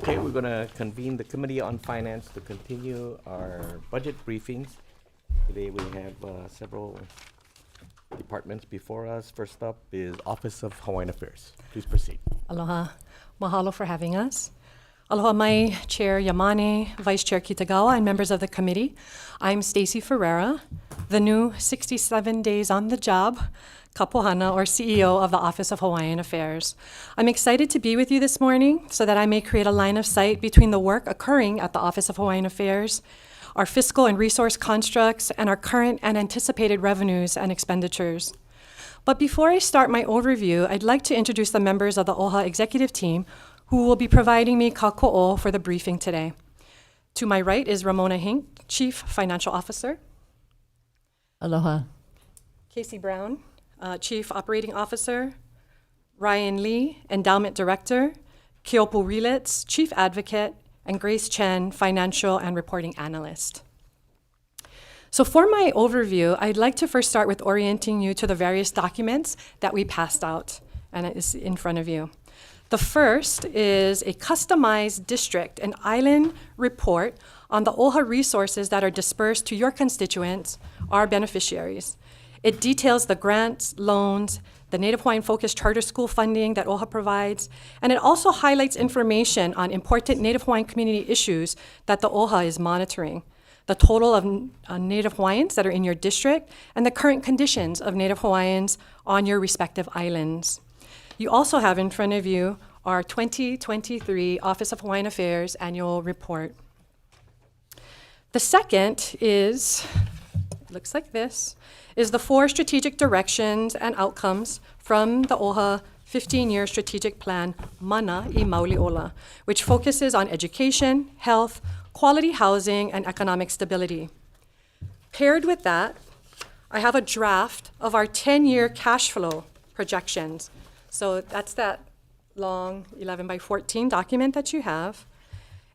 Okay, we're going to convene the Committee on Finance to continue our budget briefings. Today we have several departments before us. First up is Office of Hawaiian Affairs. Please proceed. Aloha. Mahalo for having us. Aloha, my Chair Yamane, Vice Chair Kitagawa, and members of the committee. I'm Stacy Ferreira, the new 67 days on the job Kapohana, or CEO of the Office of Hawaiian Affairs. I'm excited to be with you this morning so that I may create a line of sight between the work occurring at the Office of Hawaiian Affairs, our fiscal and resource constructs, and our current and anticipated revenues and expenditures. But before I start my overview, I'd like to introduce the members of the OHA executive team who will be providing me kako'o for the briefing today. To my right is Ramona Hink, Chief Financial Officer. Aloha. Casey Brown, Chief Operating Officer. Ryan Lee, Endowment Director. Keopu Relitz, Chief Advocate. And Grace Chen, Financial and Reporting Analyst. So for my overview, I'd like to first start with orienting you to the various documents that we passed out, and it is in front of you. The first is a customized district and island report on the OHA resources that are dispersed to your constituents, our beneficiaries. It details the grants, loans, the Native Hawaiian focused charter school funding that OHA provides, and it also highlights information on important Native Hawaiian community issues that the OHA is monitoring, the total of Native Hawaiians that are in your district, and the current conditions of Native Hawaiians on your respective islands. You also have in front of you our 2023 Office of Hawaiian Affairs Annual Report. The second is, looks like this, is the 4 strategic directions and outcomes from the OHA 15-year strategic plan, Mana I Mauli'ola, which focuses on education, health, quality housing, and economic stability. Paired with that, I have a draft of our 10-year cash flow projections. So that's that long 11 by 14 document that you have.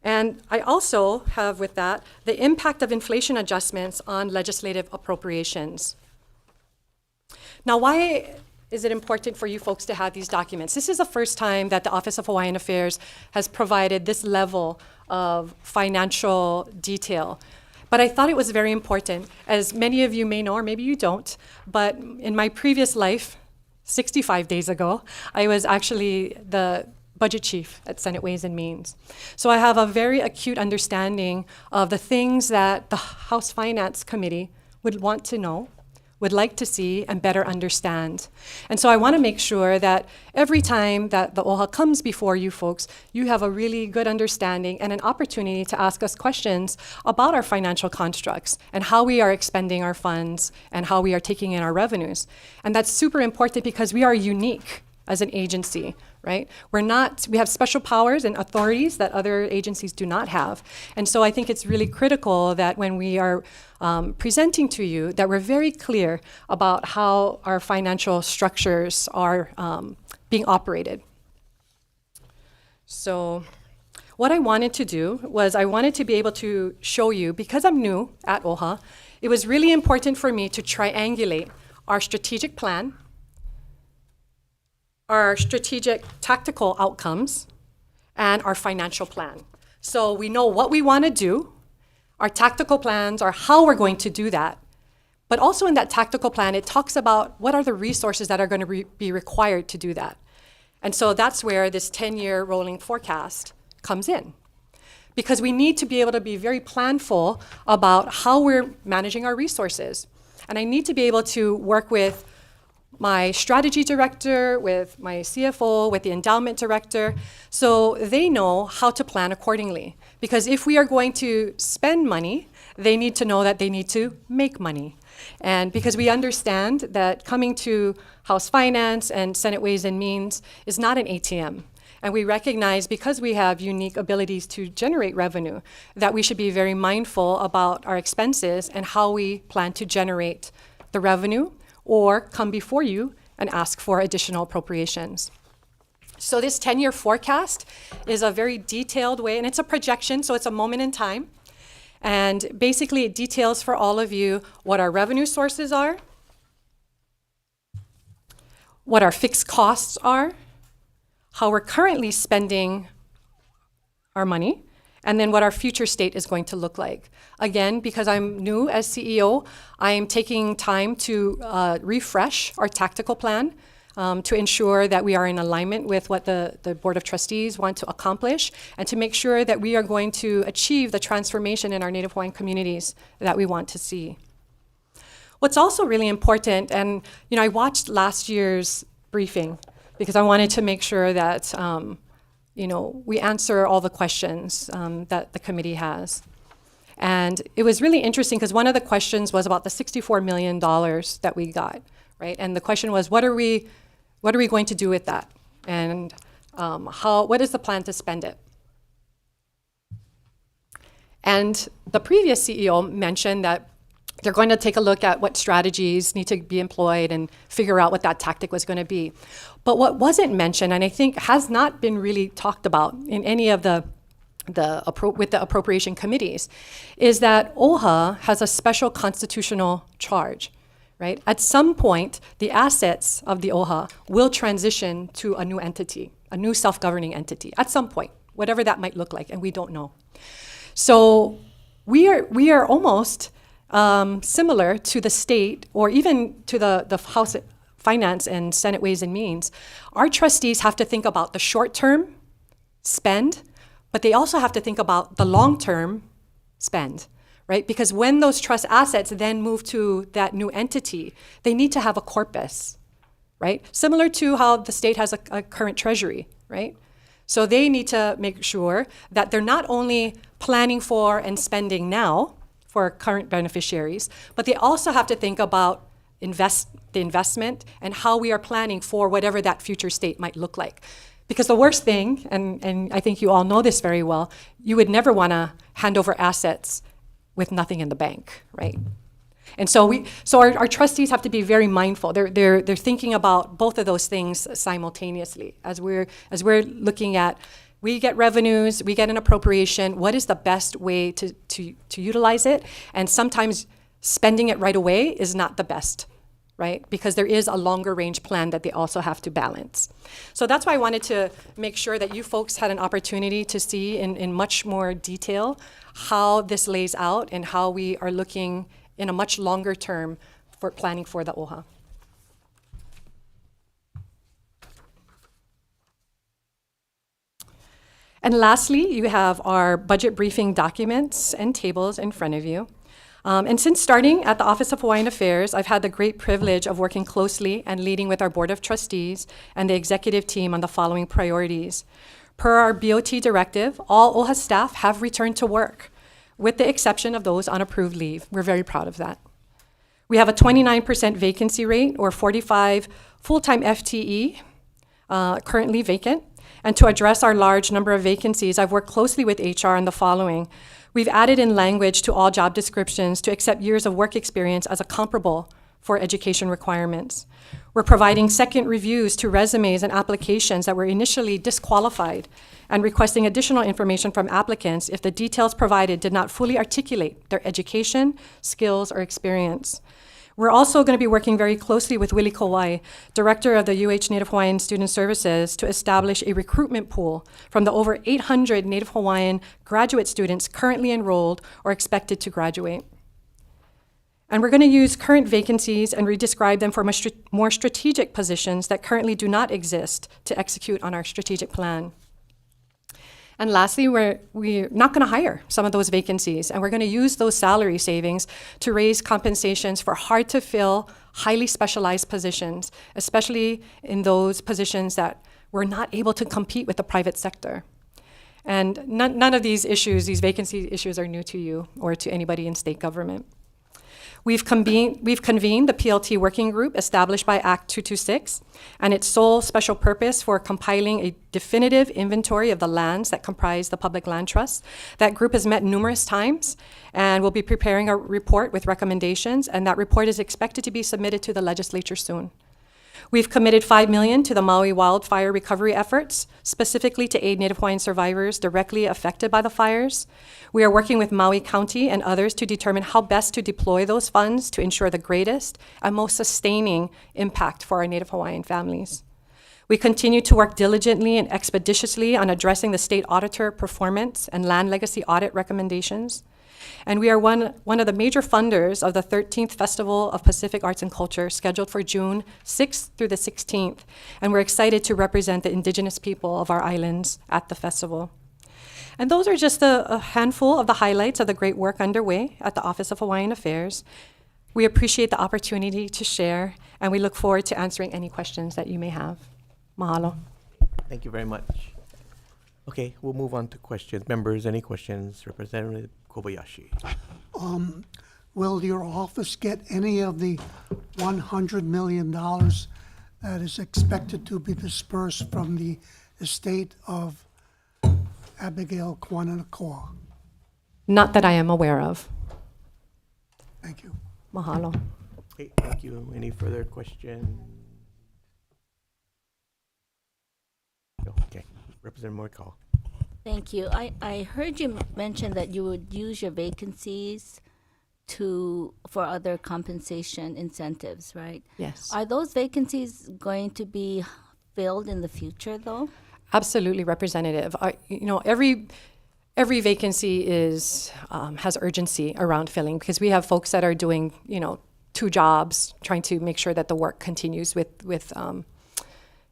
And I also have with that the impact of inflation adjustments on legislative appropriations. Now, why is it important for you folks to have these documents? This is the first time that the Office of Hawaiian Affairs has provided this level of financial detail. But I thought it was very important. As many of you may know, or maybe you don't, but in my previous life, 65 days ago, I was actually the budget chief at Senate Ways and Means. So I have a very acute understanding of the things that the House Finance Committee would want to know, would like to see, and better understand. And so I want to make sure that every time that the OHA comes before you folks, you have a really good understanding and an opportunity to ask us questions about our financial constructs and how we are expending our funds and how we are taking in our revenues. And that's super important because we are unique as an agency, right? We have special powers and authorities that other agencies do not have. And so I think it's really critical that when we are presenting to you, that we're very clear about how our financial structures are being operated. So what I wanted to do was I wanted to be able to show you, because I'm new at OHA, it was really important for me to triangulate our strategic plan, our strategic tactical outcomes, and our financial plan. So we know what we want to do. Our tactical plans are how we're going to do that. But also in that tactical plan, it talks about what are the resources that are going to be required to do that. And so that's where this 10-year rolling forecast comes in. Because we need to be able to be very planful about how we're managing our resources. And I need to be able to work with my strategy director, with my CFO, with the endowment director, so they know how to plan accordingly. Because if we are going to spend money, they need to know that they need to make money. And because we understand that coming to House Finance and Senate Ways and Means is not an ATM. And we recognize, because we have unique abilities to generate revenue, that we should be very mindful about our expenses and how we plan to generate the revenue or come before you and ask for additional appropriations. So this 10-year forecast is a very detailed way, and it's a projection, so it's a moment in time. And basically it details for all of you what our revenue sources are, what our fixed costs are, how we're currently spending our money, and then what our future state is going to look like. Again, because I'm new as CEO, I am taking time to refresh our tactical plan to ensure that we are in alignment with what the Board of Trustees want to accomplish, and to make sure that we are going to achieve the transformation in our Native Hawaiian communities that we want to see. What's also really important, and I watched last year's briefing because I wanted to make sure that we answer all the questions that the committee has. And it was really interesting because one of the questions was about the $64 million that we got, right? And the question was, what are we going to do with that? And what is the plan to spend it? And the previous CEO mentioned that they're going to take a look at what strategies need to be employed and figure out what that tactic was going to be. But what wasn't mentioned, and I think has not been really talked about in any of with the appropriation committees, is that OHA has a special constitutional charge, right? At some point, the assets of the OHA will transition to a new entity, a new self-governing entity, at some point, whatever that might look like, and we don't know. So we are almost similar to the state, or even to the House Finance and Senate Ways and Means. Our trustees have to think about the short-term spend, but they also have to think about the long-term spend, right? Because when those trust assets then move to that new entity, they need to have a corpus, right? Similar to how the state has a current treasury, right? So they need to make sure that they're not only planning for and spending now for current beneficiaries, but they also have to think about the investment and how we are planning for whatever that future state might look like. Because the worst thing, and I think you all know this very well, you would never want to hand over assets with nothing in the bank, right? And so our trustees have to be very mindful. They're thinking about both of those things simultaneously as we're looking at. We get revenues, we get an appropriation. What is the best way to utilize it? And sometimes spending it right away is not the best, right? Because there is a longer range plan that they also have to balance. So that's why I wanted to make sure that you folks had an opportunity to see in much more detail how this lays out and how we are looking in a much longer term for planning for the OHA. And lastly, you have our budget briefing documents and tables in front of you. And since starting at the Office of Hawaiian Affairs, I've had the great privilege of working closely and leading with our Board of Trustees and the executive team on the following priorities. Per our BOT directive, all OHA staff have returned to work, with the exception of those on approved leave. We're very proud of that. We have a 29% vacancy rate, or 45 full-time FTE currently vacant. And to address our large number of vacancies, I've worked closely with HR on the following. We've added in language to all job descriptions to accept years of work experience as a comparable for education requirements. We're providing second reviews to resumes and applications that were initially disqualified, and requesting additional information from applicants if the details provided did not fully articulate their education, skills, or experience. We're also going to be working very closely with Willie Kawai, Director of the UH Native Hawaiian Student Services, to establish a recruitment pool from the over 800 Native Hawaiian graduate students currently enrolled or expected to graduate. And we're going to use current vacancies and redescribe them for more strategic positions that currently do not exist to execute on our strategic plan. And lastly, we're not going to hire some of those vacancies, and we're going to use those salary savings to raise compensations for hard-to-fill, highly specialized positions, especially in those positions that we're not able to compete with the private sector. And none of these issues, these vacancy issues, are new to you or to anybody in state government. We've convened the PLT working group established by Act 226, and its sole special purpose for compiling a definitive inventory of the lands that comprise the public land trust. That group has met numerous times and will be preparing a report with recommendations, and that report is expected to be submitted to the legislature soon. We've committed $5 million to the Maui wildfire recovery efforts, specifically to aid Native Hawaiian survivors directly affected by the fires. We are working with Maui County and others to determine how best to deploy those funds to ensure the greatest and most sustaining impact for our Native Hawaiian families. We continue to work diligently and expeditiously on addressing the state auditor performance and land legacy audit recommendations. And we are one of the major funders of the 13th Festival of Pacific Arts and Culture, scheduled for June 6th through the 16th. And we're excited to represent the indigenous people of our islands at the festival. And those are just a handful of the highlights of the great work underway at the Office of Hawaiian Affairs. We appreciate the opportunity to share, and we look forward to answering any questions that you may have. Mahalo. Thank you very much. Okay, we'll move on to questions. Members, any questions? Representative Kobayashi. Will your office get any of the $100 million that is expected to be dispersed from the estate of Abigail Kwananakoa? Not that I am aware of. Thank you. Mahalo. Okay, thank you. Any further questions? No, okay, Representative Morikawa. Thank you. I heard you mention that you would use your vacancies for other compensation incentives, right? Yes. Are those vacancies going to be filled in the future, though? Absolutely, Representative. Every vacancy has urgency around filling, because we have folks that are doing, 2 jobs, trying to make sure that the work continues with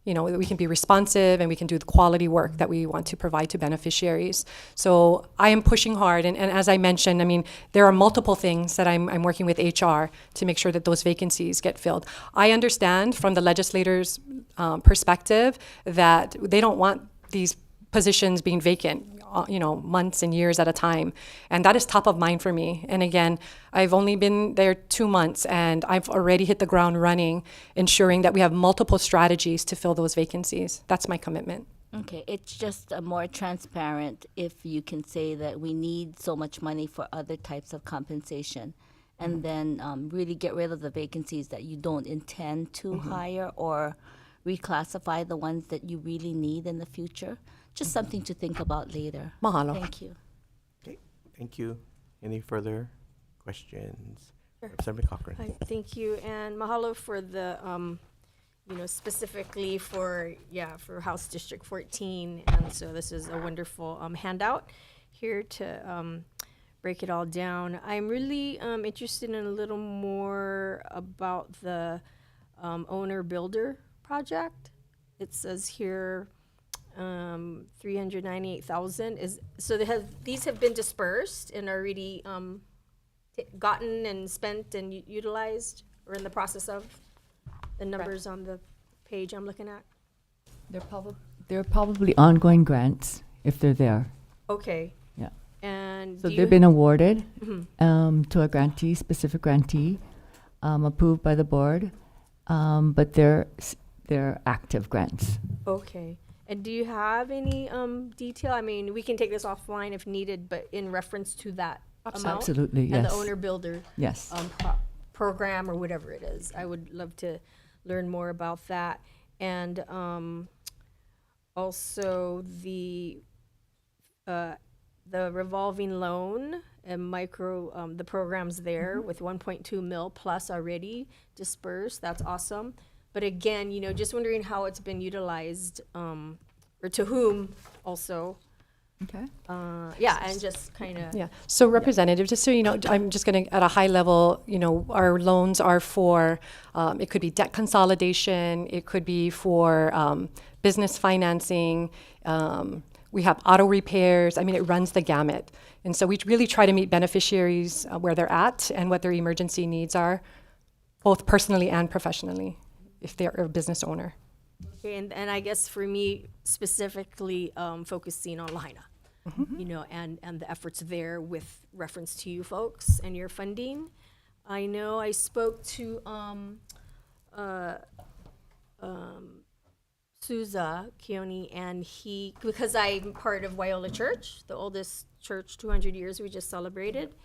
that we can be responsive and we can do the quality work that we want to provide to beneficiaries. So I am pushing hard, and as I mentioned, there are multiple things that I'm working with HR to make sure that those vacancies get filled. I understand from the legislators' perspective that they don't want these positions being vacant, months and years at a time. And that is top of mind for me. And again, I've only been there 2 months, and I've already hit the ground running, ensuring that we have multiple strategies to fill those vacancies. That's my commitment. Okay, it's just more transparent if you can say that we need so much money for other types of compensation, and then really get rid of the vacancies that you don't intend to hire, or reclassify the ones that you really need in the future. Just something to think about later. Mahalo. Thank you. Okay, thank you. Any further questions? Representative Cochran. Hi, thank you, and mahalo for the, specifically for House District 14, and so this is a wonderful handout here to break it all down. I'm really interested in a little more about the owner-builder project. It says here 398,000 these have been dispersed and already gotten and spent and utilized, or in the process of, the numbers on the page I'm looking at? They're probably ongoing grants if they're there. Okay. Yeah. And So do you- they've been awarded to a grantee, specific grantee, approved by the board, but they're active grants. Okay. And do you have any detail? We can take this offline if needed, but in reference to that amount? Absolutely, And the yes. owner-builder Yes. program or whatever it is. I would love to learn more about that. And also the revolving loan and micro, the programs there with 1.2 mil plus already dispersed. That's awesome. But again, just wondering how it's been utilized, or to whom also. Okay. And just kind of. Yeah. So Representative, just so you know, I'm just going to, at a high level, our loans are for, it could be debt consolidation, it could be for business financing, we have auto repairs. It runs the gamut. And so we really try to meet beneficiaries where they're at and what their emergency needs are, both personally and professionally, if they're a business owner. Okay, and I guess for me specifically, focusing on Lahaina, and the efforts there with reference to you folks and your funding. I know I spoke to Souza Keone, and because I'm part of Wyola Church, the oldest church, 200 years we just celebrated,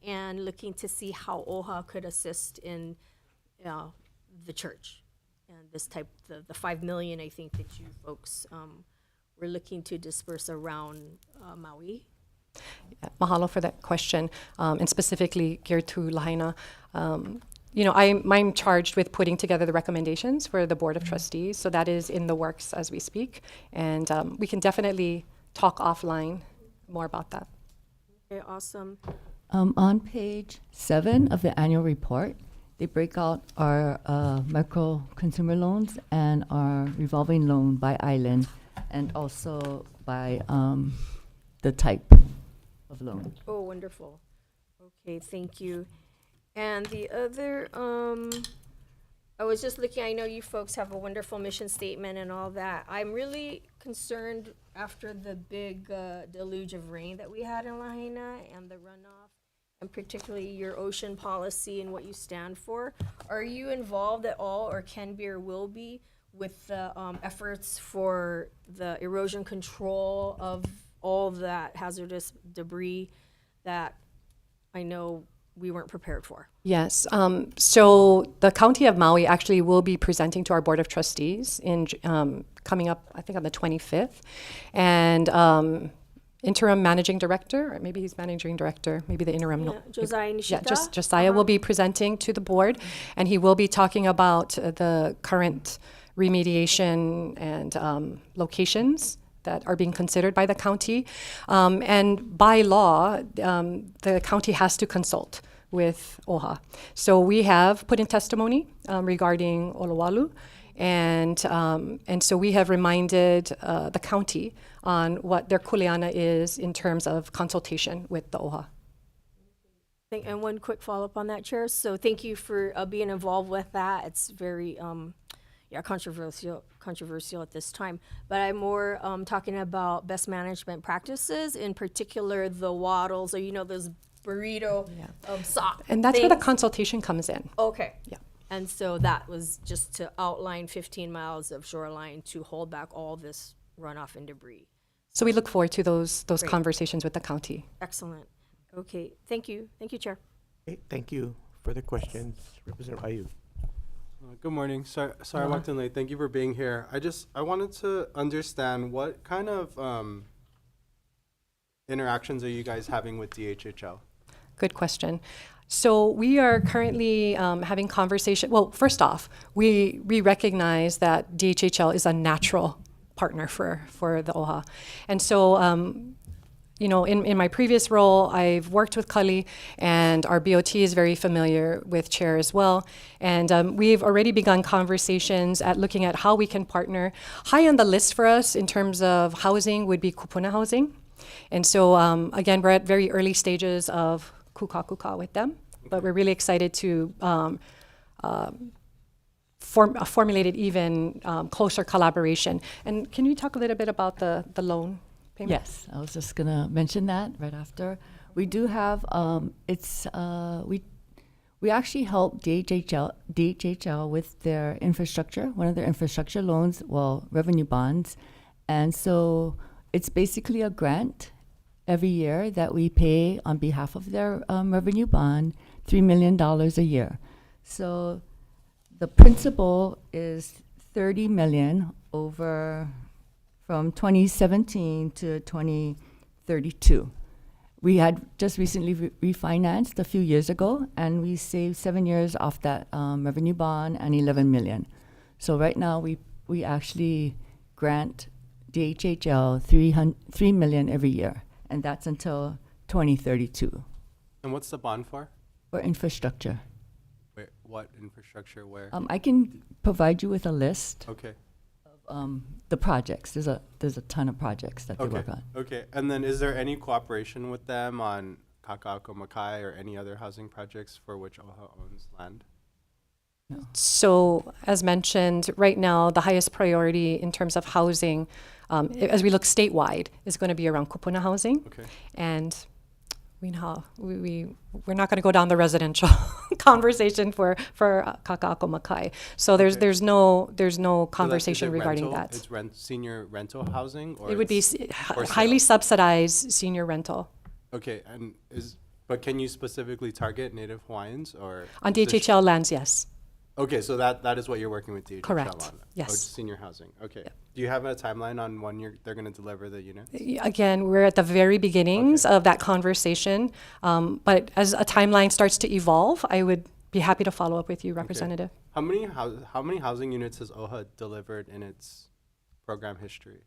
and looking to see how OHA could assist in the church. And this type, the 5 million, I think, that you folks were looking to disperse around Maui. Mahalo for that question, and specifically geared to Lahaina. I'm charged with putting together the recommendations for the Board of Trustees, so that is in the works as we speak. And we can definitely talk offline more about that. Okay, awesome. On page 7 of the annual report, they break out our micro consumer loans and our revolving loan by island, and also by the type of loan. Oh, wonderful. Okay, thank you. And the other, I was just looking, I know you folks have a wonderful mission statement and all that. I'm really concerned after the big deluge of rain that we had in Lahaina and the runoff, and particularly your ocean policy and what you stand for. Are you involved at all, or can be or will be, with the efforts for the erosion control of all that hazardous debris that I know we weren't prepared for? Yes. So the County of Maui actually will be presenting to our Board of Trustees in coming up, I think, on the 25th. And interim managing director, or maybe he's managing director, maybe the interim. Yeah, Josiah Nishita? Yeah, Josiah will be presenting to the board, and he will be talking about the current remediation and locations that are being considered by the county. And by law, the county has to consult with OHA. So we have put in testimony regarding Olowalu, and so we have reminded the county on what their kuleana is in terms of consultation with the OHA. And one quick follow-up on that, Chair. So thank you for being involved with that. It's very controversial at this time. But I'm more talking about best management practices, in particular the waddles, or those burrito sock. And that's where the things. consultation comes in. Okay. Yeah. And so that was just to outline 15 miles of shoreline to hold back all this runoff and debris. So we look forward to those Great. conversations with the county. Excellent. Okay. Thank you. Thank you, Chair. Okay, thank you. Further questions? Representative Ayu. Good morning. Sorry I walked in late. Thank you for being here. I wanted to understand what kind of interactions are you guys having with DHHL? Good question. So we are currently having conversation. Well, first off, we recognize that DHHL is a natural partner for the OHA. And so, in my previous role, I've worked with Kali, and our BOT is very familiar with Chair as well. And we've already begun conversations at looking at how we can partner. High on the list for us in terms of housing would be kupuna housing. And so, again, we're at very early stages of kuka with them, but we're really excited to formulate an even closer collaboration. And can you talk a little bit about the loan payment? Yes, I was just gonna mention that right after. We do have we actually help DHHL with their infrastructure, one of their infrastructure loans, revenue bonds, and so it's basically a grant every year that we pay on behalf of their revenue bond, $3 million a year. So the principal is $30 million over from 2017 to 2032. We had just recently refinanced a few years ago, and we saved 7 years off that revenue bond and $11 million. So right now we actually grant DHHL $3 million every year, and that's until 2032 And what's the bond for? for infrastructure. Where, what infrastructure? Where? I can provide you with a list Okay. of the projects. There's a ton of projects that they Okay. work on. Okay. And then is there any cooperation with them on Kaka'ako Makai or any other housing projects for which OHA owns land? So, as mentioned, right now, the highest priority in terms of housing, as we look statewide, is going to be around kupuna housing. Okay. And we're not going to go down the residential conversation for Kaka'ako Makai. So there's no conversation regarding that. It's senior rental housing, or It would be or highly sale? subsidized senior rental. Okay. And but can you specifically target Native Hawaiians or On is this- DHHL lands, yes. Okay, so that is what you're working with DHHL Correct. on. Yes. Oh, senior housing. Okay. Do you have a timeline on when they're going to deliver the units? Again, we're at the very beginnings of that conversation. But as a timeline starts to evolve, I would be happy to follow up with you, Representative. How many housing units has OHA delivered in its program history?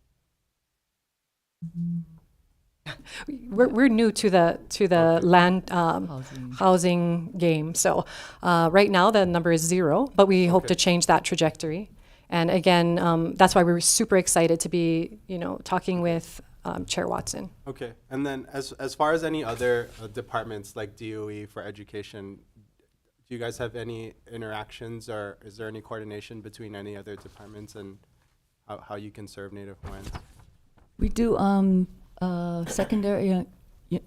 We're new to the land housing game. So right now the number is 0, but we hope to change that trajectory. And again, that's why we were super excited to be, talking with Chair Watson. Okay, and then as far as any other departments like DOE for education, do you guys have any interactions, or is there any coordination between any other departments and how you can serve Native Hawaiians? We do secondary,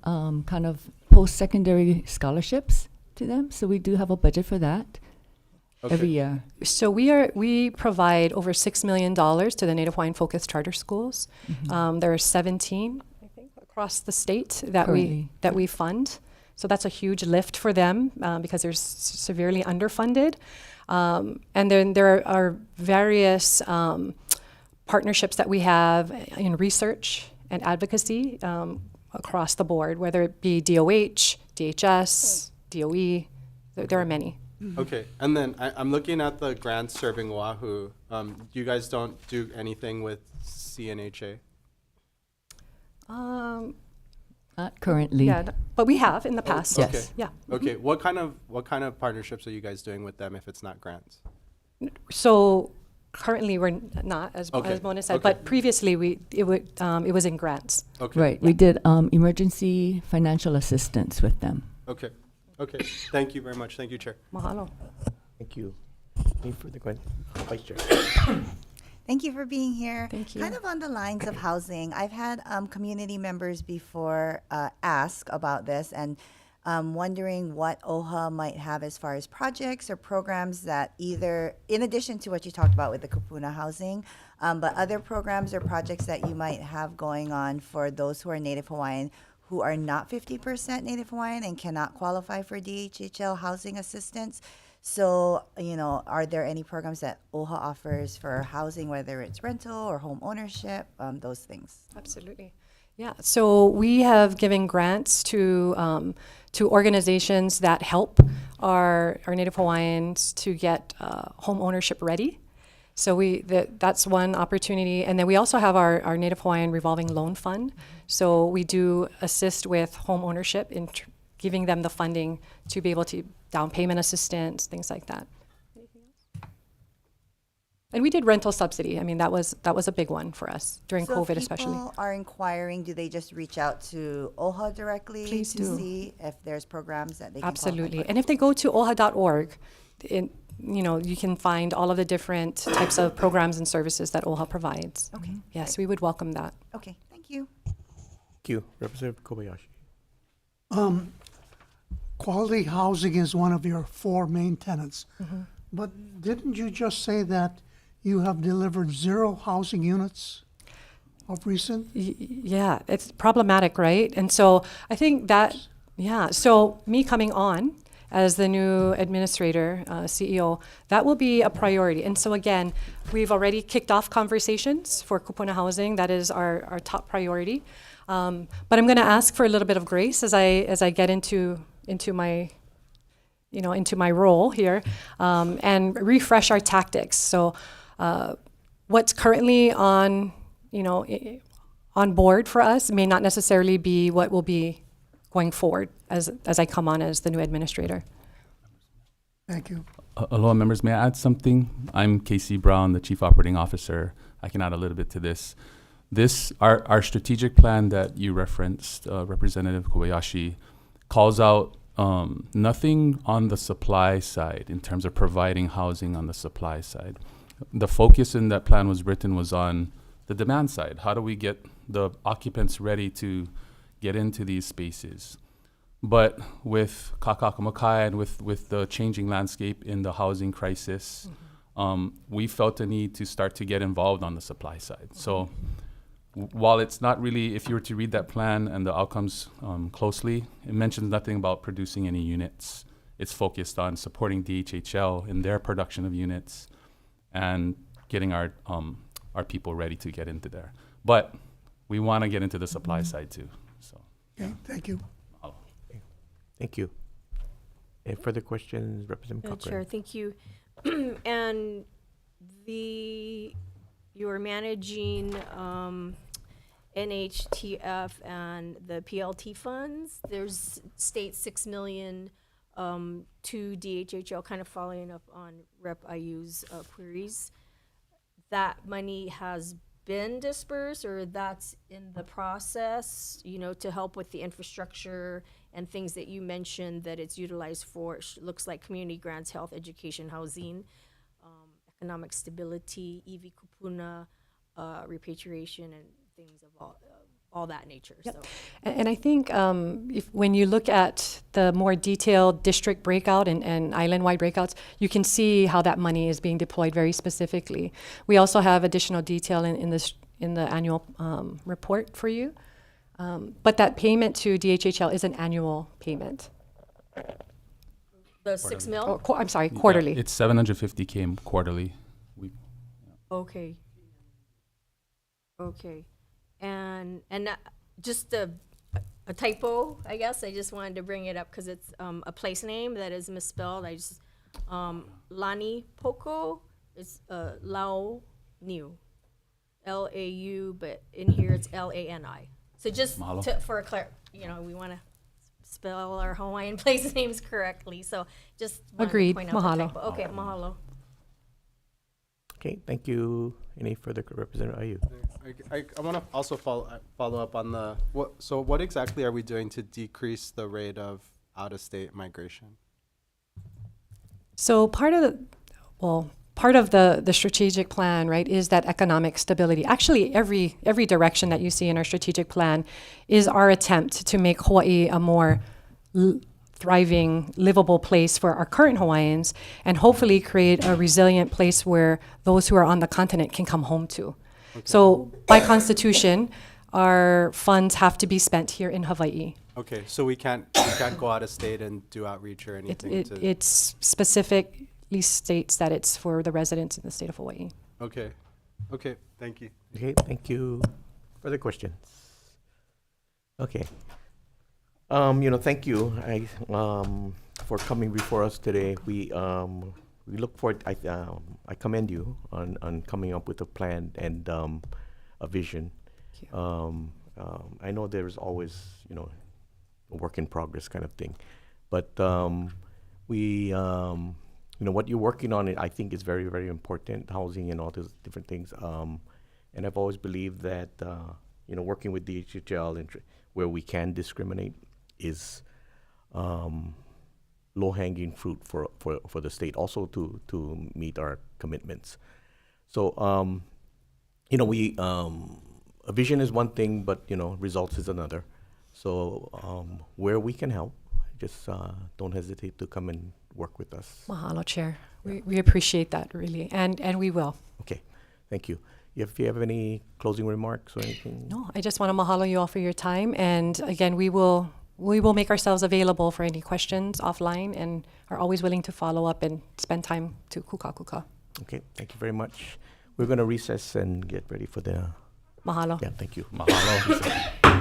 kind of post-secondary scholarships to them. So we do have a budget for that every year. So we provide over $6 million to the Native Hawaiian focused charter schools. There are 17, I think, across the state that we fund. So that's a huge lift for them because they're severely underfunded. And then there are various partnerships that we have in research and advocacy across the board, whether it be DOH, DHS, DOE. There are many. Okay, and then I'm looking at the grants serving Oahu. You guys don't do anything with CNHA? Not currently. Yeah, but we have in the past. Yes. Okay. Yeah. Okay, what kind of partnerships are you guys doing with them if it's not grants? So currently we're not, as Mona said, Okay. but previously it was in grants. Okay. Right. We did emergency financial assistance with them. Okay. Okay. Thank you very much. Thank you, Chair. Mahalo. Thank you. Any further questions? Vice Chair. Thank you for being here. Thank you. Kind of on the lines of housing, I've had community members before ask about this and wondering what OHA might have as far as projects or programs that either, in addition to what you talked about with the kupuna housing, but other programs or projects that you might have going on for those who are Native Hawaiian who are not 50% Native Hawaiian and cannot qualify for DHHL housing assistance. So, are there any programs that OHA offers for housing, whether it's rental or home ownership, those things? Absolutely. Yeah. So we have given grants to organizations that help our Native Hawaiians to get home ownership ready. So that's one opportunity. And then we also have our Native Hawaiian revolving loan fund. So we do assist with home ownership in giving them the funding to be able to down payment assistance, things like that. Anything else? And we did rental subsidy. I mean, that was a big one for us during So COVID if especially. people are inquiring, do they just reach out to OHA directly Please to do. see if there's programs that they can qualify Absolutely. for? And if they go to oha.org, you can find all of the different types of programs and services that OHA provides. Okay. Yes, we would welcome that. Okay, thank you. Thank you. Representative Kobayashi. Quality housing is one of your 4 main tenets. But didn't you just say that you have delivered 0 housing units of recent? Yeah, it's problematic, right? And so I think that, so me coming on as the new administrator, CEO, that will be a priority. And so again, we've already kicked off conversations for kupuna housing. That is our top priority. But I'm going to ask for a little bit of grace as I get into my role here, and refresh our tactics. So what's currently on board for us may not necessarily be what will be going forward as I come on as the new administrator. Thank you. Aloha members, may I add something? I'm Casey Brown, the Chief Operating Officer. I can add a little bit to this. Our strategic plan that you referenced, Representative Kobayashi, calls out nothing on the supply side in terms of providing housing on the supply side. The focus in that plan was on the demand side. How do we get the occupants ready to get into these spaces? But with Kaka'ako and with the changing landscape in the housing crisis, we felt a need to start to get involved on the supply side. So while it's not really, if you were to read that plan and the outcomes closely, it mentions nothing about producing any units. It's focused on supporting DHHL in their production of units and getting our people ready to get into there. But we want to get into the supply side too. So Okay, thank you. Thank you. Any further questions, Representative Chair, Cochran? thank you. And you're managing NHTF and the PLT funds. There's state 6 million to DHHL, kind of following up on Rep. IU's queries. That money has been dispersed, or that's in the process, to help with the infrastructure and things that you mentioned that it's utilized for. Looks like community grants, health, education, housing, economic stability, EV kupuna, repatriation, and things of all that nature. Yep. So And I think when you look at the more detailed district breakout and island-wide breakouts, you can see how that money is being deployed very specifically. We also have additional detail in the annual report for you. But that payment to DHHL is an annual payment. the 6 mil. I'm sorry, Yeah, quarterly. it's 750K quarterly. Okay. Okay. And just a typo, I guess. I just wanted to bring it up because it's a place name that is misspelled. Lani Poco is Lao Niu, Lau, but in here it's Lani. So just Mahalo. for we want to spell our Hawaiian place names correctly. So just wanted Agreed. to point out the Mahalo. typo. Okay, mahalo. Okay, thank you. Any further, Representative Ayu? I want to also follow up on what exactly are we doing to decrease the rate of out-of-state migration? So part of the strategic plan, right, is that economic stability. Actually, every direction that you see in our strategic plan is our attempt to make Hawaii a more thriving, livable place for our current Hawaiians, and hopefully create a resilient place where those who are on the continent can come home to. Okay. So by constitution, our funds have to be spent here in Hawaii. Okay, so we can't go out of state and do outreach or anything. It specifically states that it's for the residents in the state of Hawaii. Okay, thank you. Okay, thank you. Further questions? Okay. Thank you for coming before us today. We look forward. I commend you on coming up with a plan and a vision. I know there's always a work in progress kind of thing, but what you're working on, I think is very, very important. Housing and all those different things. And I've always believed that working with DHHL and where we can discriminate is low-hanging fruit for the state, also to meet our commitments. So a vision is one thing, but results is another. So where we can help, just don't hesitate to come and work with us. Mahalo, Chair. We appreciate that, really, and we will. Okay, thank you. If you have any closing remarks or anything? No, I just want to mahalo you all for your time, and again, we will make ourselves available for any questions offline, and are always willing to follow up and spend time to kuka. Okay, thank you very much. We're going to recess and get ready for the... Mahalo. Yeah, thank you. Mahalo.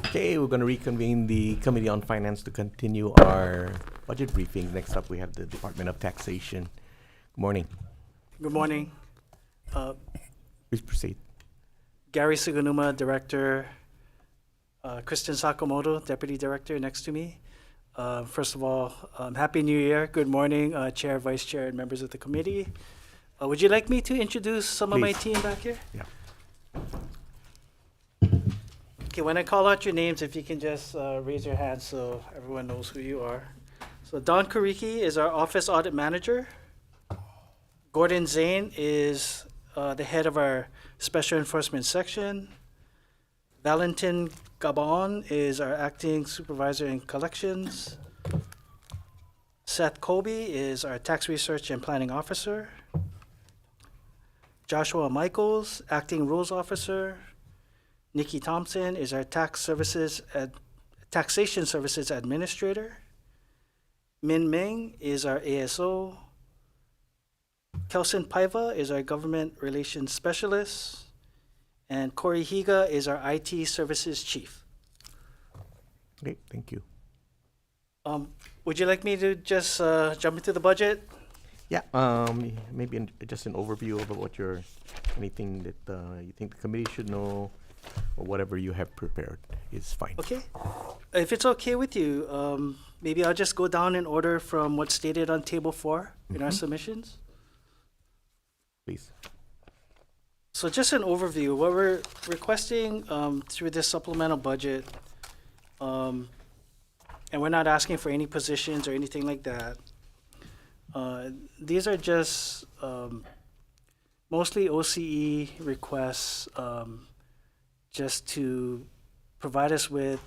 Okay, we're going to reconvene the Committee on Finance to continue our budget briefing. Next up, we have the Department of Taxation. Good morning. Good morning. Please proceed. Gary Sugunuma, Director. Kristen Sakamoto, Deputy Director, next to me. First of all, Happy New Year. Good morning, Chair, Vice Chair, and members of the committee. Would you like me to introduce some of my Please. team back here? Yeah. Okay, when I call out your names, if you can just raise your hand so everyone knows who you are. So Don Kuriki is our Office Audit Manager. Gordon Zane is the head of our Special Enforcement Section. Valentin Gabon is our Acting Supervisor in Collections. Seth Colby is our Tax Research and Planning Officer. Joshua Michaels, Acting Rules Officer. Nikki Thompson is our Taxation Services Administrator. Min Ming is our ASO. Kelson Paiva is our Government Relations Specialist. And Corey Higa is our IT Services Chief. Okay, thank you. Would you like me to just jump into the budget? Yeah, maybe just an overview of what anything that you think the committee should know, or whatever you have prepared is fine. Okay. If it's okay with you, maybe I'll just go down in order from what's stated on Table 4 in our submissions. Please. So just an overview, what we're requesting through this supplemental budget, and we're not asking for any positions or anything like that. These are just mostly OCE requests just to provide us with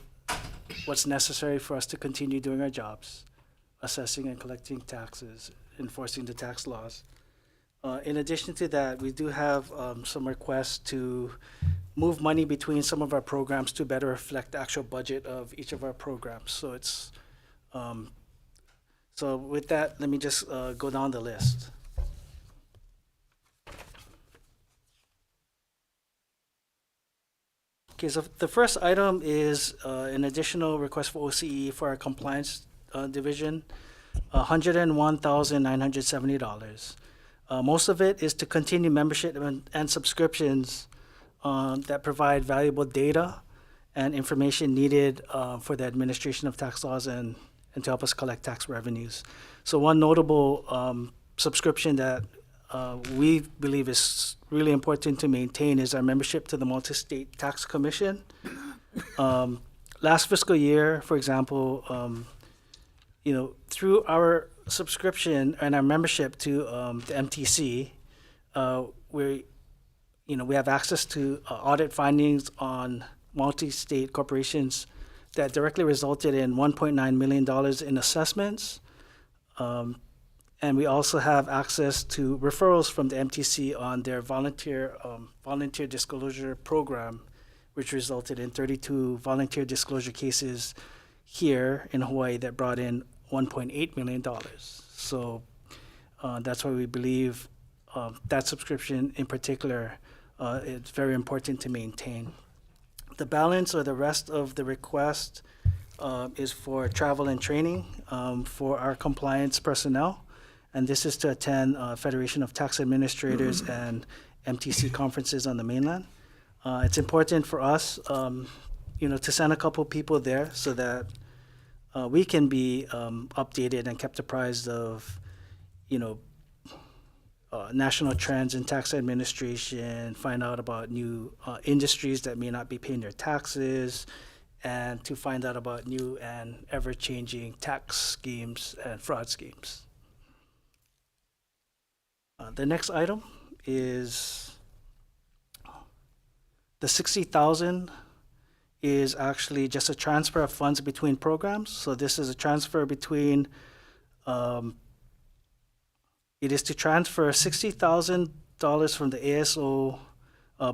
what's necessary for us to continue doing our jobs, assessing and collecting taxes, enforcing the tax laws. In addition to that, we do have some requests to move money between some of our programs to better reflect the actual budget of each of our programs. So it's so with that, let me just go down the list. Okay, so the first item is an additional request for OCE for our compliance division, $101,970. Most of it is to continue membership and subscriptions that provide valuable data and information needed for the administration of tax laws and to help us collect tax revenues. So one notable subscription that we believe is really important to maintain is our membership to the Multi-State Tax Commission. Last fiscal year, for example, through our subscription and our membership to the MTC, we have access to audit findings on multi-state corporations that directly resulted in $1.9 million in assessments. And we also have access to referrals from the MTC on their volunteer disclosure program, which resulted in 32 volunteer disclosure cases here in Hawaii that brought in $1.8 million. So that's why we believe that subscription in particular is very important to maintain. The balance or the rest of the request is for travel and training for our compliance personnel. And this is to attend Federation of Tax Administrators and MTC conferences on the mainland. It's important for us, to send a couple people there so that we can be updated and kept apprised of, national trends in tax administration, find out about new industries that may not be paying their taxes, and to find out about new and ever-changing tax schemes and fraud schemes. The next item is the $60,000 is actually just a transfer of funds between programs. So this is a transfer between, it is to transfer $60,000 from the ASO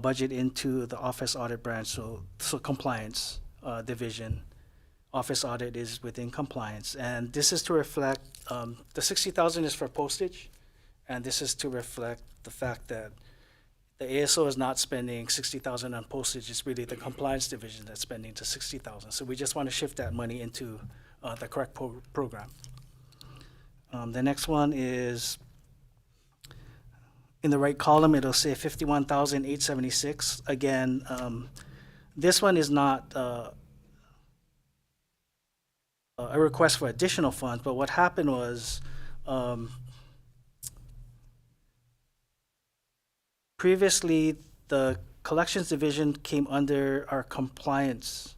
budget into the Office Audit branch, so compliance division. Office Audit is within compliance. And this is to reflect, the $60,000 is for postage, and this is to reflect the fact that the ASO is not spending 60,000 on postage. It's really the compliance division that's spending the 60,000. So we just want to shift that money into the correct program. The next one is in the right column. It'll say 51,876. Again, this one is not a request for additional funds, but what happened was previously the collections division came under our compliance,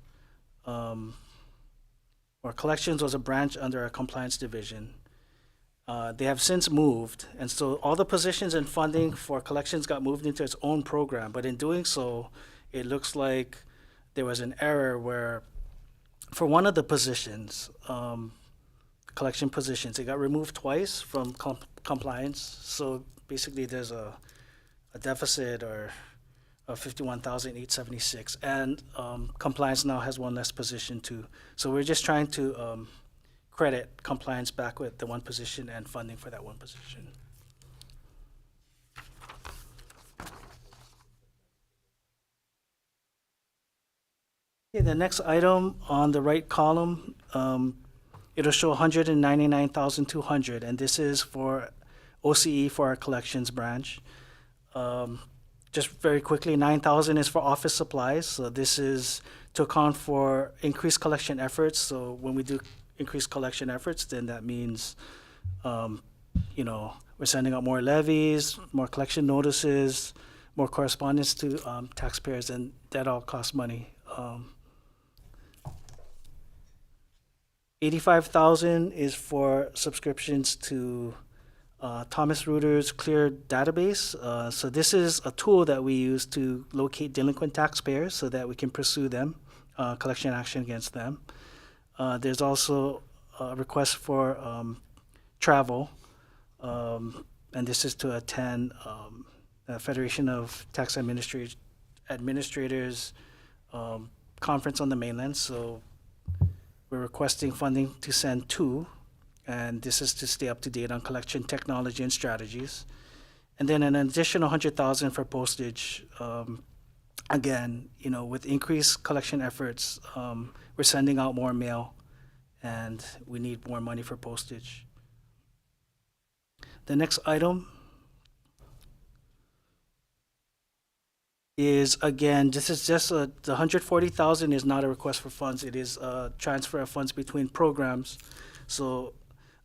or collections was a branch under our compliance division. They have since moved, and so all the positions and funding for collections got moved into its own program. But in doing so, it looks like there was an error where, for one of the positions, collection positions, it got removed twice from compliance. So basically, there's a deficit or of 51,876, and compliance now has one less position too. So we're just trying to credit compliance back with the one position and funding for that one position. Okay, the next item on the right column, it'll show 199,200, and this is for OCE for our collections branch. Just very quickly, 9,000 is for office supplies. So this is to account for increased collection efforts. So when we do increased collection efforts, then that means, we're sending out more levies, more collection notices, more correspondence to taxpayers, and that all costs money. 85,000 is for subscriptions to Thomas Reuter's Clear database. So this is a tool that we use to locate delinquent taxpayers so that we can pursue them, collection action against them. There's also a request for travel, and this is to attend the Federation of Tax Administrators conference on the mainland. So we're requesting funding to send two, and this is to stay up to date on collection technology and strategies. And then an additional 100,000 for postage. Again, with increased collection efforts, we're sending out more mail, and we need more money for postage. The next item is, again, this is just the 140,000 is not a request for funds. It is a transfer of funds between programs. So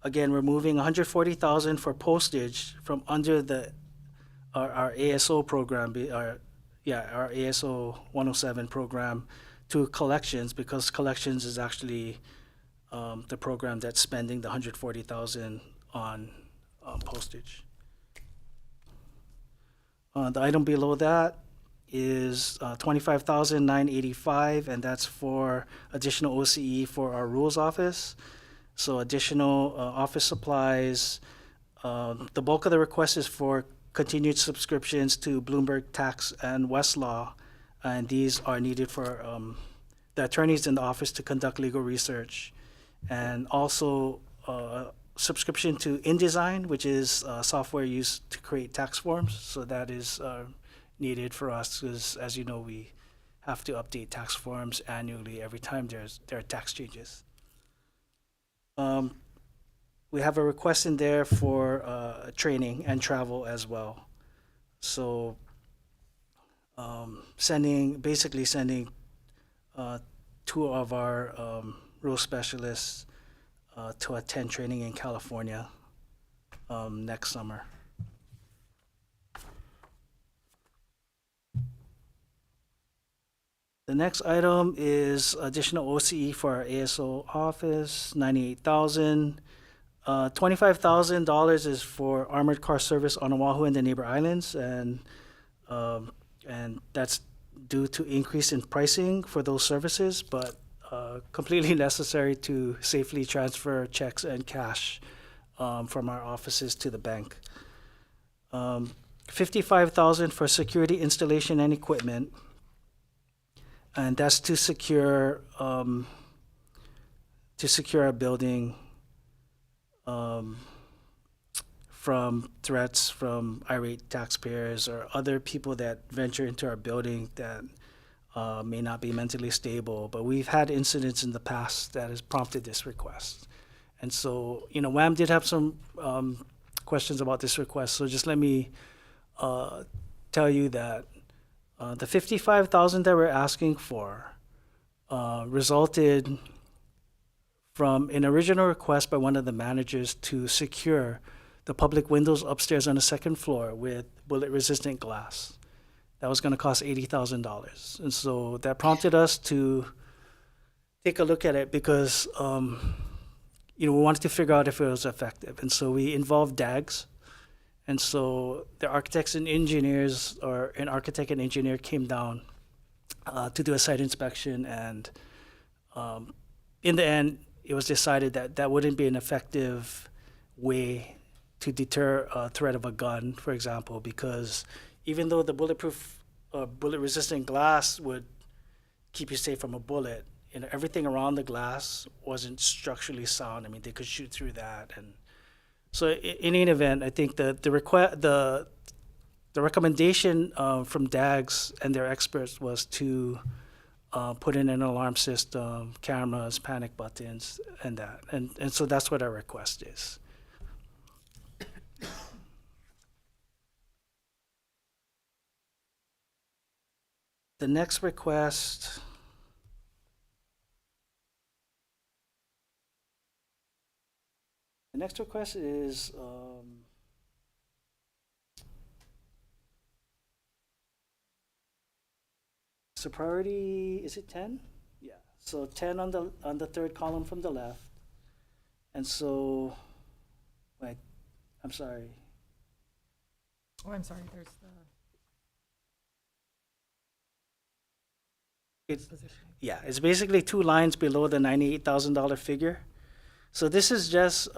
again, we're moving 140,000 for postage from under our ASO program, our ASO 107 program, to collections, because collections is actually the program that's spending the 140,000 on postage. The item below that is 25,985, and that's for additional OCE for our rules office. So additional office supplies. The bulk of the request is for continued subscriptions to Bloomberg Tax and Westlaw, and these are needed for the attorneys in the office to conduct legal research. And also subscription to InDesign, which is software used to create tax forms. So that is needed for us because, as you know, we have to update tax forms annually every time there are tax changes. We have a request in there for training and travel as well. So sending two of our rule specialists to attend training in California next summer. The next item is additional OCE for our ASO office, 98,000. $25,000 is for armored car service on Oahu and the neighbor islands, and that's due to increase in pricing for those services, but completely necessary to safely transfer checks and cash from our offices to the bank. 55,000 for security installation and equipment, and that's to secure our building from threats from irate taxpayers or other people that venture into our building that may not be mentally stable. But we've had incidents in the past that has prompted this request. And so, WAM did have some questions about this request. So just let me tell you that the $55,000 that we're asking for resulted from an original request by one of the managers to secure the public windows upstairs on the second floor with bullet-resistant glass. That was going to cost $80,000. And so that prompted us to take a look at it because, we wanted to figure out if it was effective. And so we involved DAGs. And so the architects and engineers, or an architect and engineer, came down to do a site inspection. And in the end, it was decided that that wouldn't be an effective way to deter a threat of a gun, for example, because even though the bulletproof, bullet-resistant glass would keep you safe from a bullet, everything around the glass wasn't structurally sound. I mean, they could shoot through that. And so in any event, I think the recommendation from DAGs and their experts was to put in an alarm system, cameras, panic buttons, and that. And so that's what our request is. The next request is so priority, is it 10? Yeah. So 10 on the third column from the left. And so wait, I'm sorry. Oh, I'm sorry, there's the position. Yeah, it's basically 2 lines below the $98,000 figure. So this is just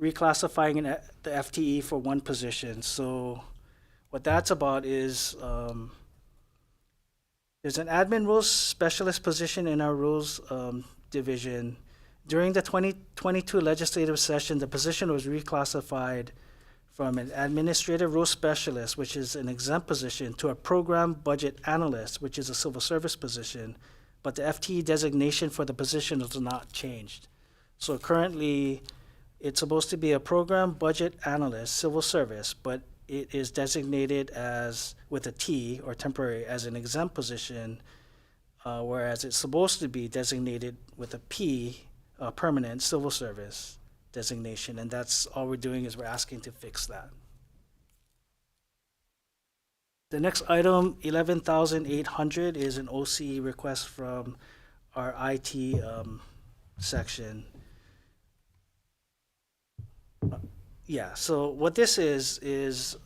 reclassifying the FTE for one position. So what that's about is there's an admin rules specialist position in our rules division. During the 2022 legislative session, the position was reclassified from an administrative rules specialist, which is an exempt position, to a program budget analyst, which is a civil service position, but the FTE designation for the position was not changed. So currently, it's supposed to be a program budget analyst, civil service, but it is designated as, with a T, or temporary, as an exempt position, whereas it's supposed to be designated with a P, permanent civil service designation, and that's all we're doing is we're asking to fix that. The next item, 11,800, is an OC request from our IT section. Yeah, so what this is the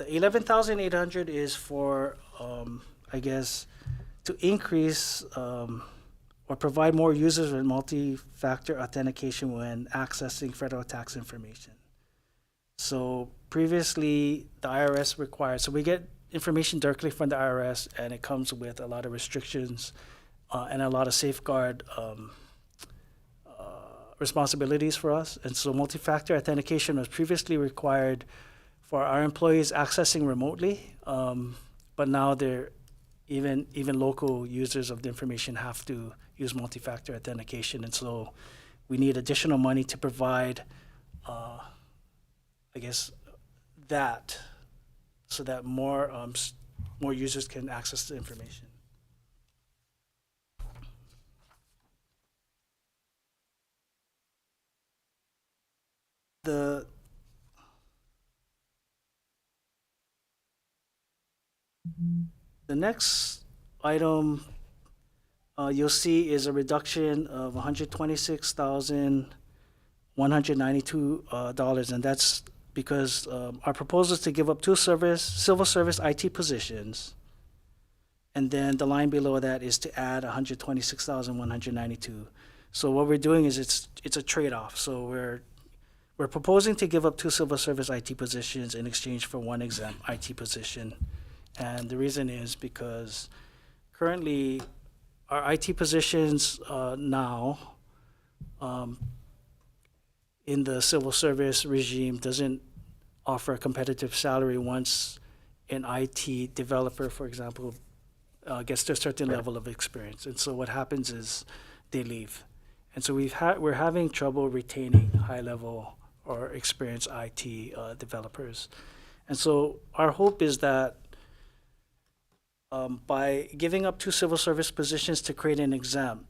11,800 is for, I guess, to increase or provide more users with multi-factor authentication when accessing federal tax information. So previously, the IRS required, so we get information directly from the IRS, and it comes with a lot of restrictions and a lot of safeguard responsibilities for us. And so multi-factor authentication was previously required for our employees accessing remotely, but now they're even local users of the information have to use multi-factor authentication. And so we need additional money to provide, I guess, that, so that more users can access the information. The next item you'll see is a reduction of $126,192, and that's because our proposal is to give up 2 civil service IT positions, and then the line below that is to add $126,192. So what we're doing is it's a trade-off. So we're proposing to give up 2 civil service IT positions in exchange for 1 exempt IT position. And the reason is because currently our IT positions now, in the civil service regime doesn't offer a competitive salary once an IT developer, for example, gets to a certain level of experience. And so what happens is they leave. And so we're having trouble retaining high-level or experienced IT developers. And so our hope is that by giving up 2 civil service positions to create an exempt,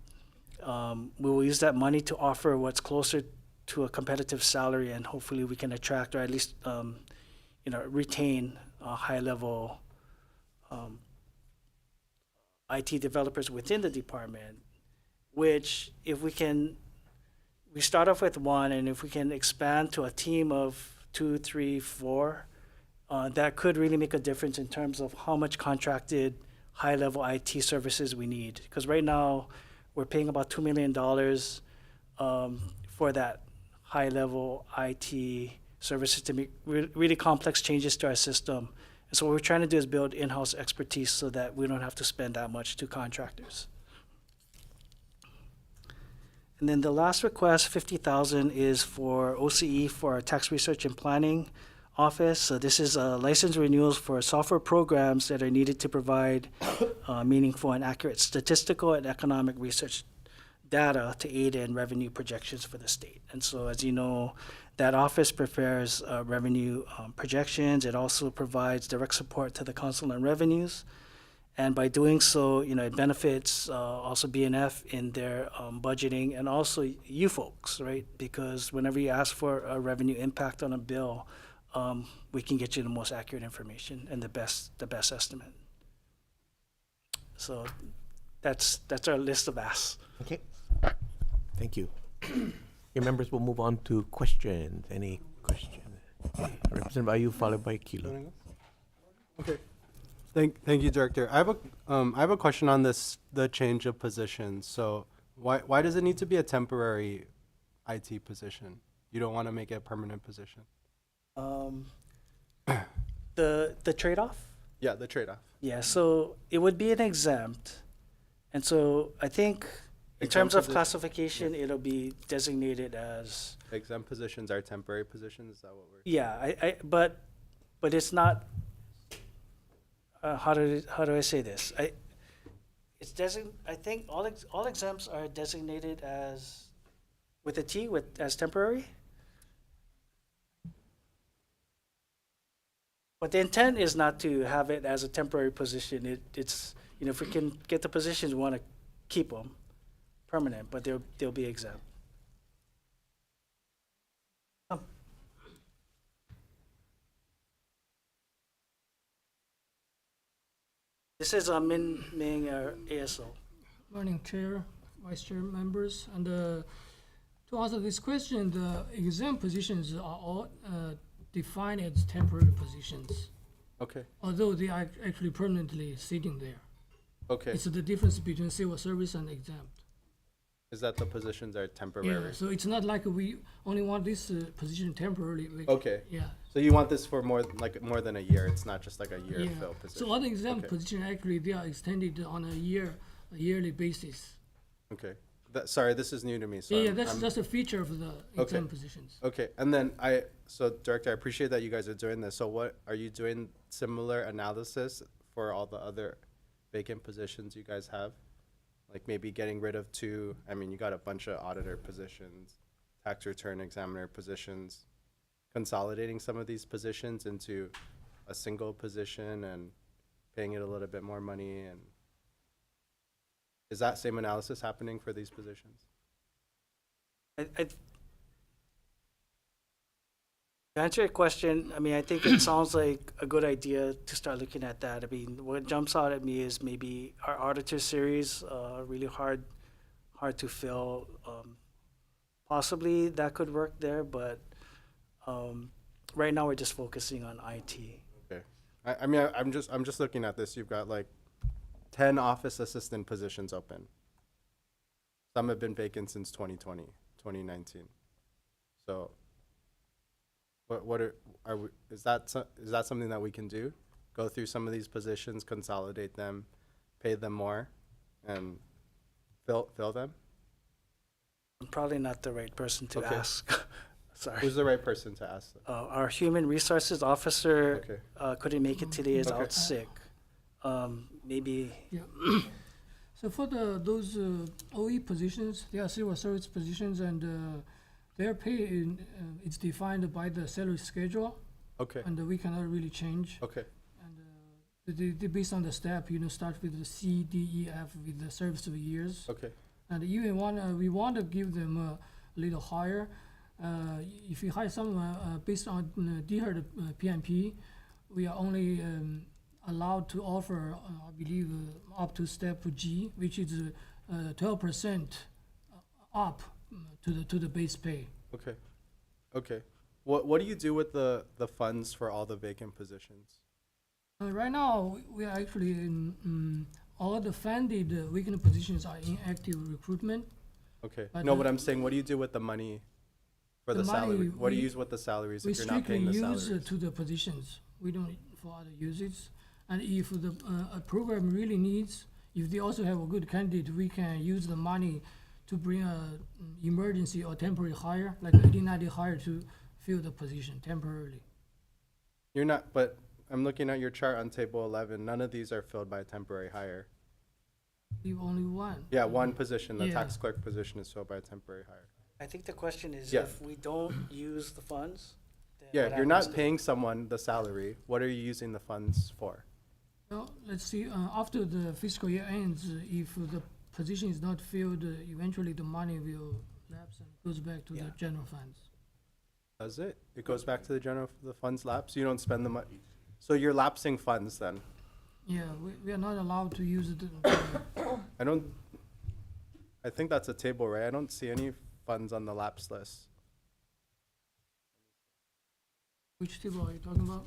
we will use that money to offer what's closer to a competitive salary, and hopefully we can attract or at least retain high-level IT developers within the department, which if we start off with 1, and if we can expand to a team of 2, 3, 4, that could really make a difference in terms of how much contracted high-level IT services we need. Because right now, we're paying about $2 million for that high-level IT services to make really complex changes to our system. And so what we're trying to do is build in-house expertise so that we don't have to spend that much to contractors. And then the last request, $50,000, is for OCE for our tax research and planning office. So this is license renewals for software programs that are needed to provide meaningful and accurate statistical and economic research data to aid in revenue projections for the state. And so, as you know, that office prepares revenue projections. It also provides direct support to the Council on Revenues. And by doing so, it benefits also BNF in their budgeting, and also you folks, right? Because whenever you ask for a revenue impact on a bill, we can get you the most accurate information and the best estimate. So that's our list of asks. Okay. Thank you. Your members will move on to questions. Any questions? Okay. Represented by you, followed by Kilo. Okay. Thank you, Director. I have a question on the change of positions. So why does it need to be a temporary IT position? You don't want to make it a permanent position? The trade-off? Yeah, the trade-off. Yeah, so it would be an exempt. And so I think in Exempt terms of position. classification, it'll be designated as, Exempt positions are temporary positions. Is that what we're? yeah, but it's not, how do I say this? I think all exempts are designated as, with a T, as temporary. But the intent is not to have it as a temporary position. It's if we can get the positions, we want to keep them permanent, but they'll be exempt. This is Min Ming, ASO. Morning, Chair, Vice Chair, members. And to answer this question, the exempt positions are all defined as temporary positions, Okay. although they are actually permanently sitting there. Okay. It's the difference between civil service and exempt. Is that the positions are Yeah, temporary? so it's not like we only want this position temporarily. Okay. Yeah. So you want this for more than a year? It's not just like a year Yeah. fill position. So other exempt Okay. positions, actually, they are extended on a yearly basis. Okay. Sorry, this is new to me. So Yeah, I'm- that's a feature of the exempt positions. Okay, and then so Director, I appreciate that you guys are doing this. So what, are you doing similar analysis for all the other vacant positions you guys have? Like maybe getting rid of 2, you got a bunch of auditor positions, tax return examiner positions, consolidating some of these positions into a single position and paying it a little bit more money, and is that same analysis happening for these positions? To answer your question, I think it sounds like a good idea to start looking at that. What jumps out at me is maybe our auditor series, really hard to fill. Possibly that could work there, but right now we're just focusing on IT. Okay. I'm just looking at this. You've got like 10 office assistant positions open. Some have been vacant since 2020, 2019. So is that something that we can do? Go through some of these positions, consolidate them, pay them more, and fill them? I'm probably not the right person to Okay. ask. Sorry. Who's the right person to ask? Our human resources officer Okay. couldn't make it today, is Okay. out sick. Maybe, Yeah. So for those OE positions, they are civil service positions, and their pay is defined by the salary schedule, Okay. and we cannot really change. Okay. And they based on the step, start with the C, D, E, F with the service of years. Okay. And even we want to give them a little higher. If you hire someone based on DHERD PMP, we are only allowed to offer, I believe, up to step G, which is 12% up to the base pay. Okay. Okay. What do you do with the funds for all the vacant positions? Right now, we are actually all the funded vacant positions are in active recruitment. Okay. But No, but I'm saying, what do you do with the money for the, The salary? money What do you we- use with the salaries We if you're not strictly paying the use salaries? to the positions. We don't for other uses. And if the a program really needs, if they also have a good candidate, we can use the money to bring a emergency or temporary hire, like 80-90 hire to fill the position temporarily. You're not, but I'm looking at your chart on table 11. None of these are filled by temporary hire. Leave only one. Yeah, one position, the Yeah. tax clerk position, is filled by temporary hire. I think the question is, Yeah. if we don't use the funds, then Yeah, what if you're happens not to- paying someone the salary, what are you using the funds for? Well, let's see, after the fiscal year ends, if the position is not filled, eventually the money will lapse and goes back to the Yeah. general funds. Does it? It goes back to the funds lapse? You don't spend the money? So you're lapsing funds then? Yeah, we are not allowed to use it. I think that's a table, right? I don't see any funds on the lapse list. Which table are you talking about?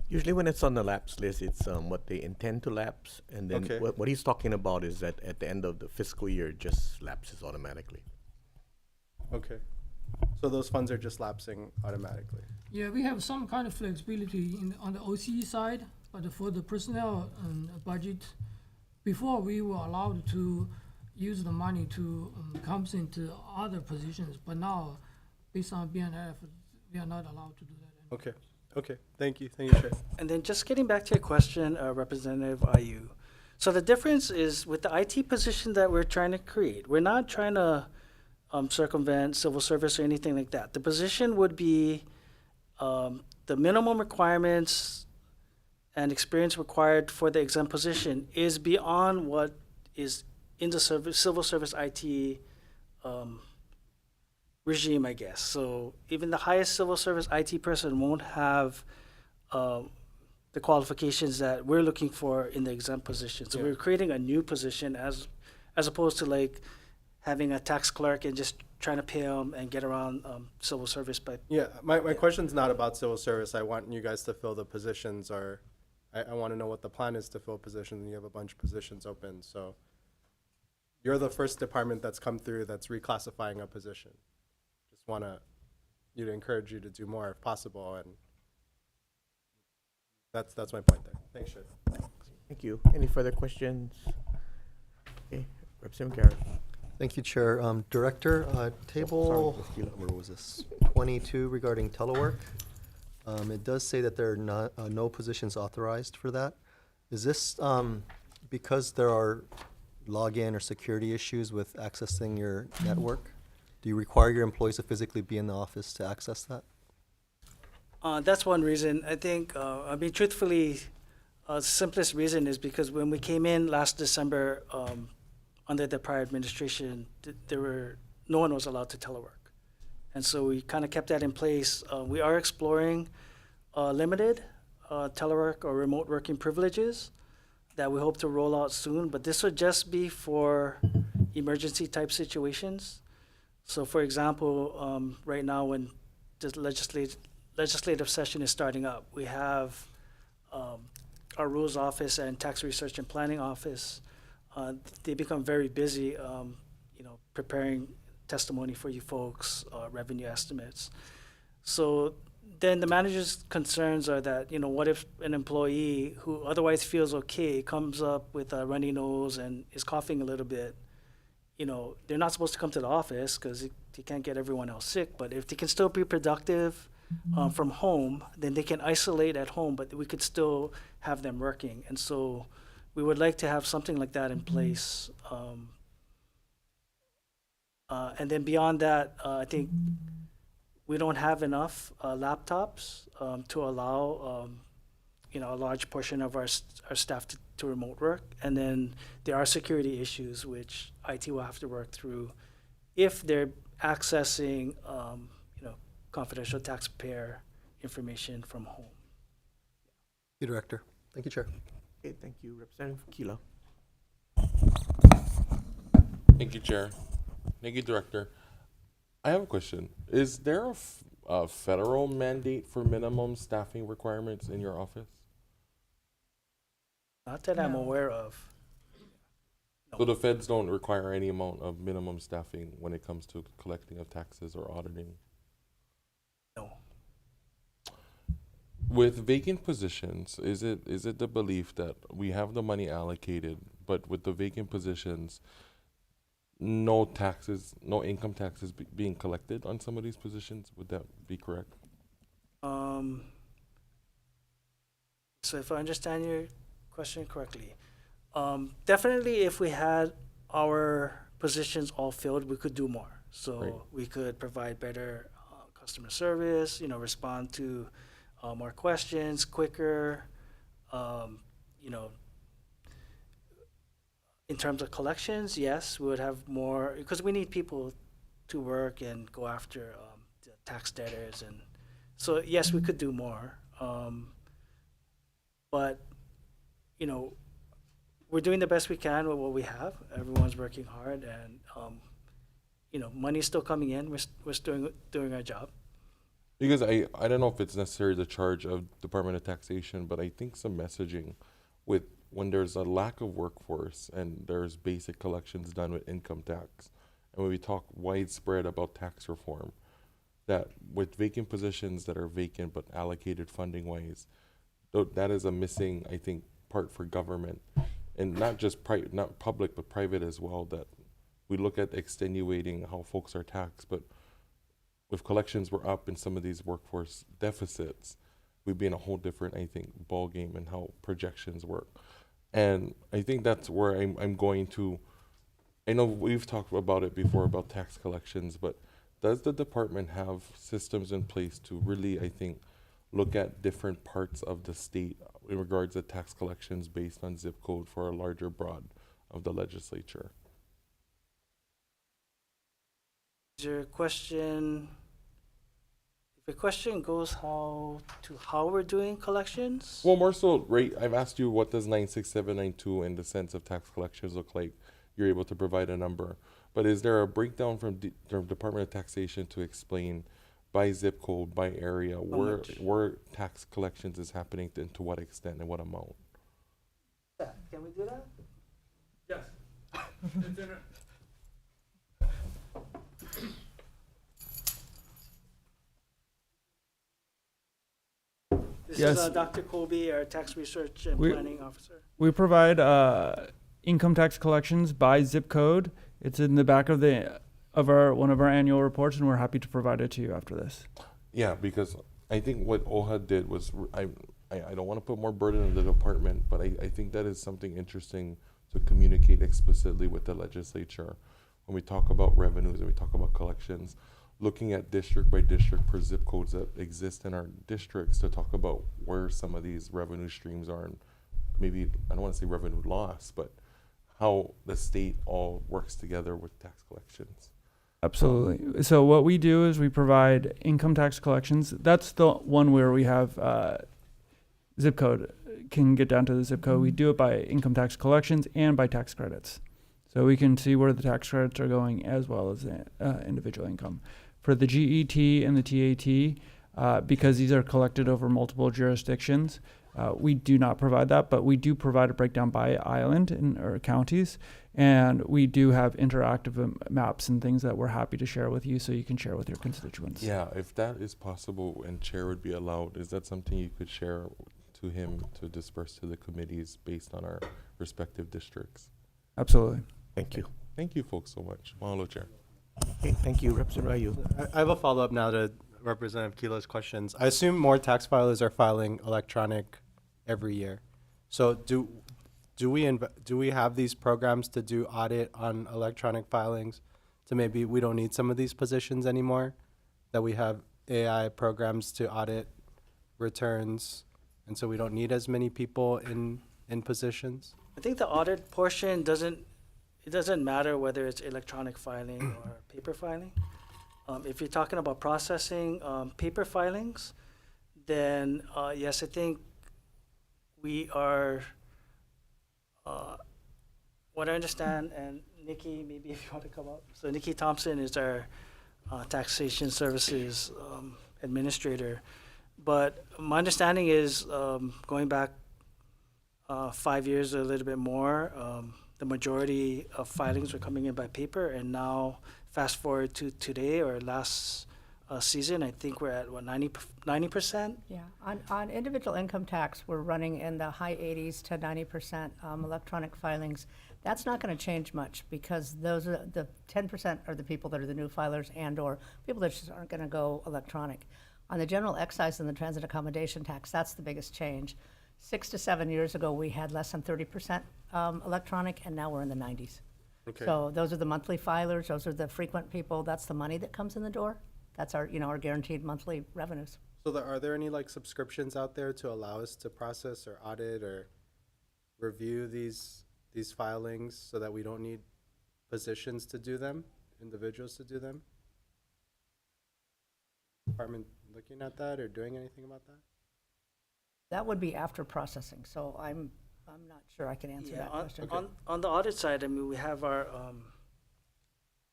Usually when it's on the lapse list, it's what they intend to lapse, and then Okay. what he's talking about is that at the end of the fiscal year, it just lapses automatically. Okay. So those funds are just lapsing automatically? Yeah, we have some kind of flexibility on the OCE side, but for the personnel budget, before we were allowed to use the money to compensate other positions, but now, based on BNF, we are not allowed to do that anymore. Okay. Okay. Thank you. Thank you, Shay. And then just getting back to your question, Representative Ayu. So the difference is with the IT position that we're trying to create, we're not trying to circumvent civil service or anything like that. The position would be the minimum requirements and experience required for the exempt position is beyond what is in the civil service IT regime, I guess. So even the highest civil service IT person won't have the qualifications that we're looking for in the exempt position. So Yeah. we're creating a new position as opposed to like having a tax clerk and just trying to pay them and get around civil service. But Yeah, my question's not about civil service. I want you guys to fill the positions, or I want to know what the plan is to fill positions, and you have a bunch of positions open. So you're the first department that's come through that's reclassifying a position. Just want to encourage you to do more if possible, and that's my point there. Thanks, Shay. Thank you. Any further questions? Okay, Representative Garrett. Thank you, Chair. Director, table, what number was this? 22 regarding telework. It does say that there are no positions authorized for that. Is this because there are login or security issues with accessing your network? Do you require your employees to physically be in the office to access that? that's one reason. I think, truthfully, the simplest reason is because when we came in last December, under the prior administration, no one was allowed to telework. And so we kind of kept that in place. We are exploring limited telework or remote working privileges that we hope to roll out soon, but this would just be for emergency type situations. So for example, right now when the legislative session is starting up, we have our rules office and tax research and planning office. They become very busy, preparing testimony for you folks, revenue estimates. So then the manager's concerns are that, what if an employee who otherwise feels okay comes up with a runny nose and is coughing a little bit, they're not supposed to come to the office because they can't get everyone else sick. But if they can still be productive from home, then they can isolate at home, but we could still have them working. And so we would like to have something like that in place. And then beyond that, I think we don't have enough laptops to allow a large portion of our staff to remote work. And then there are security issues which IT will have to work through if they're accessing confidential taxpayer information from home. Thank you, Director. Thank you, Chair. Okay, thank you, Representative Kilo. Thank you, Chair. Thank you, Director. I have a question. Is there a federal mandate for minimum staffing requirements in your office? Not that I'm aware of. So the feds don't require any amount of minimum staffing when it comes to collecting of taxes or auditing? No. With vacant positions, is it the belief that we have the money allocated, but with the vacant positions, no income taxes being collected on some of these positions? Would that be correct? So if I understand your question correctly, definitely if we had our positions all filled, we could do more. So Right. we could provide better customer service, respond to more questions quicker, in terms of collections, yes, we would have more, because we need people to work and go after the tax debtors. And so, yes, we could do more. But, we're doing the best we can with what we have. Everyone's working hard, and, money's still coming in. We're still doing our job. Because I don't know if it's necessarily the charge of Department of Taxation, but I think some messaging with when there's a lack of workforce and there's basic collections done with income tax, and when we talk widespread about tax reform, that with vacant positions that are vacant but allocated funding wise, that is a missing, I think, part for government, and not just not public but private as well, that we look at extenuating how folks are taxed, but if collections were up in some of these workforce deficits, we'd be in a whole different, I think, ball game and how projections work. And I think that's where I'm going to. I know we've talked about it before about tax collections, but does the department have systems in place to really, I think, look at different parts of the state in regards to tax collections based on zip code for a larger broad of the legislature? Is your question, if the question goes how we're doing collections? Well, more so, right, I've asked you what does 96792 in the sense of tax collections look like. You're able to provide a number. But is there a breakdown from Department of Taxation to explain by zip code, by area, where tax collections is happening and to what extent and what amount? Yeah, can we do that? Yes. This Yes. is Dr. Colby, our tax research and We- planning officer. We provide income tax collections by zip code. It's in the back of one of our annual reports, and we're happy to provide it to you after this. Yeah, because I think what OHA did was, I don't want to put more burden on the department, but I think that is something interesting to communicate explicitly with the legislature. When we talk about revenues and we talk about collections, looking at district by district per zip codes that exist in our districts to talk about where some of these revenue streams are, and maybe, I don't want to say revenue loss, but how the state all works together with tax collections. Absolutely. So what we do is we provide income tax collections. That's the one where we have zip code, can get down to the zip code. We do it by income tax collections and by tax credits. So we can see where the tax credits are going as well as individual income. For the GET and the TAT, because these are collected over multiple jurisdictions, we do not provide that, but we do provide a breakdown by island or counties, and we do have interactive maps and things that we're happy to share with you so you can share with your constituents. Yeah, if that is possible and chair would be allowed, is that something you could share to him to disperse to the committees based on our respective districts? Absolutely. Thank you. Thank you folks so much. Mahalo, Chair. Okay, thank you, Representative Ryu. I have a follow-up now to Representative Kila's questions. I assume more tax filers are filing electronic every year. So do we have these programs to do audit on electronic filings, to maybe we don't need some of these positions anymore, that we have AI programs to audit returns, and so we don't need as many people in positions? I think the audit portion it doesn't matter whether it's electronic filing or paper filing. If you're talking about processing paper filings, then yes, I think we are, what I understand, and Nikki, maybe if you want to come up. So Nikki Thompson is our taxation services administrator. But my understanding is, going back 5 years or a little bit more, the majority of filings were coming in by paper, and now fast forward to today or last season, I think we're at what, 90%? Yeah, on individual income tax, we're running in the high 80s to 90% electronic filings. That's not going to change much because those are the 10% are the people that are the new filers and/or people that just aren't going to go electronic. On the general excise and the transit accommodation tax, that's the biggest change. 6 to 7 years ago, we had less than 30% electronic, and now we're in the 90s. Okay. So those are the monthly filers. Those are the frequent people. That's the money that comes in the door. That's our, our guaranteed monthly revenues. So are there any like subscriptions out there to allow us to process or audit or review these filings so that we don't need positions to do them, individuals to do them? Department looking at that or doing anything about that? That would be after processing. So I'm not sure I can answer that question. On the audit side, I mean, we have our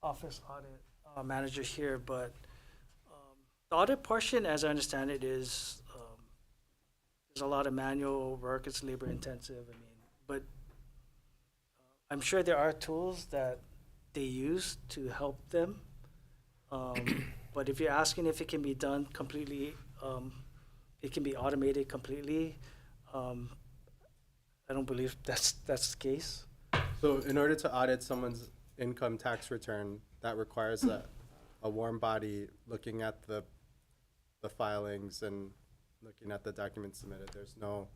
office audit manager here, but the audit portion, as I understand it, is there's a lot of manual work. It's labor intensive. I mean, but I'm sure there are tools that they use to help them. But if you're asking if it can be done completely, it can be automated completely. I don't believe that's the case. So in order to audit someone's income tax return, that requires a warm body looking at the filings and looking at the documents submitted. There's no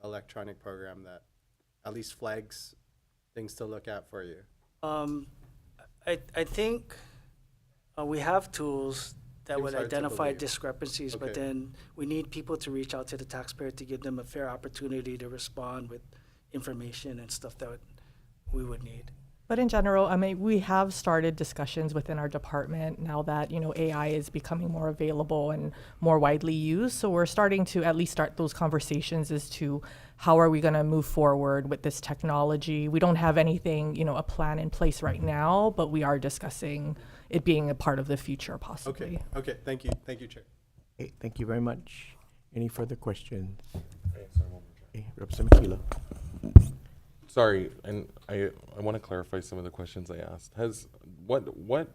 electronic program that at least flags things to look at for you. I think we have tools that Seems would hard to identify believe. discrepancies, but Okay. then we need people to reach out to the taxpayer to give them a fair opportunity to respond with information and stuff that we would need. But in general, I mean, we have started discussions within our department now that, AI is becoming more available and more widely used. So we're starting to at least start those conversations as to how are we going to move forward with this technology. We don't have anything, a plan in place right now, but we are discussing it being a part of the future possibly. Okay, thank you, Chair. Okay, thank you very much. Any further questions? Okay, Representative Kila. Sorry, and I want to clarify some of the questions I asked. What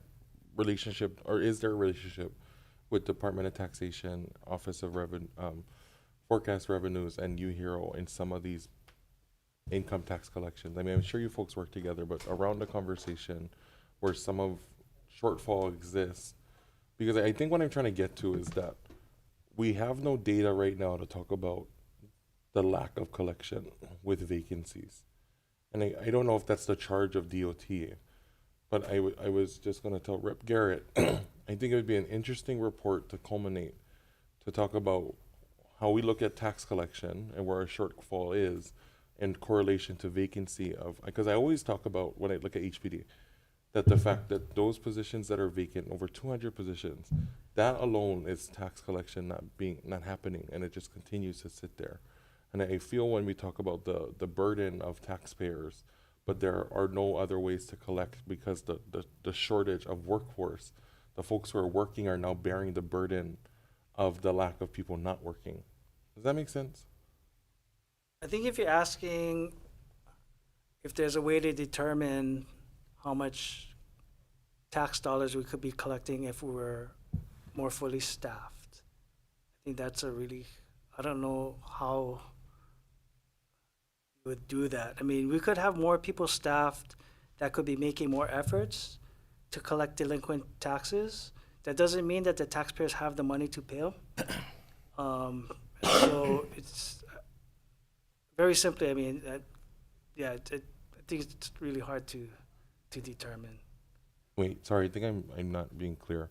relationship, or is there a relationship with Department of Taxation, Office of Forecast Revenues, and UHERO in some of these income tax collections? I mean, I'm sure you folks work together, but around the conversation where some of shortfall exists, because I think what I'm trying to get to is that we have no data right now to talk about the lack of collection with vacancies. And I don't know if that's the charge of DOT, but I was just going to tell Rep. Garrett, I think it would be an interesting report to culminate, to talk about how we look at tax collection and where our shortfall is in correlation to vacancy of, because I always talk about when I look at HPD, that the fact that those positions that are vacant, over 200 positions, that alone is tax collection not happening, and it just continues to sit there. And I feel when we talk about the burden of taxpayers, but there are no other ways to collect because the shortage of workforce, the folks who are working are now bearing the burden of the lack of people not working. Does that make sense? I think if you're asking if there's a way to determine how much tax dollars we could be collecting if we were more fully staffed, I think that's I don't know how you would do that. I mean, we could have more people staffed that could be making more efforts to collect delinquent taxes. That doesn't mean that the taxpayers have the money to pay them. So it's very simply, I mean, I think it's really hard to determine. Wait, sorry, I think I'm not being clear.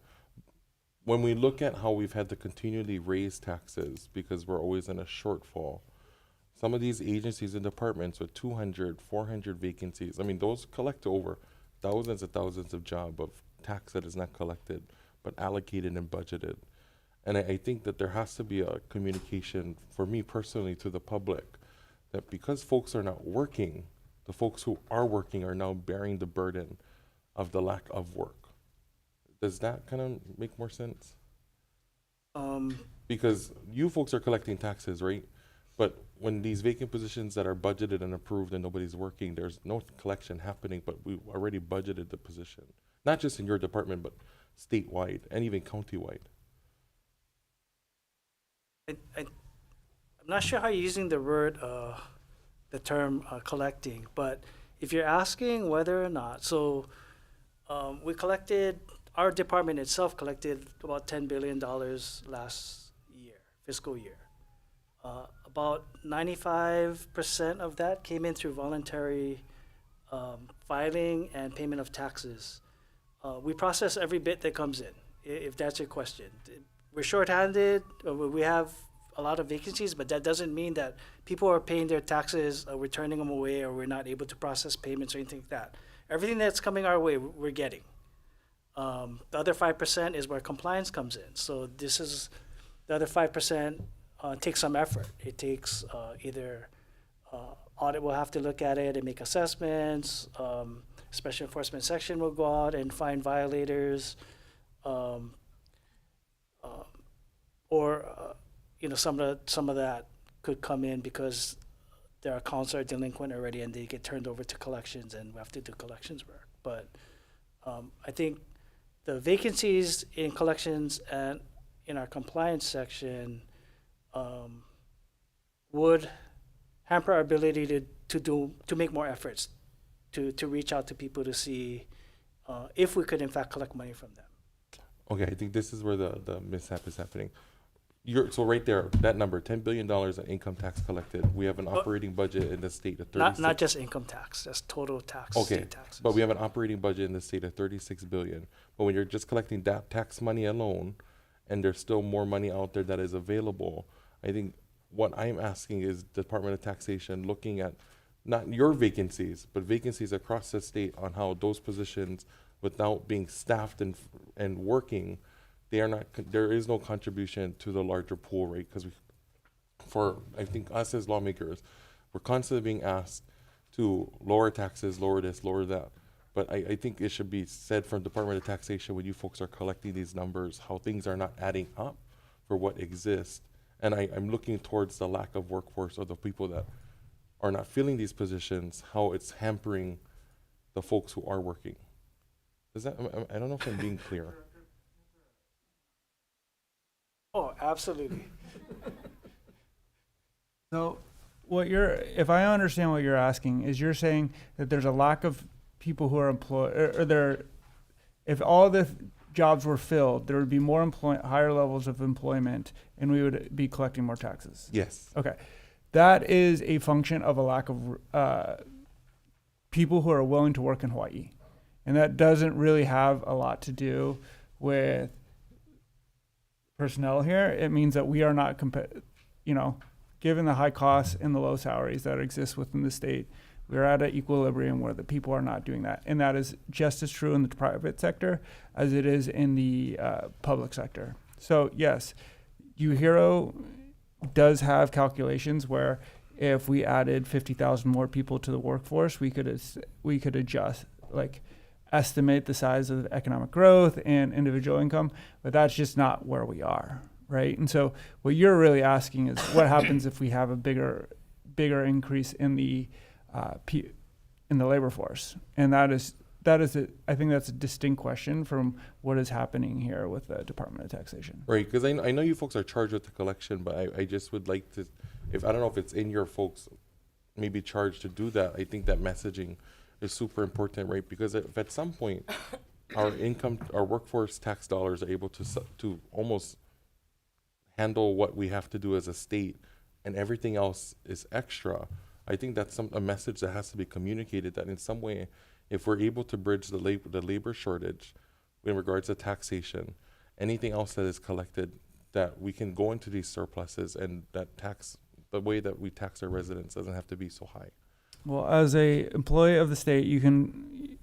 When we look at how we've had to continually raise taxes because we're always in a shortfall, some of these agencies and departments with 200, 400 vacancies, I mean, those collect over thousands and thousands of job of tax that is not collected, but allocated and budgeted. And I think that there has to be a communication, for me personally, to the public, that because folks are not working, the folks who are working are now bearing the burden of the lack of work. Does that kind of make more sense? Because you folks are collecting taxes, right? But when these vacant positions that are budgeted and approved and nobody's working, there's no collection happening, but we already budgeted the position. Not just in your department, but statewide and even countywide. I'm not sure how you're using the word, the term collecting, but if you're asking whether or not, so we collected, our department itself collected about $10 billion last year, fiscal year. About 95% of that came in through voluntary filing and payment of taxes. We process every bit that comes in, if that's your question. We're shorthanded, we have a lot of vacancies, but that doesn't mean that people are paying their taxes, we're turning them away, or we're not able to process payments or anything like that. Everything that's coming our way, we're getting. The other 5% is where compliance comes in. So this is, the other 5% takes some effort. It takes either audit will have to look at it and make assessments, special enforcement section will go out and find violators, or some of that could come in because their accounts are delinquent already and they get turned over to collections and we have to do collections work. But I think the vacancies in collections and in our compliance section would hamper our ability to make more efforts to reach out to people to see if we could in fact collect money from them. Okay, I think this is where the mishap is happening. So right there, that number, $10 billion in income tax collected. We have an operating budget in the state of 36. Not just income tax, that's total tax, Okay, state taxes. but we have an operating budget in the state of 36 billion. But when you're just collecting that tax money alone, and there's still more money out there that is available, I think what I'm asking is Department of Taxation looking at not your vacancies, but vacancies across the state on how those positions, without being staffed and working, they are not. There is no contribution to the larger pool, right? Because I think us as lawmakers, we're constantly being asked to lower taxes, lower this, lower that. But I think it should be said from Department of Taxation when you folks are collecting these numbers, how things are not adding up for what exists. And I'm looking towards the lack of workforce of the people that are not filling these positions, how it's hampering the folks who are working. Does that? I don't know if I'm being clear. Oh, absolutely. So if I understand what you're asking, is you're saying that there's a lack of people who are employed, if all the jobs were filled, there would be more higher levels of employment, and we would be collecting more taxes. Yes. Okay, that is a function of a lack of people who are willing to work in Hawaii, and that doesn't really have a lot to do with personnel here. It means that we are not given the high costs and the low salaries that exist within the state, we're at an equilibrium where the people are not doing that. And that is just as true in the private sector as it is in the public sector. So yes, UHERO does have calculations where if we added 50,000 more people to the workforce, we could adjust, estimate the size of economic growth and individual income, but that's just not where we are, right? And so what you're really asking is what happens if we have a bigger increase in the labor force, and that is I think that's a distinct question from what is happening here with the Department of Taxation. Right, because I know you folks are charged with the collection, but I just would like to, I don't know if it's in your folks maybe charged to do that. I think that messaging is super important, right? Because if at some point our workforce tax dollars are able to almost handle what we have to do as a state, and everything else is extra, I think that's a message that has to be communicated, that in some way, if we're able to bridge the labor shortage in regards to taxation, anything else that is collected, that we can go into these surpluses, and that the way that we tax our residents doesn't have to be so high. Well, as a employee of the state, you can,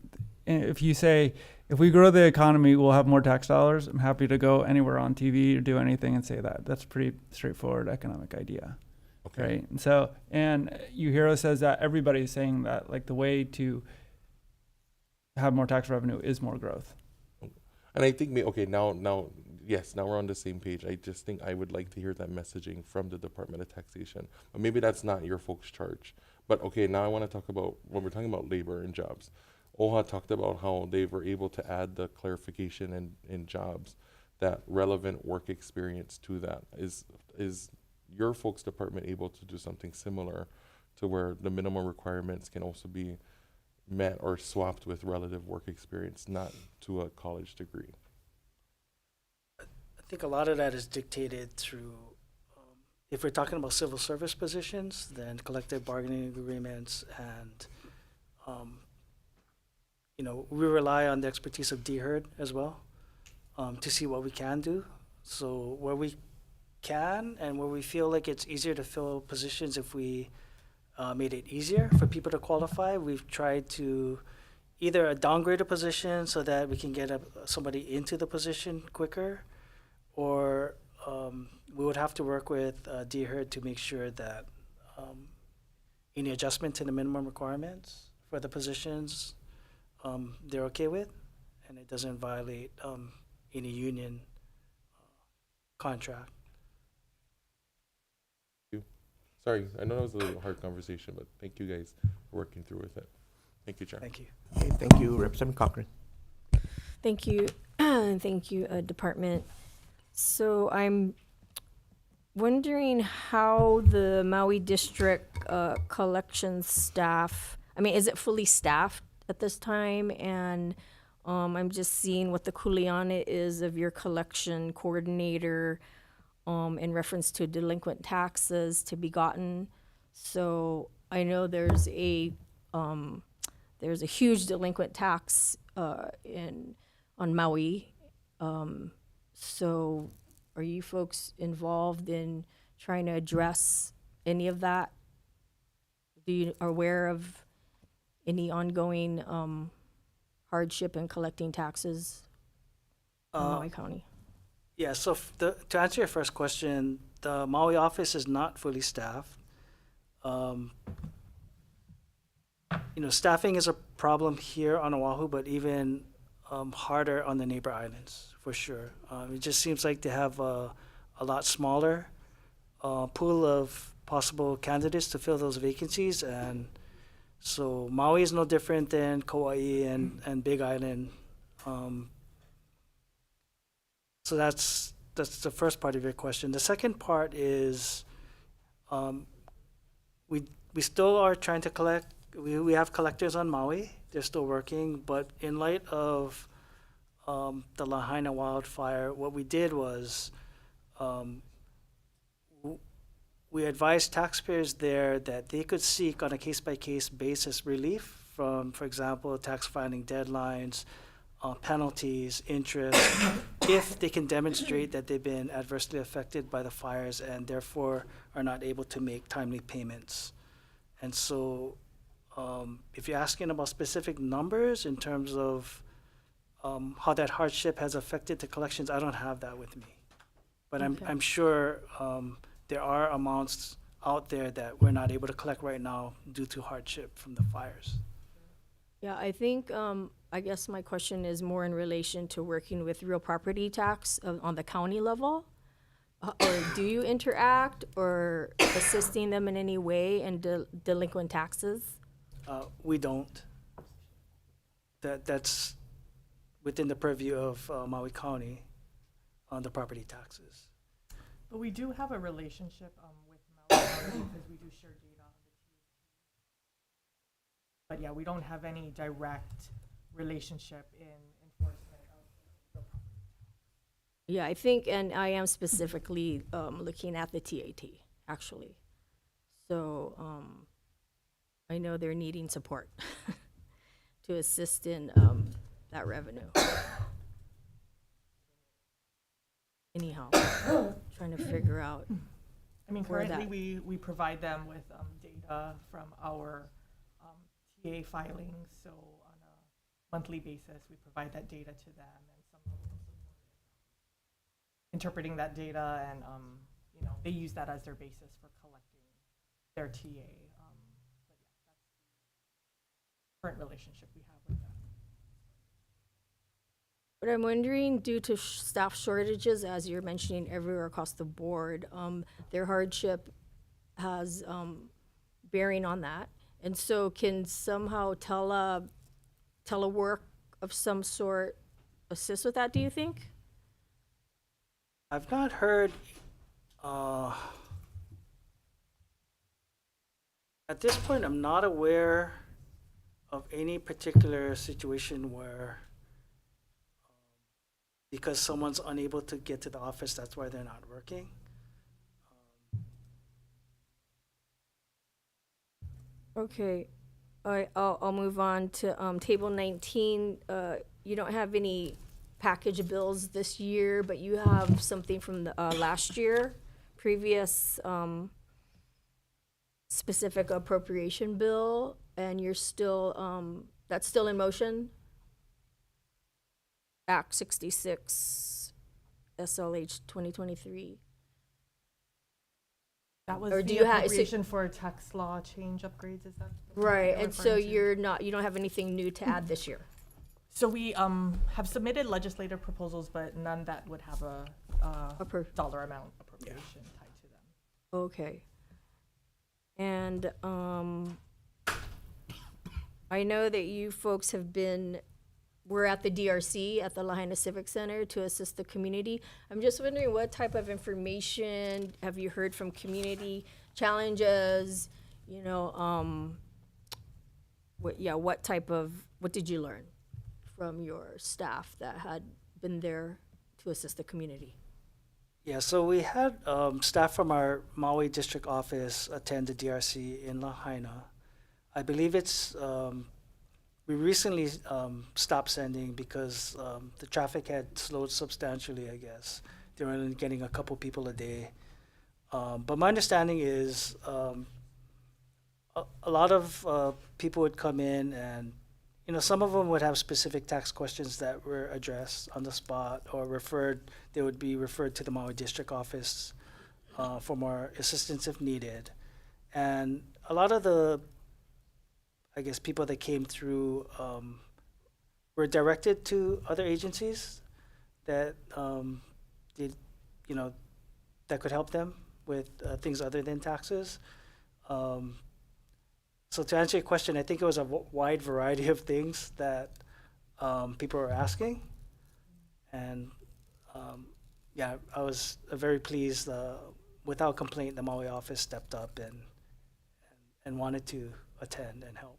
if you say, if we grow the economy, we'll have more tax dollars, I'm happy to go anywhere on TV or do anything and say that. That's a pretty straightforward economic idea. Okay. Right. And so, and Yuhiro says that everybody's saying that, like, the way to have more tax revenue is more growth. And I think, yes, now we're on the same page. I just think I would like to hear that messaging from the Department of Taxation. But maybe that's not your folks' charge. But okay, now I want to talk about, when we're talking about labor and jobs, OHA talked about how they were able to add the clarification in jobs, that relevant work experience to that. Is your folks' department able to do something similar to where the minimum requirements can also be met or swapped with relative work experience, not to a college degree? I think a lot of that is dictated through, if we're talking about civil service positions, then collective bargaining agreements, and we rely on the expertise of DHERD as well, to see what we can do. So where we can and where we feel like it's easier to fill positions, if we made it easier for people to qualify, we've tried to either downgrade a position so that we can get somebody into the position quicker, or we would have to work with DHERD to make sure that any adjustment to the minimum requirements for the positions they're okay with, and it doesn't violate any union contract. Sorry, I know that was a little hard conversation, but thank you guys for working through with it. Thank you, Chair. Thank you. Okay, thank you, Representative Cochran. Thank you, thank you, Department. So I'm wondering how the Maui District collections staff, is it fully staffed at this time? And I'm just seeing what the kuleana is of your collection coordinator in reference to delinquent taxes to be gotten. So I know there's a huge delinquent tax on Maui. So are you folks involved in trying to address any of that? Are aware of any ongoing hardship in collecting taxes in Maui County? Yeah, so to answer your first question, the Maui office is not fully staffed. Staffing is a problem here on Oahu, but even harder on the neighbor islands, for sure. It just seems like they have a lot smaller pool of possible candidates to fill those vacancies, and so Maui is no different than Kauai and Big Island. So that's the first part of your question. The second part is we still are trying to collect. We have collectors on Maui. They're still working, but in light of the Lahaina wildfire, what we did was we advised taxpayers there that they could seek on a case-by-case basis relief from, for example, tax filing deadlines, penalties, interest, if they can demonstrate that they've been adversely affected by the fires and therefore are not able to make timely payments. And so if you're asking about specific numbers in terms of how that hardship has affected the collections, I don't have that with me. But Okay. I'm sure there are amounts out there that we're not able to collect right now due to hardship from the fires. Yeah, I think, I guess my question is more in relation to working with real property tax on the county level. Or do you interact or assisting them in any way in delinquent taxes? We don't. That's within the purview of Maui County on the property taxes. But we do have a relationship with Maui County because we do share data on the But yeah, we don't have any direct relationship in enforcement of. Yeah, I think, and I am specifically looking at the TAT, actually. So I know they're needing support to assist in that revenue. Anyhow, trying to figure out. I mean, where currently that- we provide them with data from our TA filings. So on a monthly basis, we provide that data to them, and some level of support in interpreting that data, and you know, they use that as their basis for collecting their TA. But yeah, that's the current relationship we have with them. But I'm wondering, due to staff shortages, as you're mentioning everywhere across the board, their hardship has bearing on that. And so can somehow telework of some sort assist with that, do you think? I've not heard, at this point, I'm not aware of any particular situation where because someone's unable to get to the office, that's why they're not working. Okay, I'll move on to table 19. You don't have any package of bills this year, but you have something from the last year, previous specific appropriation bill, and you're still that's still in motion. Act 66, SLH 2023. That was Or the do you have- is it- appropriation for tax law change upgrades, is that? Right, you're and so referring to? you don't have anything new to add this year? So we have submitted legislative proposals, but none that would have a dollar amount appropriation tied to them. Okay. And I know that you folks we're at the DRC, at the Lahaina Civic Center, to assist the community. I'm just wondering, what type of information have you heard from community challenges? You know, what did you learn from your staff that had been there to assist the community? Yeah, so we had staff from our Maui district office attend the DRC in Lahaina. I believe it's we recently stopped sending because the traffic had slowed substantially, I guess. They were only getting a couple people a day. But my understanding is a lot of people would come in and, you know, some of them would have specific tax questions that were addressed on the spot or they would be referred to the Maui district office for more assistance if needed. And a lot of the I guess people that came through were directed to other agencies that did, you know, that could help them with things other than taxes. So to answer your question, I think it was a wide variety of things that people were asking, and yeah, I was very pleased. Without complaint, the Maui office stepped up and wanted to attend and help.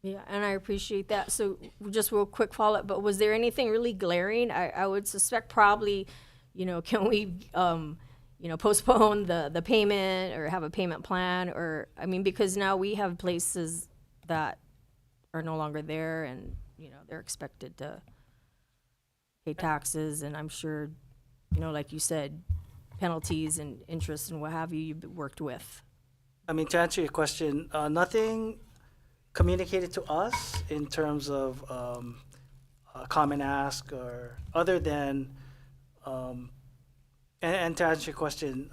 Yeah, and I appreciate that. So just real quick follow-up, but was there anything really glaring? I would suspect probably, you know, can we, you know, postpone the payment or have a payment plan? Or, I mean, because now we have places that are no longer there and, you know, they're expected to pay taxes, and I'm sure, you know, like you said, penalties and interest and what have you've worked with. I mean, to answer your question, nothing communicated to us in terms of a common ask or other than, and to answer your question,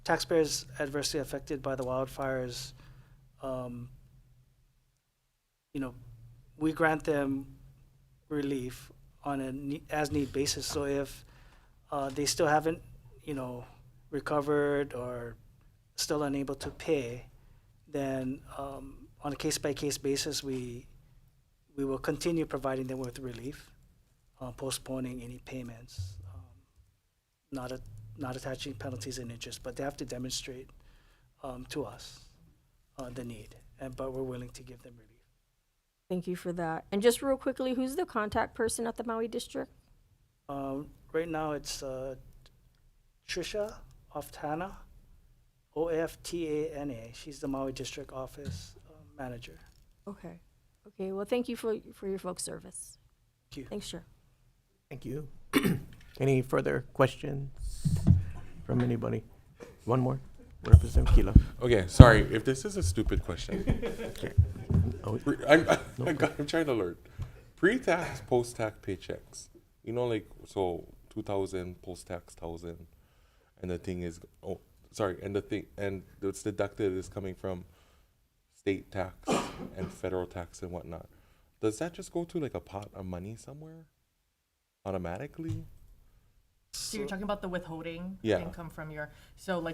taxpayers adversely affected by the wildfires, you know, we grant them relief on an as-need basis. So if they still haven't, you know, recovered or still unable to pay, then on a case-by-case basis, we will continue providing them with relief, postponing any payments, not attaching penalties and interest, but they have to demonstrate to us the need, but we're willing to give them relief. Thank you for that. And just real quickly, who's the contact person at the Maui District? Right now, it's Trisha Oftana, Oftana. She's the Maui District Office Manager. Okay. Okay, well, thank you for your folks' service. Thank you. Thanks, Chair. Thank you. Any further questions from anybody? One more, Representative Kilo. Okay, sorry if this is a stupid question. Okay. Oh, I'm trying to learn. Pre-tax, post-tax paychecks. You know, like, so 2,000, post-tax 1,000, and the thing is, and what's deducted is coming from state tax and federal tax and whatnot. Does that just go to like a pot of money somewhere automatically? So you're talking about the withholding Yeah. income from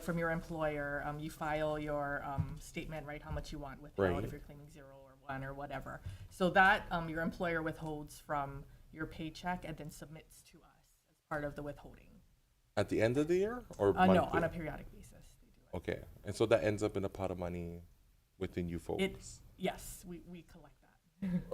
from your employer, you file your statement, right, how much you want withheld Right. if you're claiming 0 or 1 or whatever. So that your employer withholds from your paycheck and then submits to us as part of the withholding. At the end of the year or No, monthly? on a periodic basis. They do it. Okay, and so that ends up in a pot of money within you folks. Yes, we collect that.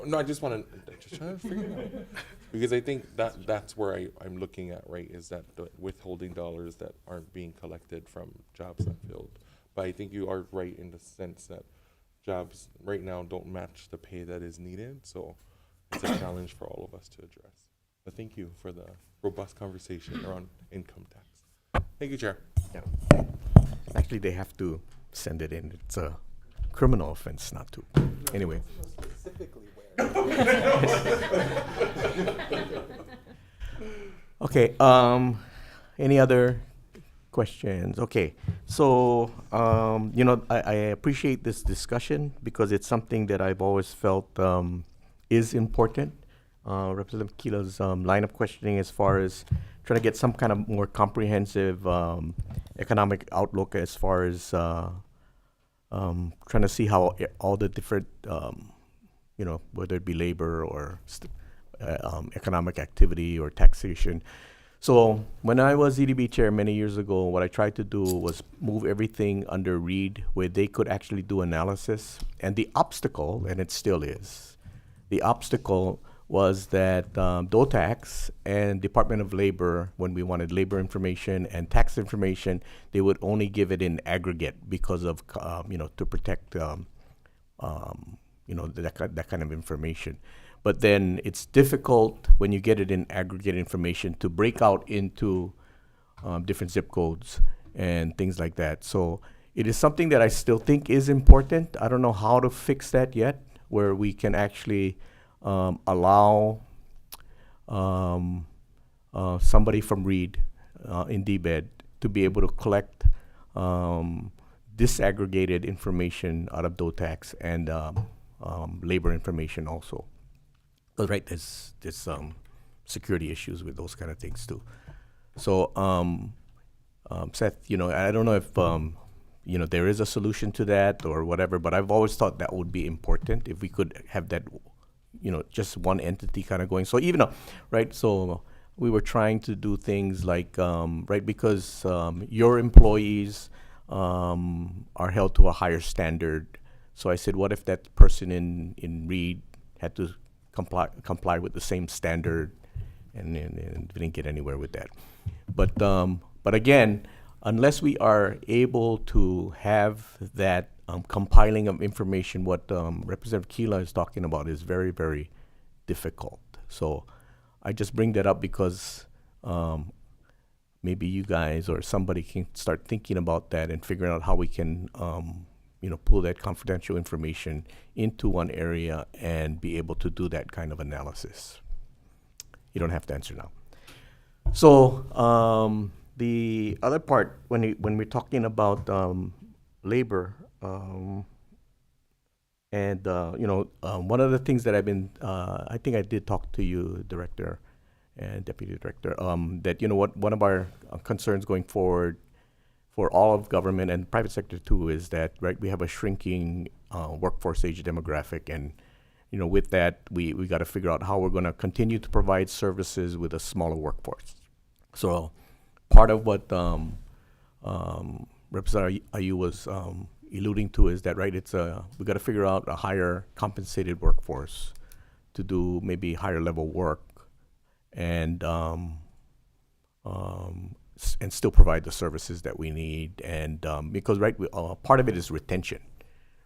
No, I just want to just trying to figure it out because I think that's where I'm looking at, right? Is that the withholding dollars that aren't being collected from jobs not filled? But I think you are right in the sense that jobs right now don't match the pay that is needed, so it's a challenge for all of us to address. But thank you for the robust conversation around income tax. Thank you, Chair. Yeah. Actually, they have to send it in. It's a criminal offense not to. Anyway. Specifically Okay, any other questions? Okay, so, I appreciate this discussion because it's something that I've always felt is important. Representative Kila's line of questioning as far as trying to get some kind of more comprehensive economic outlook as far as trying to see how all the different whether it be labor or economic activity or taxation. So when I was EDB chair many years ago, what I tried to do was move everything under READ where they could actually do analysis. And the obstacle, and it still is, the obstacle was that DOTAX and Department of Labor, when we wanted labor information and tax information, they would only give it in aggregate because of, to protect that kind of information. But then it's difficult when you get it in aggregate information to break out into different zip codes and things like that. So it is something that I still think is important. I don't know how to fix that yet, where we can actually allow somebody from READ in DBED to be able to collect disaggregated information out of DOTAX and labor information also. Because there's security issues with those kind of things too. So Seth, I don't know if there is a solution to that or whatever, but I've always thought that would be important if we could have that, just one entity kind of going. So even so we were trying to do things like because your employees are held to a higher standard. So I said, what if that person in READ had to comply with the same standard, and we didn't get anywhere with that. But again, unless we are able to have that compiling of information, what Representative Kila is talking about is very, very difficult. So I just bring that up because maybe you guys or somebody can start thinking about that and figuring out how we can pull that confidential information into one area and be able to do that kind of analysis. You don't have to answer now. So the other part, when we're talking about labor, one of the things that I've been, I think I did talk to you, Director and Deputy Director, that one of our concerns going forward for all of government and private sector too is that we have a shrinking workforce age demographic, and with that we got to figure out how we're going to continue to provide services with a smaller workforce. So part of what Representative Ayu was alluding to is that, right, we got to figure out a higher compensated workforce to do maybe higher level work and still provide the services that we need. And because, right, part of it is retention,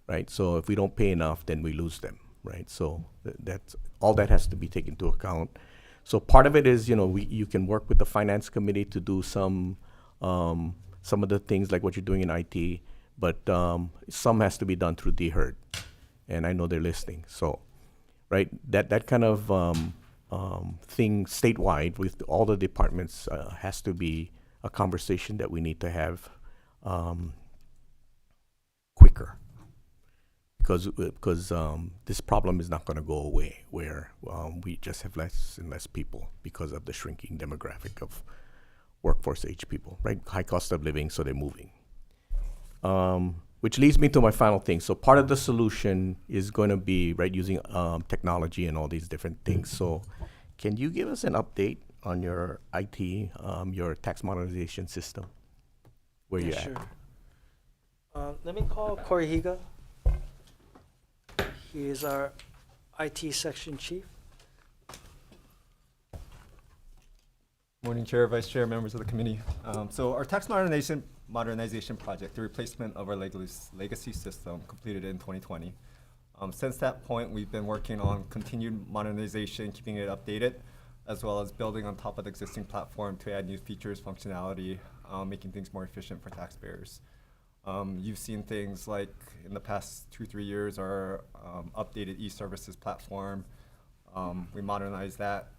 right? So if we don't pay enough, then we lose them, right? So that's all that has to be taken into account. So part of it is, you can work with the finance committee to do some of the things like what you're doing in IT, but some has to be done through DHERD, and I know they're listening. So, right, that kind of thing statewide with all the departments has to be a conversation that we need to have quicker, because this problem is not going to go away where we just have less and less people because of the shrinking demographic of workforce age people, right? High cost of living, so they're moving. Which leads me to my final thing. So part of the solution is going to be, right, using technology and all these different things. So can you give us an update on your IT, your tax modernization system? Where you sure. at? Let me call Corey Higa. He is our IT section chief. Morning, Chair, Vice Chair, members of the committee. So our tax modernization project, the replacement of our legacy system, completed in 2020. Since that point, we've been working on continued modernization, keeping it updated, as well as building on top of the existing platform to add new features, functionality, making things more efficient for taxpayers. You've seen things like in the past 2-3 years, our updated e-services platform. We modernized that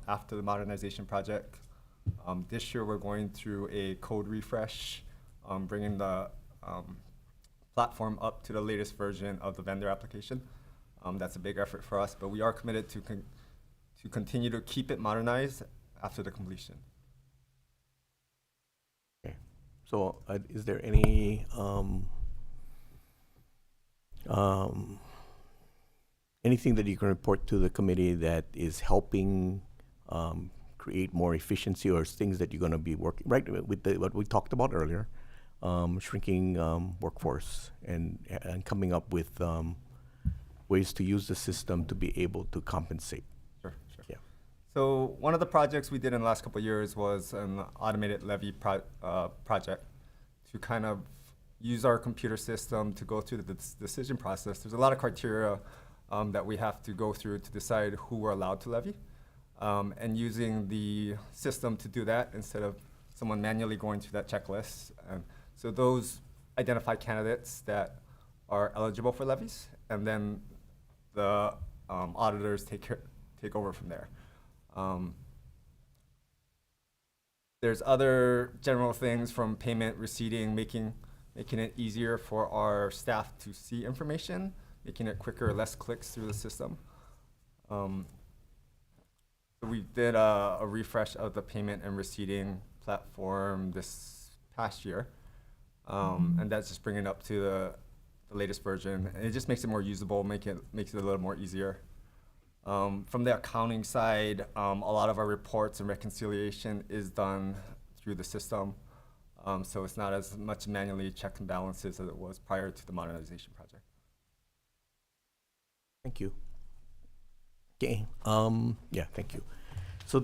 after the modernization project. This year, we're going through a code refresh, bringing the platform up to the latest version of the vendor application. That's a big effort for us, but we are committed to continue to keep it modernized after the completion. Okay. So is there any anything that you can report to the committee that is helping create more efficiency, or things that you're going to be working right with what we talked about earlier, shrinking workforce and coming up with ways to use the system to be able to compensate? Sure. Yeah. So one of the projects we did in the last couple of years was an automated levy project to kind of use our computer system to go through the decision process. There's a lot of criteria that we have to go through to decide who we're allowed to levy. And using the system to do that instead of someone manually going through that checklist. So those identify candidates that are eligible for levies, and then the auditors take over from there. There's other general things from payment, receipting, making it easier for our staff to see information, making it quicker, less clicks through the system. We did a refresh of the payment and receipting platform this past year, and that's just bringing it up to the latest version. And it just makes it more usable, makes it a little more easier. From the accounting side, a lot of our reports and reconciliation is done through the system, so it's not as much manually checks and balances as it was prior to the modernization project. Thank you. Okay. Yeah, thank you. So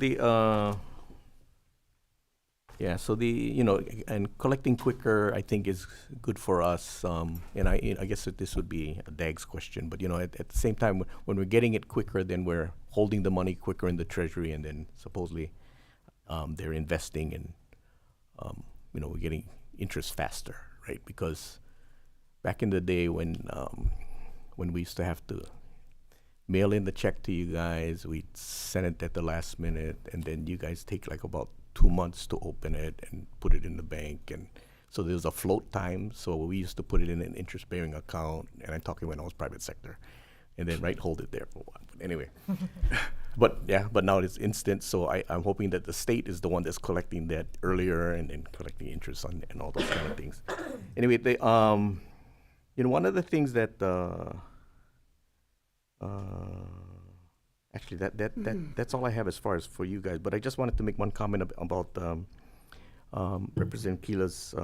and collecting quicker, I think, is good for us. And I guess that this would be a DAG's question, but at the same time, when we're getting it quicker, then we're holding the money quicker in the treasury, and then supposedly they're investing, and we're getting interest faster, right? Because back in the day when we used to have to mail in the check to you guys, we'd send it at the last minute, and then you guys take like about 2 months to open it and put it in the bank. And so there's a float time. So we used to put it in an interest-bearing account, and I'm talking when I was private sector, and then hold it there for a while. But anyway, but now it's instant. So I'm hoping that the state is the one that's collecting that earlier and then collecting interest on and all those kind of things. Anyway, one of the things that actually, that's all I have as far as for you guys. But I just wanted to make one comment about Representative Keela's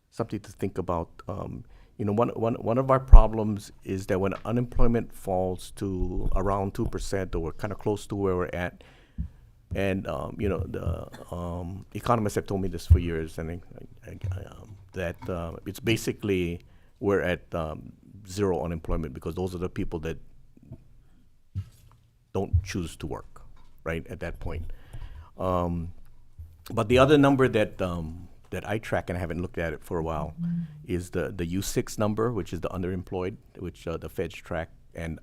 something to think about. you know, one of our problems is that when unemployment falls to around 2%, or we're kind of close to where we're at, and you know, the economists have told me this for years, and that it's basically we're at zero unemployment, because those are the people that don't choose to work, right, at that point. But the other number that that I track, and I haven't looked at it for a while, is the U6 number, which is the underemployed, which the feds track. And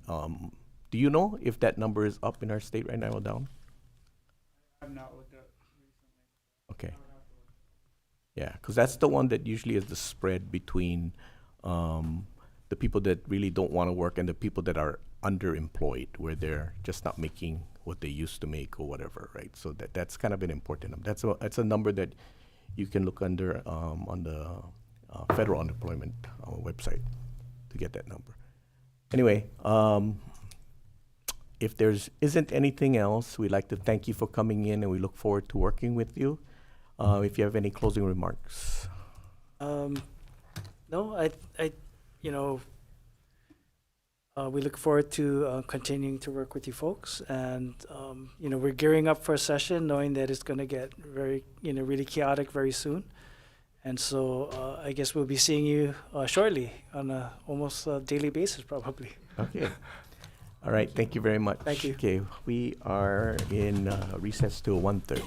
do you know if that number is up in our state right now or down? I've not looked at. Okay. Yeah, because that's the one that usually is the spread between the people that really don't want to work and the people that are underemployed, where they're just not making what they used to make or whatever, right? So that's kind of an important number. That's a number that you can look under on the federal unemployment website to get that number. Anyway, if isn't anything else, we'd like to thank you for coming in, and we look forward to working with you. If you have any closing remarks. No, you know, we look forward to continuing to work with you folks, and you know, we're gearing up for a session, knowing that it's going to get very, you know, really chaotic very soon, and so I guess we'll be seeing you shortly on a almost daily basis, probably. Okay. All right. Thank you very much. Thank you. Okay, we are in recess till 1:30.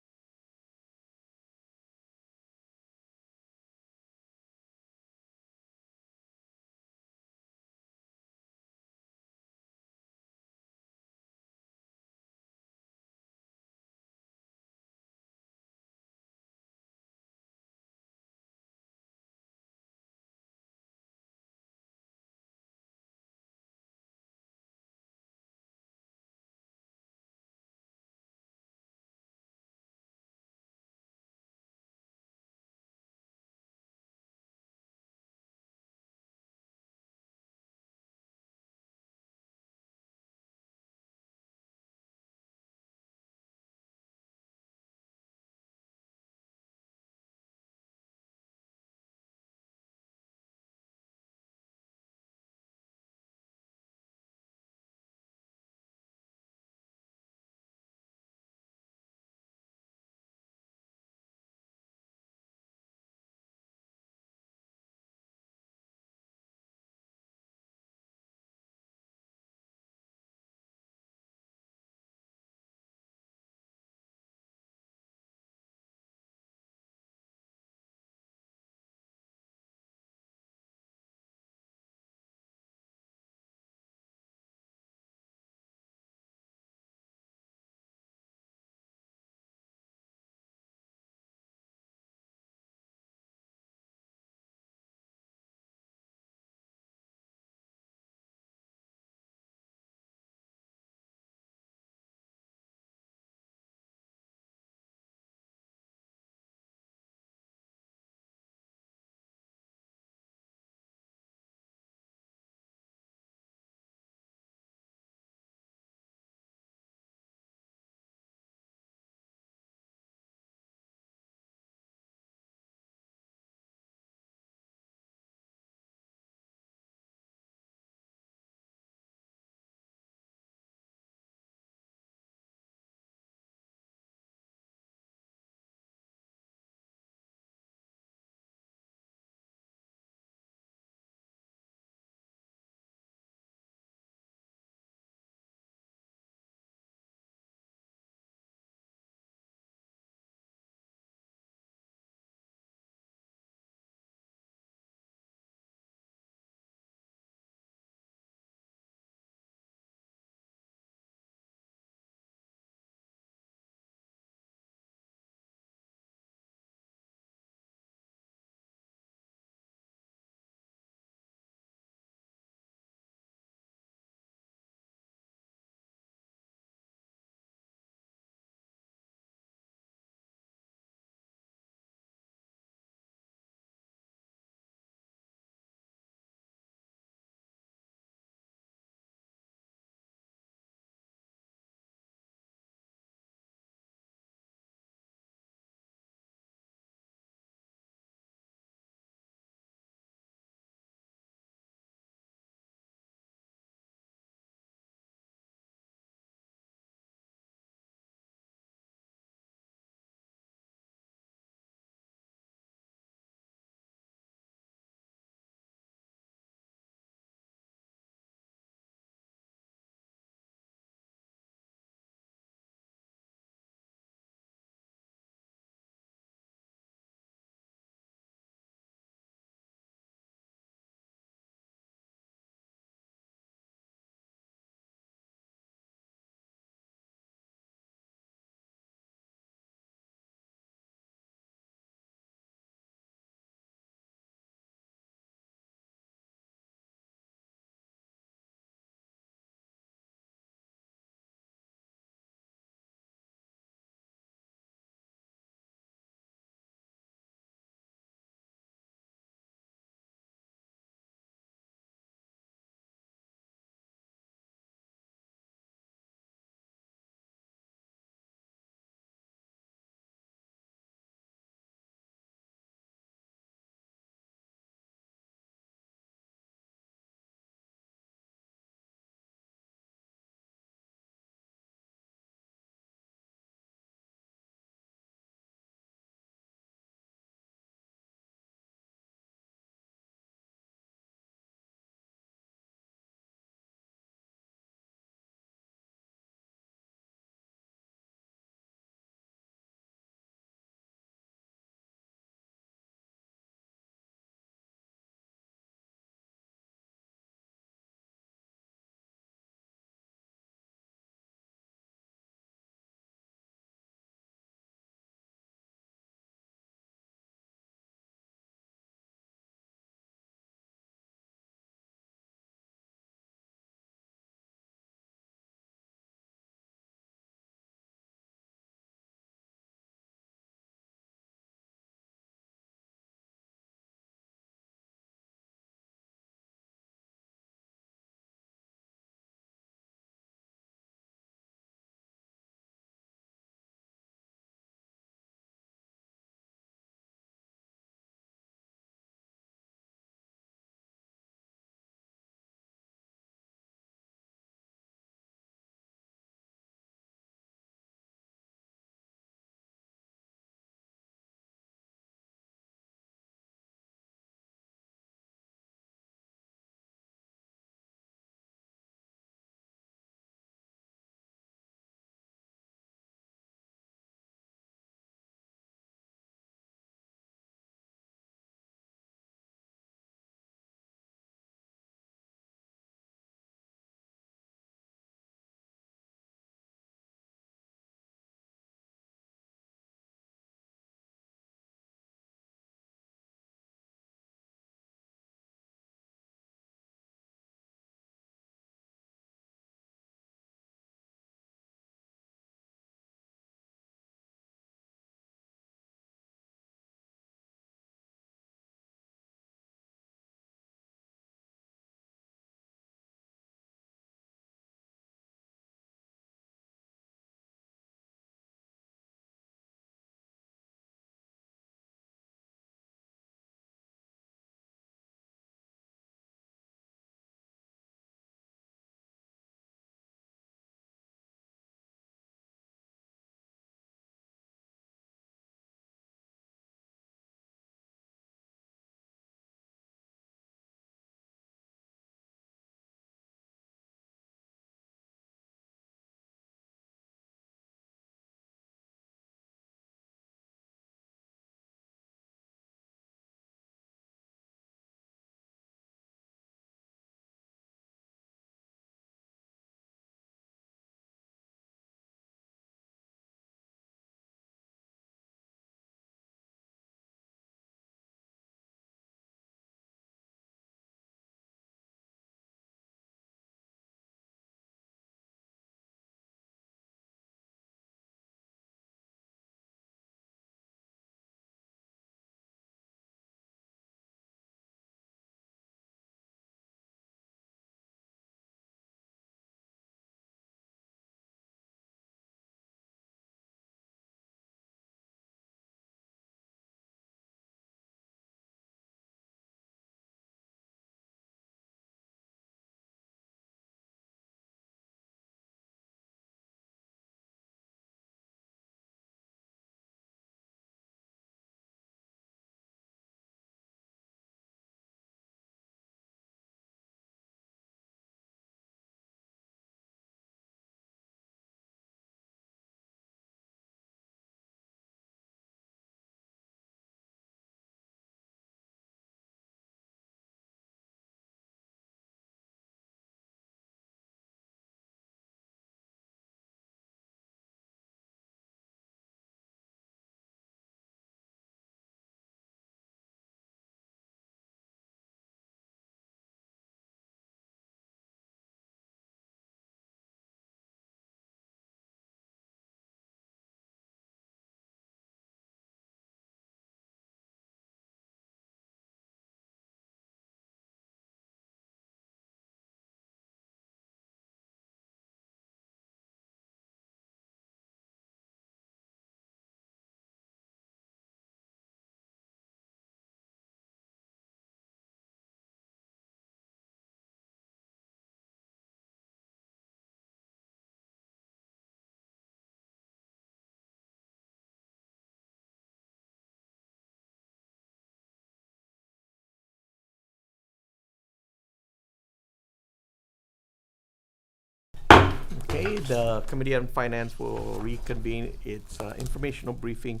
Okay, the Committee on Finance will reconvene its informational briefing.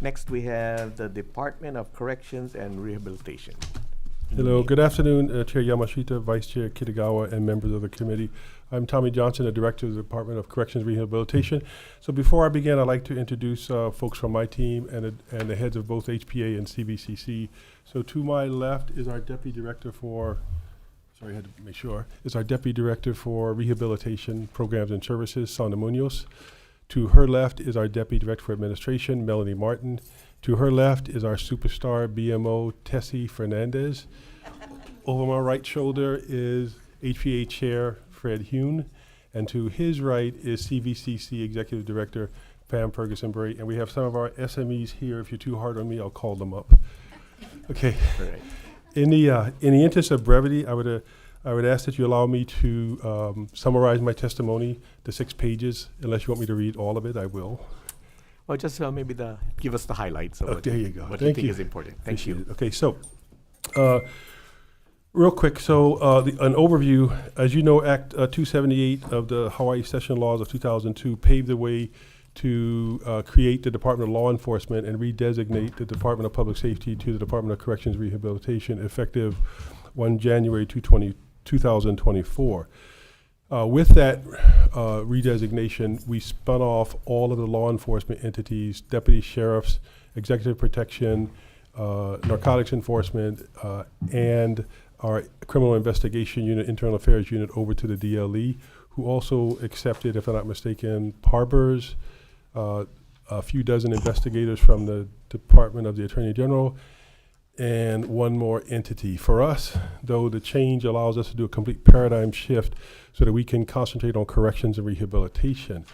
Next, we have the Department of Corrections and Rehabilitation. Hello, good afternoon, Chair Yamashita, Vice Chair Kitagawa, and members of the committee. I'm Tommy Johnson, the Director of the Department of Corrections and Rehabilitation. So before I begin, I'd like to introduce folks from my team and the heads of both HPA and CVCC. So to my left is our Deputy Director for, sorry, I had to make sure, is our Deputy Director for Rehabilitation Programs and Services, Sandra Munoz. To her left is our Deputy Director for Administration, Melanie Martin. To her left is our superstar BMO, Tessie Fernandez. Over my right shoulder is HPA Chair Fred Hune. And to his right is CVCC Executive Director Pam Ferguson-Bray. And we have some of our SMEs here. If you're too hard on me, I'll call them up. Okay. All right. In the interest of brevity, I would ask that you allow me to summarize my testimony to 6 pages. Unless you want me to read all of it, I will. Well, just maybe give us the highlights of what there you go. What Thank you think you. is important. Thank Appreciate you. it. Okay, so real quick, so an overview. As you know, Act 278 of the Hawaii Session Laws of 2002 paved the way to create the Department of Law Enforcement and redesignate the Department of Public Safety to the Department of Corrections and Rehabilitation effective 1 January 2024. With that redesignation, we spun off all of the law enforcement entities, deputy sheriffs, executive protection, narcotics enforcement, and our criminal investigation unit, internal affairs unit over to the DLE, who also accepted, if I'm not mistaken, harbors, a few dozen investigators from the Department of the Attorney General, and one more entity. For us, though, the change allows us to do a complete paradigm shift so that we can concentrate on corrections and rehabilitation.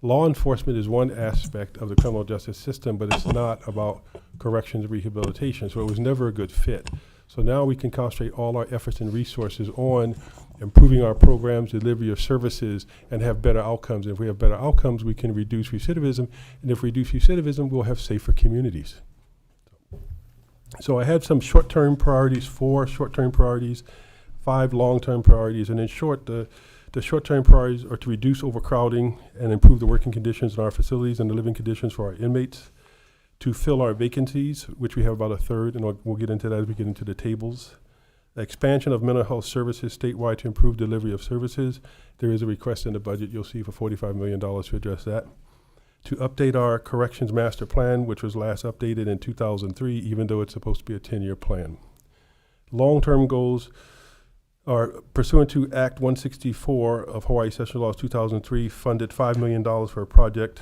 Law enforcement is one aspect of the criminal justice system, but it's not about corrections and rehabilitation, so it was never a good fit. So now we can concentrate all our efforts and resources on improving our programs, delivery of services, and have better outcomes. And if we have better outcomes, we can reduce recidivism, and if we reduce recidivism, we'll have safer communities. So I had some short-term priorities, 4 short-term priorities, 5 long-term priorities, and in short, the short-term priorities are to reduce overcrowding and improve the working conditions in our facilities and the living conditions for our inmates, to fill our vacancies, which we have about 1/3, and we'll get into that as we get into the tables. Expansion of mental health services statewide to improve delivery of services. There is a request in the budget you'll see for $45 million to address that. To update our corrections master plan, which was last updated in 2003, even though it's supposed to be a 10-year plan. Long-term goals are pursuant to Act 164 of Hawaii Session Laws 2003, funded $5 million for a project,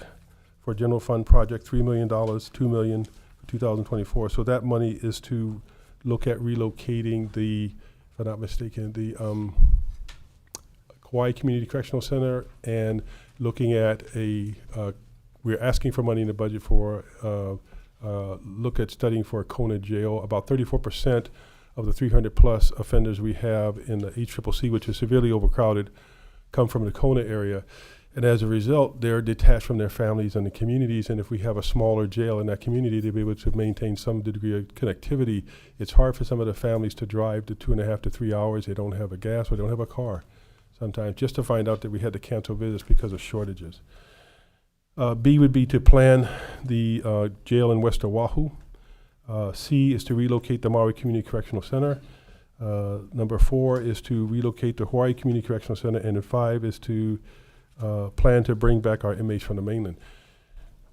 for a general fund project, $3 million, $2 million for 2024. So that money is to look at relocating the, if I'm not mistaken, the Hawaii Community Correctional Center, and looking at we're asking for money in the budget for look at studying for a Kona jail. About 34% of the 300+ offenders we have in the HCCC, which is severely overcrowded, come from the Kona area. And as a result, they're detached from their families and the communities. And if we have a smaller jail in that community to be able to maintain some degree of connectivity, it's hard for some of the families to drive to 2.5 to 3 hours. They don't have a gas or they don't have a car sometimes, just to find out that we had to cancel visits because of shortages. B would be to plan the jail in West Oahu. C is to relocate the Maui Community Correctional Center. Number 4 is to relocate the Hawaii Community Correctional Center. And 5 is to plan to bring back our inmates from the mainland.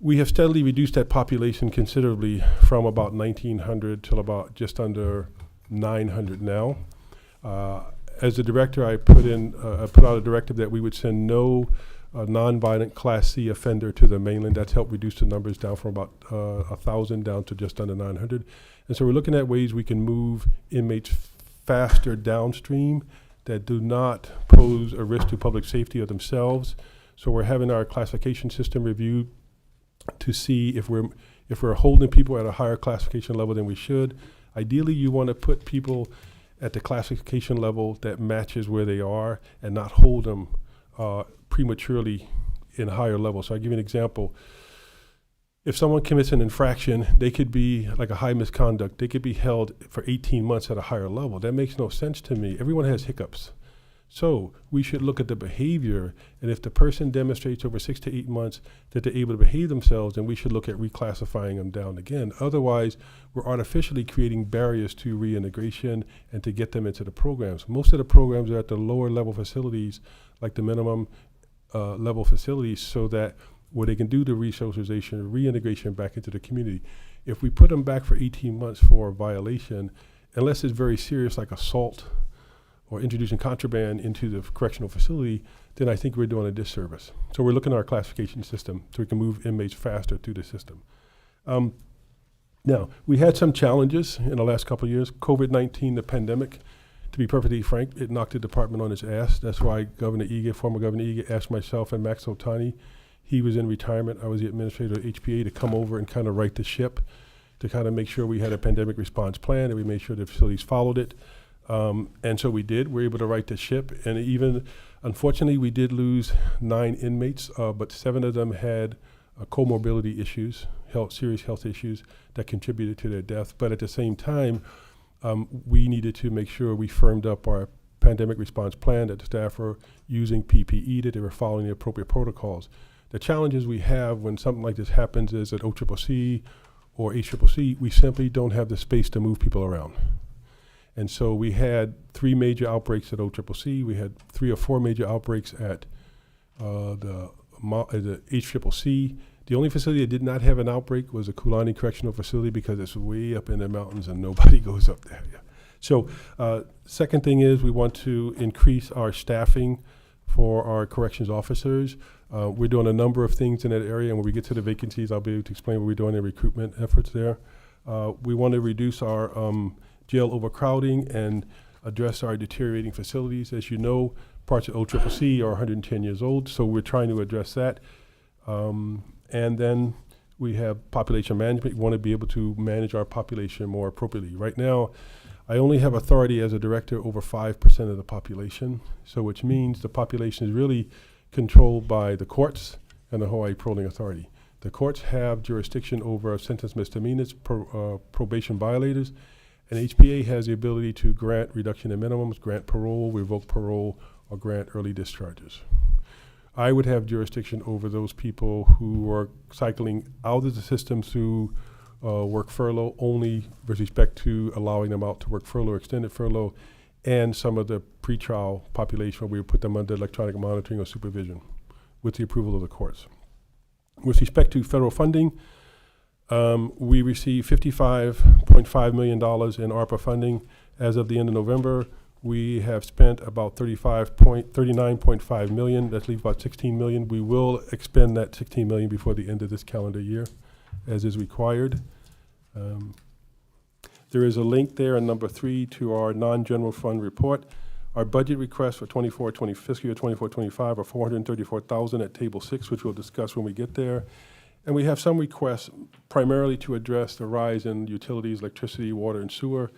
We have steadily reduced that population considerably from about 1,900 till about just under 900 now. As the director, I put out a directive that we would send no nonviolent Class C offender to the mainland. That's helped reduce the numbers down from about 1,000 down to just under 900. And so we're looking at ways we can move inmates faster downstream that do not pose a risk to public safety or themselves. So we're having our classification system reviewed to see if we're holding people at a higher classification level than we should. Ideally, you want to put people at the classification level that matches where they are and not hold them prematurely in higher levels. So I'll give you an example. If someone commits an infraction, they could be like a high misconduct. They could be held for 18 months at a higher level. That makes no sense to me. Everyone has hiccups. So we should look at the behavior, and if the person demonstrates over 6 to 8 months that they're able to behave themselves, then we should look at reclassifying them down again. Otherwise, we're artificially creating barriers to reintegration and to get them into the programs. Most of the programs are at the lower level facilities, like the minimum level facilities, so that where they can do the resocialization, reintegration back into the community. If we put them back for 18 months for a violation, unless it's very serious like assault or introducing contraband into the correctional facility, then I think we're doing a disservice. So we're looking at our classification system so we can move inmates faster through the system. Now, we had some challenges in the last couple of years. COVID-19, the pandemic, to be perfectly frank, it knocked the department on its ass. That's why former Governor Ige asked myself and Max Otani, he was in retirement, I was the administrator of HPA, to come over and kind of right the ship, to kind of make sure we had a pandemic response plan and we made sure the facilities followed it. And so we did. We were able to right the ship. And even, unfortunately, we did lose 9 inmates, but 7 of them had comorbidity issues, serious health issues that contributed to their death. But at the same time, we needed to make sure we firmed up our pandemic response plan, that the staff were using PPE, that they were following the appropriate protocols. The challenges we have when something like this happens is at OCCC or HCCC, we simply don't have the space to move people around. And so we had 3 major outbreaks at OCCC. We had 3 or 4 major outbreaks at the HCCC. The only facility that did not have an outbreak was the Kulani Correctional Facility because it's way up in the mountains and nobody goes up there. Yeah. So second thing is we want to increase our staffing for our corrections officers. We're doing a number of things in that area, and when we get to the vacancies, I'll be able to explain what we're doing in recruitment efforts there. We want to reduce our jail overcrowding and address our deteriorating facilities. As you know, parts of OCCC are 110 years old, so we're trying to address that. And then we have population management. We want to be able to manage our population more appropriately. Right now, I only have authority as a director over 5% of the population, so which means the population is really controlled by the courts and the Hawaii Paroling Authority. The courts have jurisdiction over sentence misdemeanors, probation violators, and HPA has the ability to grant reduction in minimums, grant parole, revoke parole, or grant early discharges. I would have jurisdiction over those people who are cycling out of the system through work furlough only with respect to allowing them out to work furlough or extended furlough, and some of the pretrial population where we would put them under electronic monitoring or supervision with the approval of the courts. With respect to federal funding, we received $55.5 million in ARPA funding. As of the end of November, we have spent about $39.5 million. That leaves about $16 million. We will expend that $16 million before the end of this calendar year, as is required. There is a link there in number 3 to our non-general fund report. Our budget requests for fiscal year 24-25 are $434,000 at table 6, which we'll discuss when we get there. And we have some requests primarily to address the rise in utilities, electricity, water, and sewer.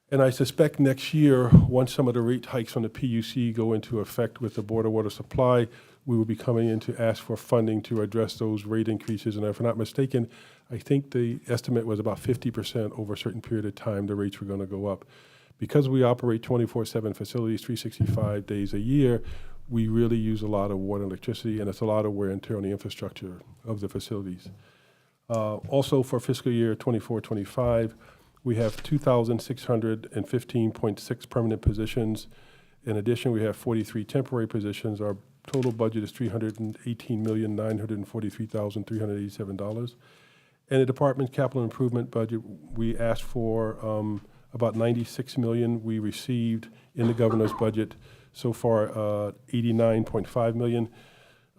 And I suspect next year, once some of the rate hikes on the PUC go into effect with the Board of Water Supply, we will be coming in to ask for funding to address those rate increases. And if I'm not mistaken, I think the estimate was about 50% over a certain period of time the rates were going to go up. Because we operate 24/7 facilities, 365 days a year, we really use a lot of water and electricity, and it's a lot of wear and tear on the infrastructure of the facilities. Also for fiscal year 24-25, we have 2,615.6 permanent positions. In addition, we have 43 temporary positions. Our total budget is $318,943,387. And the department's capital improvement budget, we asked for about $96 million. We received in the governor's budget so far $89.5 million.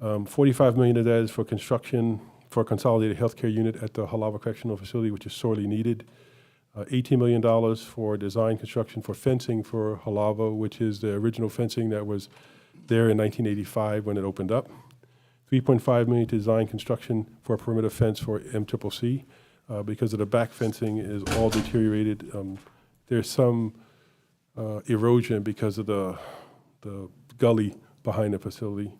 $45 million of that is for construction for a consolidated healthcare unit at the Halawa Correctional Facility, which is sorely needed. $18 million for design construction for fencing for Halawa, which is the original fencing that was there in 1985 when it opened up. $3.5 million to design construction for a perimeter fence for MCCC because of the back fencing is all deteriorated. There's some erosion because of the gully behind the facility.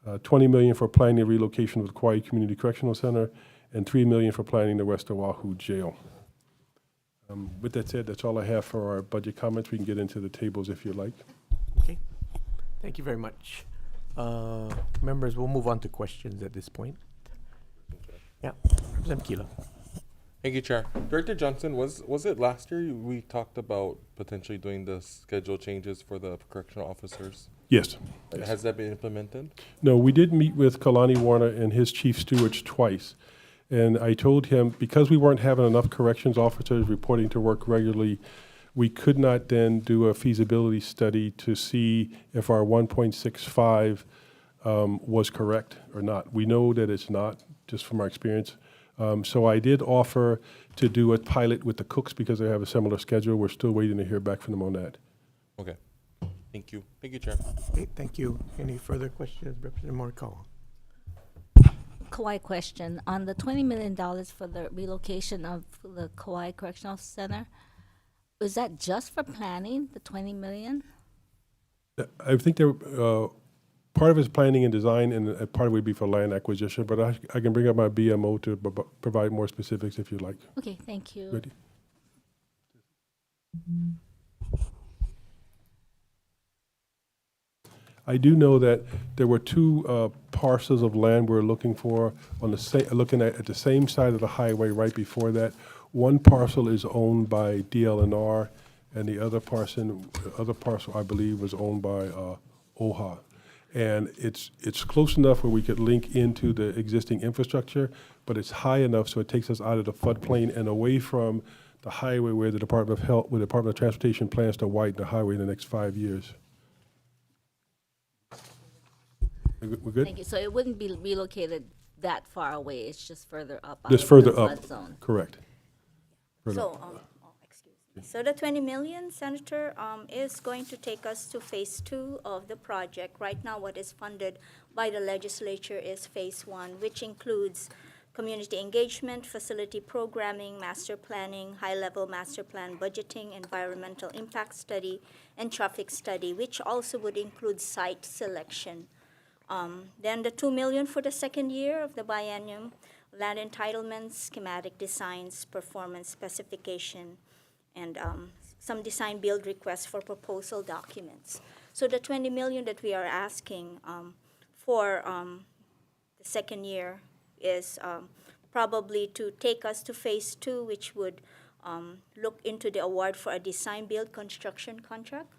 $20 million for planning the relocation of the Kauai Community Correctional Center, and $3 million for planning the West Oahu Jail. With that said, that's all I have for our budget comments. We can get into the tables if you like. Okay, thank you very much. Members, we'll move on to questions at this point. Yeah, Representative Kilo. Thank you, Chair. Director Johnson, was it last year we talked about potentially doing the schedule changes for the correctional officers? Yes. Has that been implemented? No, we did meet with Kalani Warner and his chief stewards twice. And I told him, because we weren't having enough corrections officers reporting to work regularly, we could not then do a feasibility study to see if our 1.65 was correct or not. We know that it's not, just from our experience. So I did offer to do a pilot with the cooks because they have a similar schedule. We're still waiting to hear back from them on that. Okay. Thank you. Thank you, Chair. Okay, thank you. Any further questions, Representative Morikawa? Kauai question. On the $20 million for the relocation of the Kauai Correctional Center, is that just for planning, the $20 million? I think there, part of it is planning and design, and part of it would be for land acquisition, but I can bring up my BMO to provide more specifics if you'd like. Okay, thank you. Ready? I do know that there were two parcels of land we're looking for on the looking at the same side of the highway right before that. One parcel is owned by DLNR, and the other parcel, I believe, was owned by OHA. And it's close enough where we could link into the existing infrastructure, but it's high enough so it takes us out of the floodplain and away from the highway where the Department of Health, where the Department of Transportation plans to widen the highway in the next 5 years. We're good? Thank you. So it wouldn't be relocated that far away. It's just further up. Out Just of further the up. flood zone. Correct. Further So, up. excuse me. So the 20 million, Senator, is going to take us to phase 2 of the project. Right now, what is funded by the legislature is phase 1, which includes community engagement, facility programming, master planning, high-level master plan budgeting, environmental impact study, and traffic study, which also would include site selection. Then the 2 million for the second year of the biennium, land entitlements, schematic designs, performance specification, and some design build requests for proposal documents. So the 20 million that we are asking for the second year is probably to take us to phase 2, which would look into the award for a design build construction contract.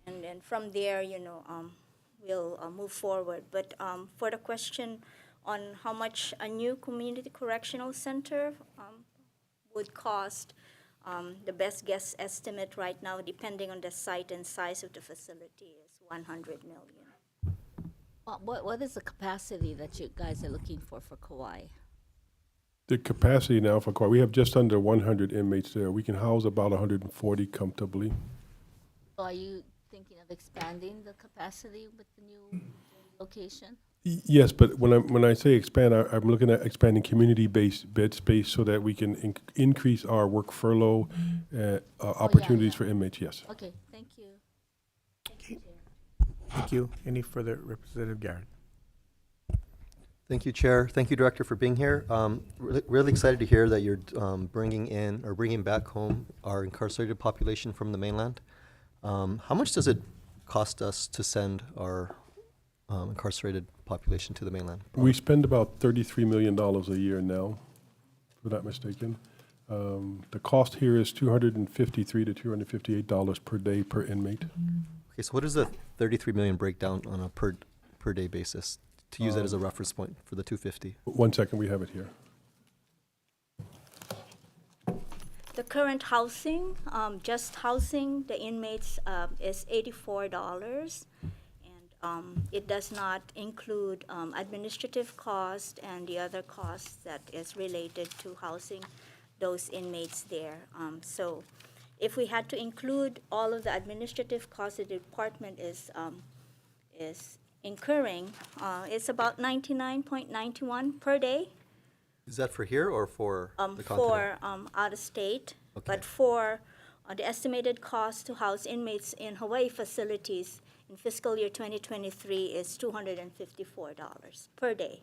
And then from there, we'll move forward. But for the question on how much a new community correctional center would cost, the best guess estimate right now, depending on the site and size of the facility, is 100 million. What is the capacity that you guys are looking for Kauai? The capacity now for Kauai, we have just under 100 inmates there. We can house about 140 comfortably. So are you thinking of expanding the capacity with the new location? Yes, but when I say expand, I'm looking at expanding community-based bed space so that we can increase our work furlough opportunities for inmates, yes. Okay, thank you. Thank you. Any further, Representative Garrett? Thank you, Chair. Thank you, Director, for being here. Really excited to hear that you're bringing back home our incarcerated population from the mainland. How much does it cost us to send our incarcerated population to the mainland? We spend about $33 million a year now, if I'm not mistaken. The cost here is $253 to $258 per day per inmate. Okay, so what does the 33 million break down on a per day basis to use that as a reference point for the 250? 1 second, we have it here. The current housing, just housing the inmates is $84, and it does not include administrative cost and the other costs that is related to housing those inmates there. So if we had to include all of the administrative costs the department is incurring, it's about $99.91 per day. Is that for here or for the continent? For out of state, Okay. but for the estimated cost to house inmates in Hawaii facilities in fiscal year 2023 is $254 per day.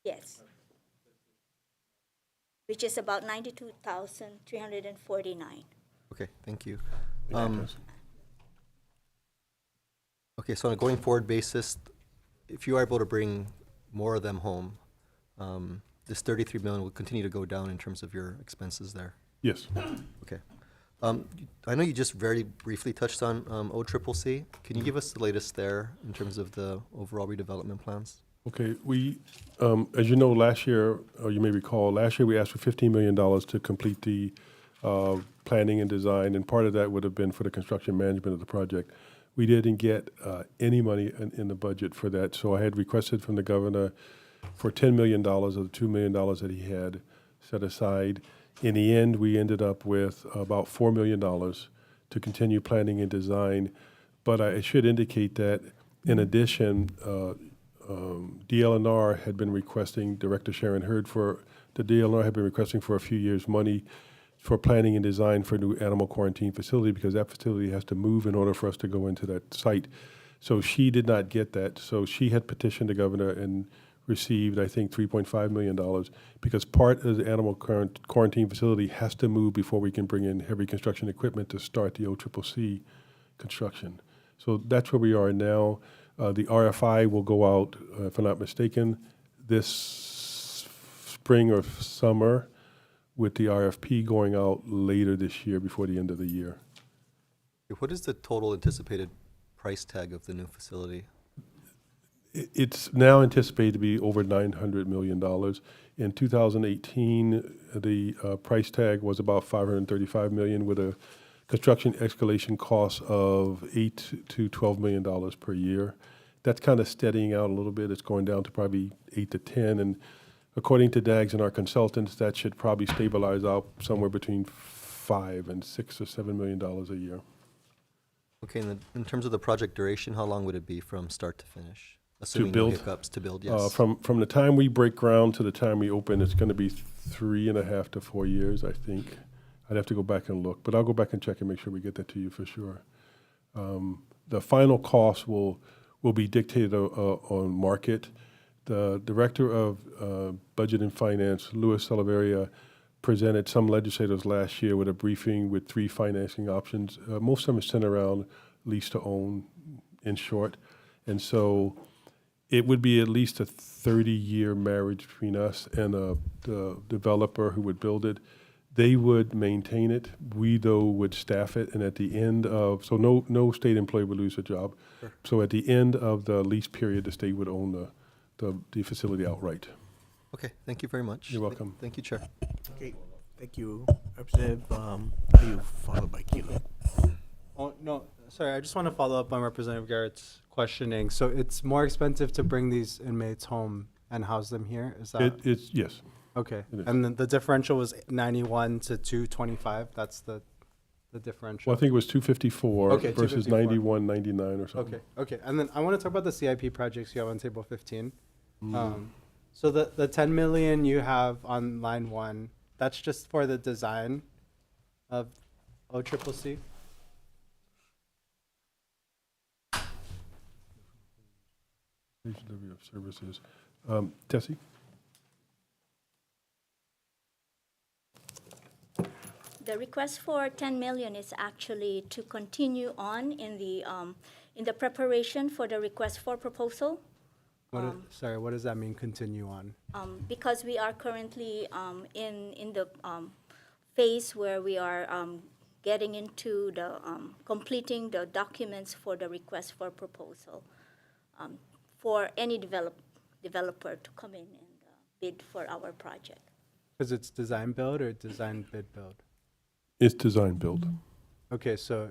Yes. which is about 92,349. Okay, thank you. Okay, so on a going forward basis, if you are able to bring more of them home, this 33 million will continue to go down in terms of your expenses there. Yes. Okay. I know you just very briefly touched on OCCC. Can you give us the latest there in terms of the overall redevelopment plans? Okay, we, as you know, last year, or you may recall, last year we asked for $15 million to complete the planning and design, and part of that would have been for the construction management of the project. We didn't get any money in the budget for that, so I had requested from the governor for $10 million of the $2 million that he had set aside. In the end, we ended up with about $4 million to continue planning and design, but I should indicate that in addition, DLNR had been requesting, Director Sharon Hurd the DLNR had been requesting for a few years money for planning and design for a new animal quarantine facility because that facility has to move in order for us to go into that site. So she did not get that. So she had petitioned the governor and received, I think, $3.5 million because part of the animal quarantine facility has to move before we can bring in heavy construction equipment to start the OCCC construction. So that's where we are now. The RFI will go out, if I'm not mistaken, this spring or summer, with the RFP going out later this year before the end of the year. What is the total anticipated price tag of the new facility? It's now anticipated to be over $900 million. In 2018, the price tag was about $535 million with a construction escalation cost of $8 to $12 million per year. That's kind of steadying out a little bit. It's going down to probably 8 to 10, and according to DAGS and our consultants, that should probably stabilize out somewhere between $5 and $6 or $7 million a year. Okay, and in terms of the project duration, how long would it be from start to finish? Assuming to build, no hiccups, to build, yes. From the time we break ground to the time we open, it's going to be 3.5 to 4 years, I think. I'd have to go back and look, but I'll go back and check and make sure we get that to you for sure. The final cost will be dictated on market. The Director of Budget and Finance, Louis Salaveria, presented some legislators last year with a briefing with 3 financing options. Most of them are centered around lease to own, in short. And so it would be at least a 30-year marriage between us and the developer who would build it. They would maintain it. We, though, would staff it. And at the end of, so no state employee would lose a job. Sure. So at the end of the lease period, the state would own the facility outright. Okay, thank you very much. You're welcome. Thank you, Chair. Okay, thank you. Representative, you followed by Keelan. Oh, no, sorry, I just want to follow up on Representative Garrett's questioning. So it's more expensive to bring these inmates home and house them here? Is that? It's yes. Okay, and then the differential was 91 to 225? That's the differential? Well, I think it was 254 okay, versus 91, 99 or something. Okay, and then I want to talk about the CIP projects you have on table 15. So the 10 million you have on line 1, that's just for the design of OCCC? Delivery of services. Tessie? The request for 10 million is actually to continue on in the preparation for the request for proposal. Sorry, what does that mean, continue on? Because we are currently in the phase where we are getting into the completing the documents for the request for proposal for any developer to come in and bid for our project. Because it's design build or design bid build? It's design build. Okay, so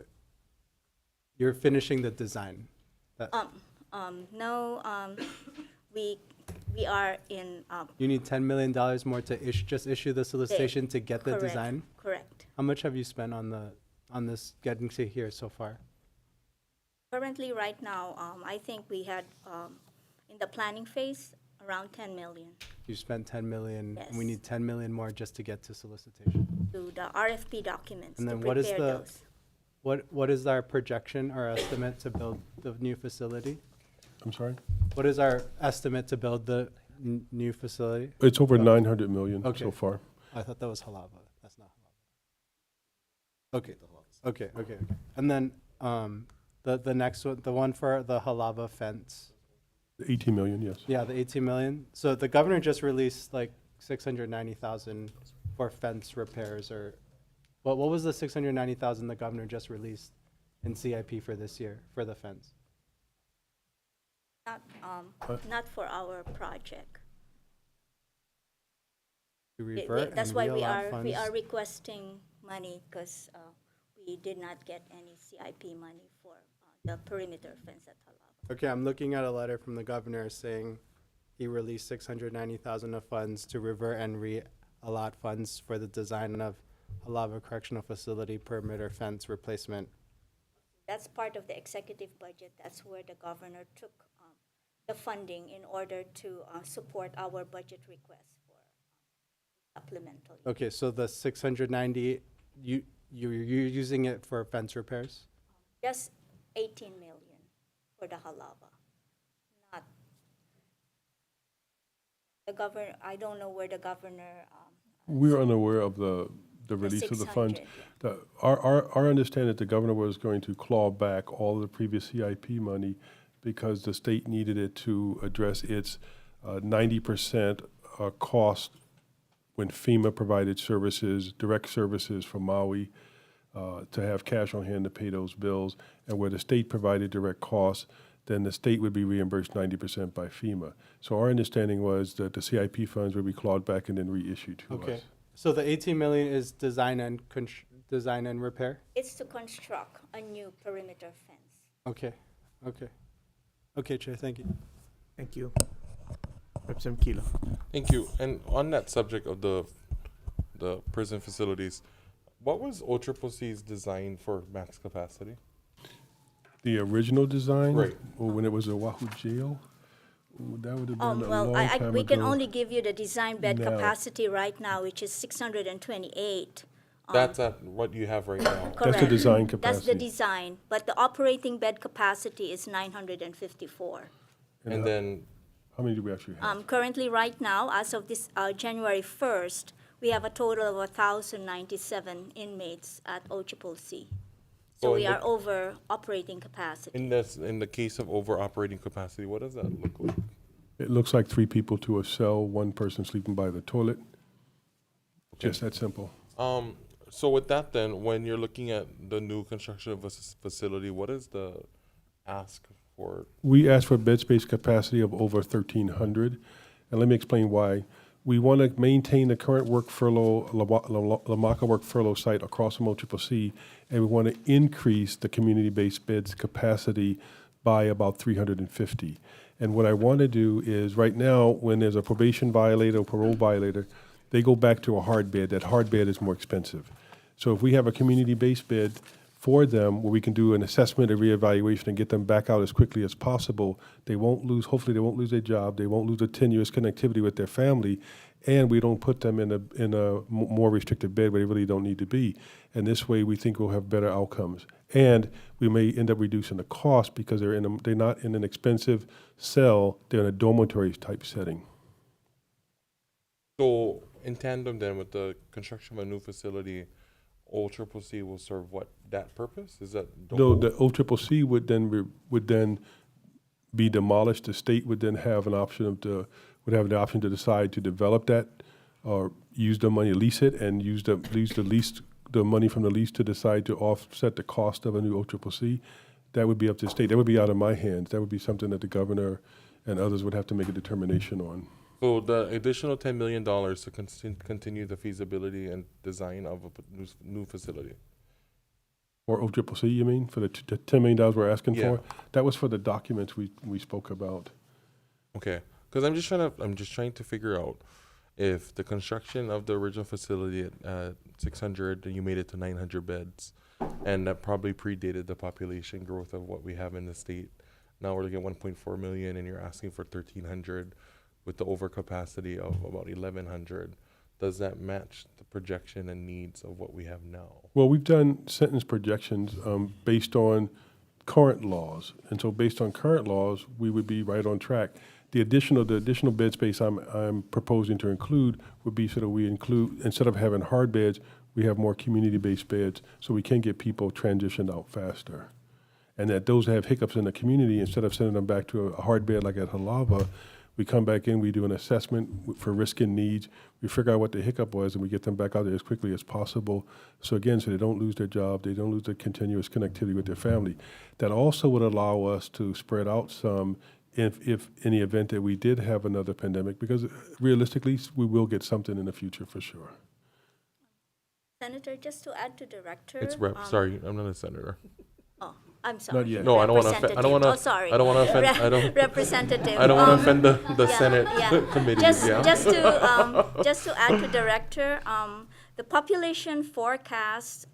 you're finishing the design. No, we are in. You need $10 million more to just issue the solicitation to get the design? Correct. How much have you spent on this getting to here so far? Currently, right now, I think we had in the planning phase around 10 million. You spent 10 million. Yes. And we need 10 million more just to get to solicitation. To the RFP documents. And then to what is prepare those. what is our projection or estimate to build the new facility? I'm sorry? What is our estimate to build the new facility? It's over 900 million so far. I thought that was halava. That's not halava. Okay. Okay. And then the next one, the one for the halava fence. 18 million, yes. Yeah, the 18 million. So the governor just released like 690,000 for fence repairs, or what was the 690,000 the governor just released in CIP for this year for the fence? Not for our project. To revert That's and why reallot we funds? are requesting money, because we did not get any CIP money for the perimeter fence at Halava. Okay, I'm looking at a letter from the governor saying he released 690,000 of funds to revert and re-allot funds for the design of Halava Correctional Facility perimeter fence replacement. That's part of the executive budget. That's where the governor took the funding in order to support our budget request for supplemental. Okay, so the 690, you're using it for fence repairs? Just 18 million for the Halava. Not the governor. I don't know where the governor. We're unaware of the release of the funds. 600, Our understanding that the governor was going to claw back all of the previous CIP money because the state needed it to address its 90% cost when FEMA provided services, direct services for Maui, to have cash on hand to pay those bills, and where the state provided direct costs, then the state would be reimbursed 90% by FEMA. So our understanding was that the CIP funds would be clawed back and then reissued to us. Okay, so the 18 million is design and repair? It's to construct a new perimeter fence. Okay, Chair, thank you. Thank you. Representative Kilo. Thank you. And on that subject of the prison facilities, what was OCCC's design for max capacity? The original design? Right. Or when it was Oahu Jail? Ooh, that would have been a Well, long time we can ago. only give you the design bed No. capacity right now, which is 628. That's at what you have right now. That's the Correct. design That's the capacity. design, but the operating bed capacity is 954. And then, How many do we actually have? Currently, right now, as of this January 1st, we have a total of 1,097 inmates at OCCC. So So we in are the- over operating capacity. in the case of over operating capacity, what does that look like? It looks like 3 people to a cell, 1 person sleeping by the toilet. Just that simple. So with that then, when you're looking at the new construction of a facility, what is the ask for? We asked for bed space capacity of over 1,300, and let me explain why. We want to maintain the current work furlough, Lamaka work furlough site across from OCCC, and we want to increase the community-based beds capacity by about 350. And what I want to do is, right now, when there's a probation violator or parole violator, they go back to a hard bed. That hard bed is more expensive. So if we have a community-based bed for them, where we can do an assessment, a reevaluation, and get them back out as quickly as possible, they won't lose, hopefully they won't lose their job, they won't lose a tenuous connectivity with their family, and we don't put them in a more restricted bed where they really don't need to be. And this way, we think we'll have better outcomes. And we may end up reducing the cost because they're not in an expensive cell, they're in a dormitory type setting. So in tandem then with the construction of a new facility, OCCC will serve that purpose? Is that the No, whole- the OCCC would then be demolished. The state would then have an option would have the option to decide to develop that, or use the money, lease it, and use the money from the lease to decide to offset the cost of a new OCCC. That would be up to the state. That would be out of my hands. That would be something that the governor and others would have to make a determination on. So the additional $10 million to continue the feasibility and design of a new facility. Or OCCC, you mean, for the $10 million we're asking Yeah. for? That was for the documents we spoke about. Okay, because I'm just trying to figure out if the construction of the original facility at 600, you made it to 900 beds, and that probably predated the population growth of what we have in the state. Now we're looking at 1.4 million, and you're asking for 1,300, with the overcapacity of about 1,100. Does that match the projection and needs of what we have now? Well, we've done sentence projections based on current laws. And so based on current laws, we would be right on track. The additional bed space I'm proposing to include would be so that we include, instead of having hard beds, we have more community-based beds, so we can get people transitioned out faster. And that those that have hiccups in the community, instead of sending them back to a hard bed like at Halava, we come back in, we do an assessment for risk and needs, we figure out what the hiccup was, and we get them back out there as quickly as possible. So again, so they don't lose their job, they don't lose their continuous connectivity with their family. That also would allow us to spread out some if in the event that we did have another pandemic, because realistically, we will get something in the future for sure. Senator, just to add to Director. It's sorry, I'm not a senator. Oh, I'm sorry. Not yet. No, I don't want to offend. I don't want to. Oh, sorry. I don't want to offend. I don't. Representative. I don't want to offend the yeah, Senate yeah. committee. Just to add to Director, the population forecast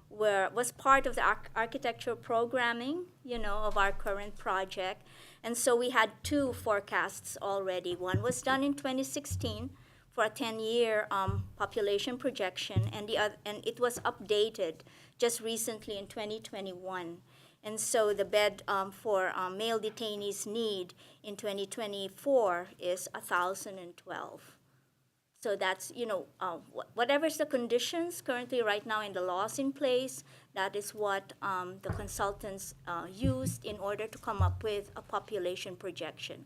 was part of the architectural programming, of our current project, and so we had two forecasts already. One was done in 2016 for a 10-year population projection, and it was updated just recently in 2021. And so the bed for male detainees need in 2024 is 1,012. So that's, whatever's the conditions currently right now in the laws in place, that is what the consultants used in order to come up with a population projection.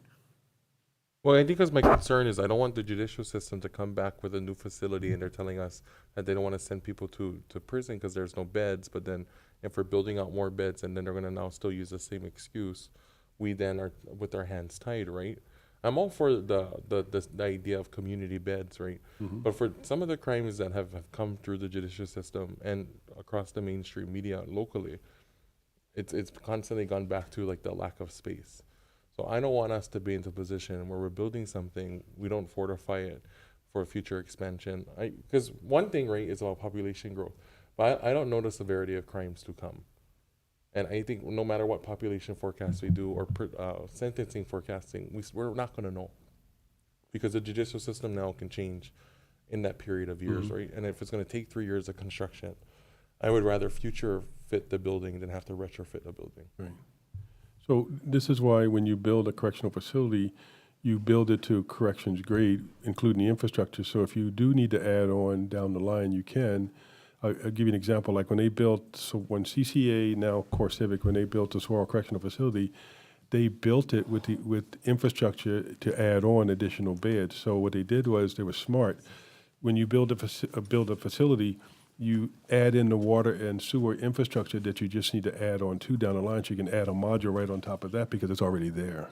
Well, I think because my concern is I don't want the judicial system to come back with a new facility and they're telling us that they don't want to send people to prison because there's no beds. But then if we're building out more beds and then they're going to now still use the same excuse, we then are with our hands tied, right? I'm all for the idea of community beds, right? Mm-hmm. But for some of the crimes that have come through the judicial system and across the mainstream media locally, it's constantly gone back to like the lack of space. So I don't want us to be into a position where we're building something, we don't fortify it for future expansion. Because one thing, right, is about population growth, but I don't know the severity of crimes to come. And I think no matter what population forecast we do or sentencing forecasting, we're not going to know. Because the judicial system now can change in that period of years, Mm-hmm. right? And if it's going to take 3 years of construction, I would rather future fit the building than have to retrofit a building. Right. So this is why when you build a correctional facility, you build it to corrections grade, including the infrastructure. So if you do need to add on down the line, you can. I'll give you an example. Like when they built, so when CCA, now Core Civic, when they built the Saguaro Correctional Facility, they built it with infrastructure to add on additional beds. So what they did was they were smart. When you build a facility, you add in the water and sewer infrastructure that you just need to add on to down the line, so you can add a module right on top of that because it's already there.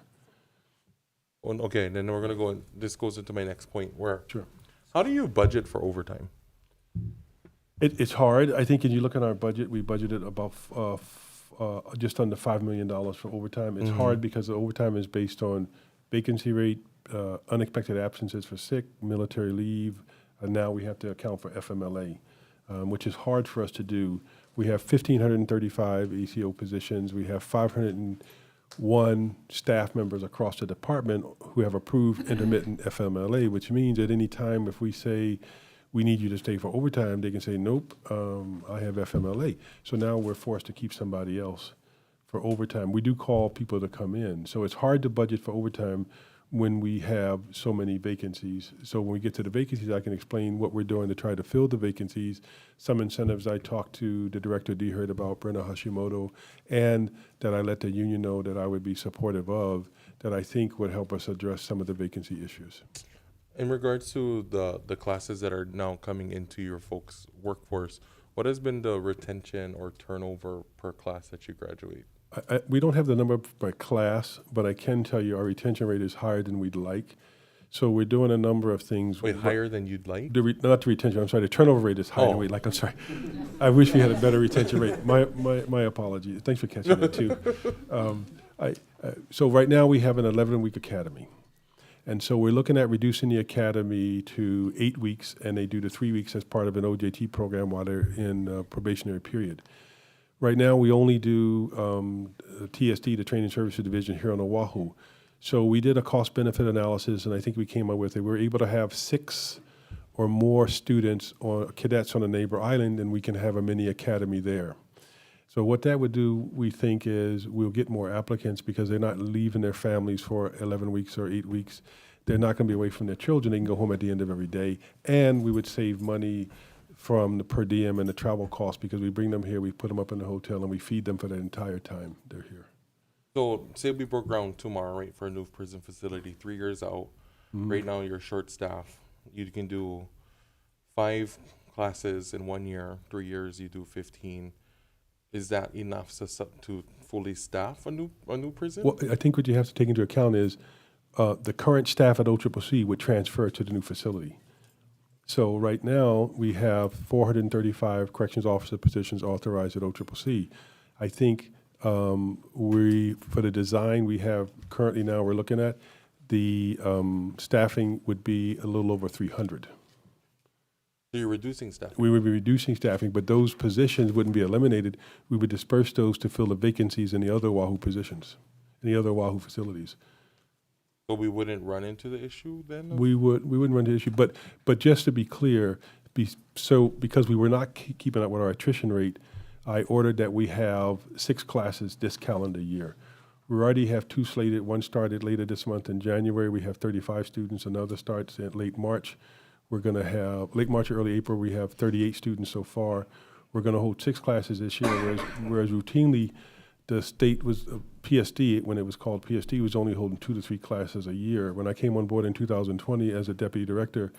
Well, okay, then we're going to go, this goes into my next point where, Sure. How do you budget for overtime? It's hard. I think if you look at our budget, we budgeted about just under $5 million for overtime. It's hard because the overtime is based on vacancy rate, unexpected absences for sick, military leave, and now we have to account for FMLA. Which is hard for us to do. We have 1,535 ACO positions. We have 501 staff members across the department who have approved intermittent FMLA, which means at any time if we say we need you to stay for overtime, they can say, nope, I have FMLA. So now we're forced to keep somebody else for overtime. We do call people to come in. So it's hard to budget for overtime when we have so many vacancies. So when we get to the vacancies, I can explain what we're doing to try to fill the vacancies. Some incentives I talked to the director heard about, Brenna Hashimoto, and that I let the union know that I would be supportive of, that I think would help us address some of the vacancy issues. In regards to the classes that are now coming into your folks' workforce, what has been the retention or turnover per class that you graduate? We don't have the number by class, but I can tell you our retention rate is higher than we'd like. So we're doing a number of things. Wait, higher than you'd like? Not the retention, I'm sorry, the turnover rate is higher than we'd like, I'm sorry. I wish we had a better retention rate. My apologies. Thanks for catching that too. So right now we have an 11-week academy. And so we're looking at reducing the academy to 8 weeks, and they do the 3 weeks as part of an OJT program while they're in a probationary period. Right now, we only do TSD, the Training Services Division here on Oahu. So we did a cost-benefit analysis, and I think we came up with it. We were able to have 6 or more students or cadets on a neighbor island, and we can have a mini academy there. So what that would do, we think, is we'll get more applicants because they're not leaving their families for 11 weeks or 8 weeks. They're not going to be away from their children. They can go home at the end of every day. And we would save money from the per diem and the travel costs because we bring them here, we put them up in the hotel, and we feed them for the entire time they're here. So say we broke ground tomorrow, right, for a new prison facility, 3 years out. Right now you're short staff. You can do 5 classes in 1 year, 3 years you do 15. Is that enough to fully staff a new prison? Well, I think what you have to take into account is the current staff at OCCC would transfer to the new facility. So right now, we have 435 corrections officer positions authorized at OCCC. I think for the design we have currently now we're looking at, the staffing would be a little over 300. So you're reducing staffing? We would be reducing staffing, but those positions wouldn't be eliminated. We would disperse those to fill the vacancies in the other Wahoo positions, in the other Wahoo facilities. So we wouldn't run into the issue then? We wouldn't run into the issue, but just to be clear, because we were not keeping up with our attrition rate, I ordered that we have 6 classes this calendar year. We already have 2 slated. One started later this month in January. We have 35 students. Another starts in late March. We're going to have, late March or early April, we have 38 students so far. We're going to hold 6 classes this year, whereas routinely the state was, PSD, when it was called PSD, was only holding 2 to 3 classes a year. When I came on board in 2020 as a deputy director,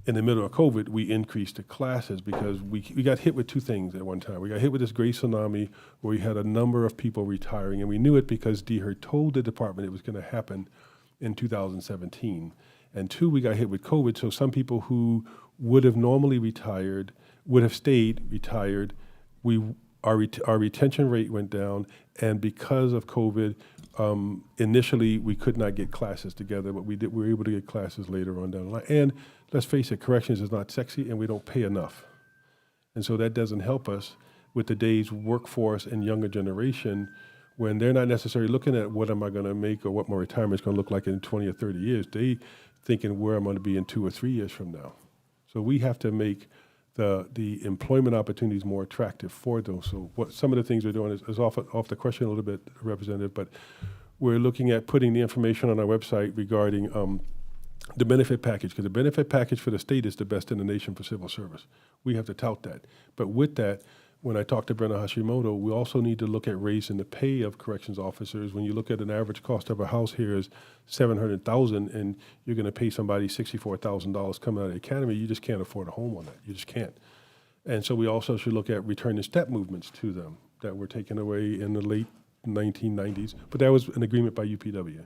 in the middle of COVID, we increased the classes because we got hit with 2 things at one time. We got hit with this great tsunami where we had a number of people retiring, and we knew it because DHER told the department it was going to happen in 2017. And 2, we got hit with COVID, so some people who would have normally retired, would have stayed retired. Our retention rate went down, and because of COVID, initially we could not get classes together, but we were able to get classes later on down the line. And let's face it, corrections is not sexy, and we don't pay enough. And so that doesn't help us with today's workforce and younger generation when they're not necessarily looking at what am I going to make or what my retirement is going to look like in 20 or 30 years. They thinking where I'm going to be in 2 or 3 years from now. So we have to make the employment opportunities more attractive for those. So what some of the things we're doing is off the question a little bit, Representative, but we're looking at putting the information on our website regarding the benefit package, because the benefit package for the state is the best in the nation for civil service. We have to tout that. But with that, when I talked to Brenda Hashimoto, we also need to look at raising the pay of corrections officers. When you look at an average cost of a house here is $700,000, and you're going to pay somebody $64,000 coming out of the academy, you just can't afford a home on that. You just can't. And so we also should look at returning step movements to them that were taken away in the late 1990s. But that was an agreement by UPW.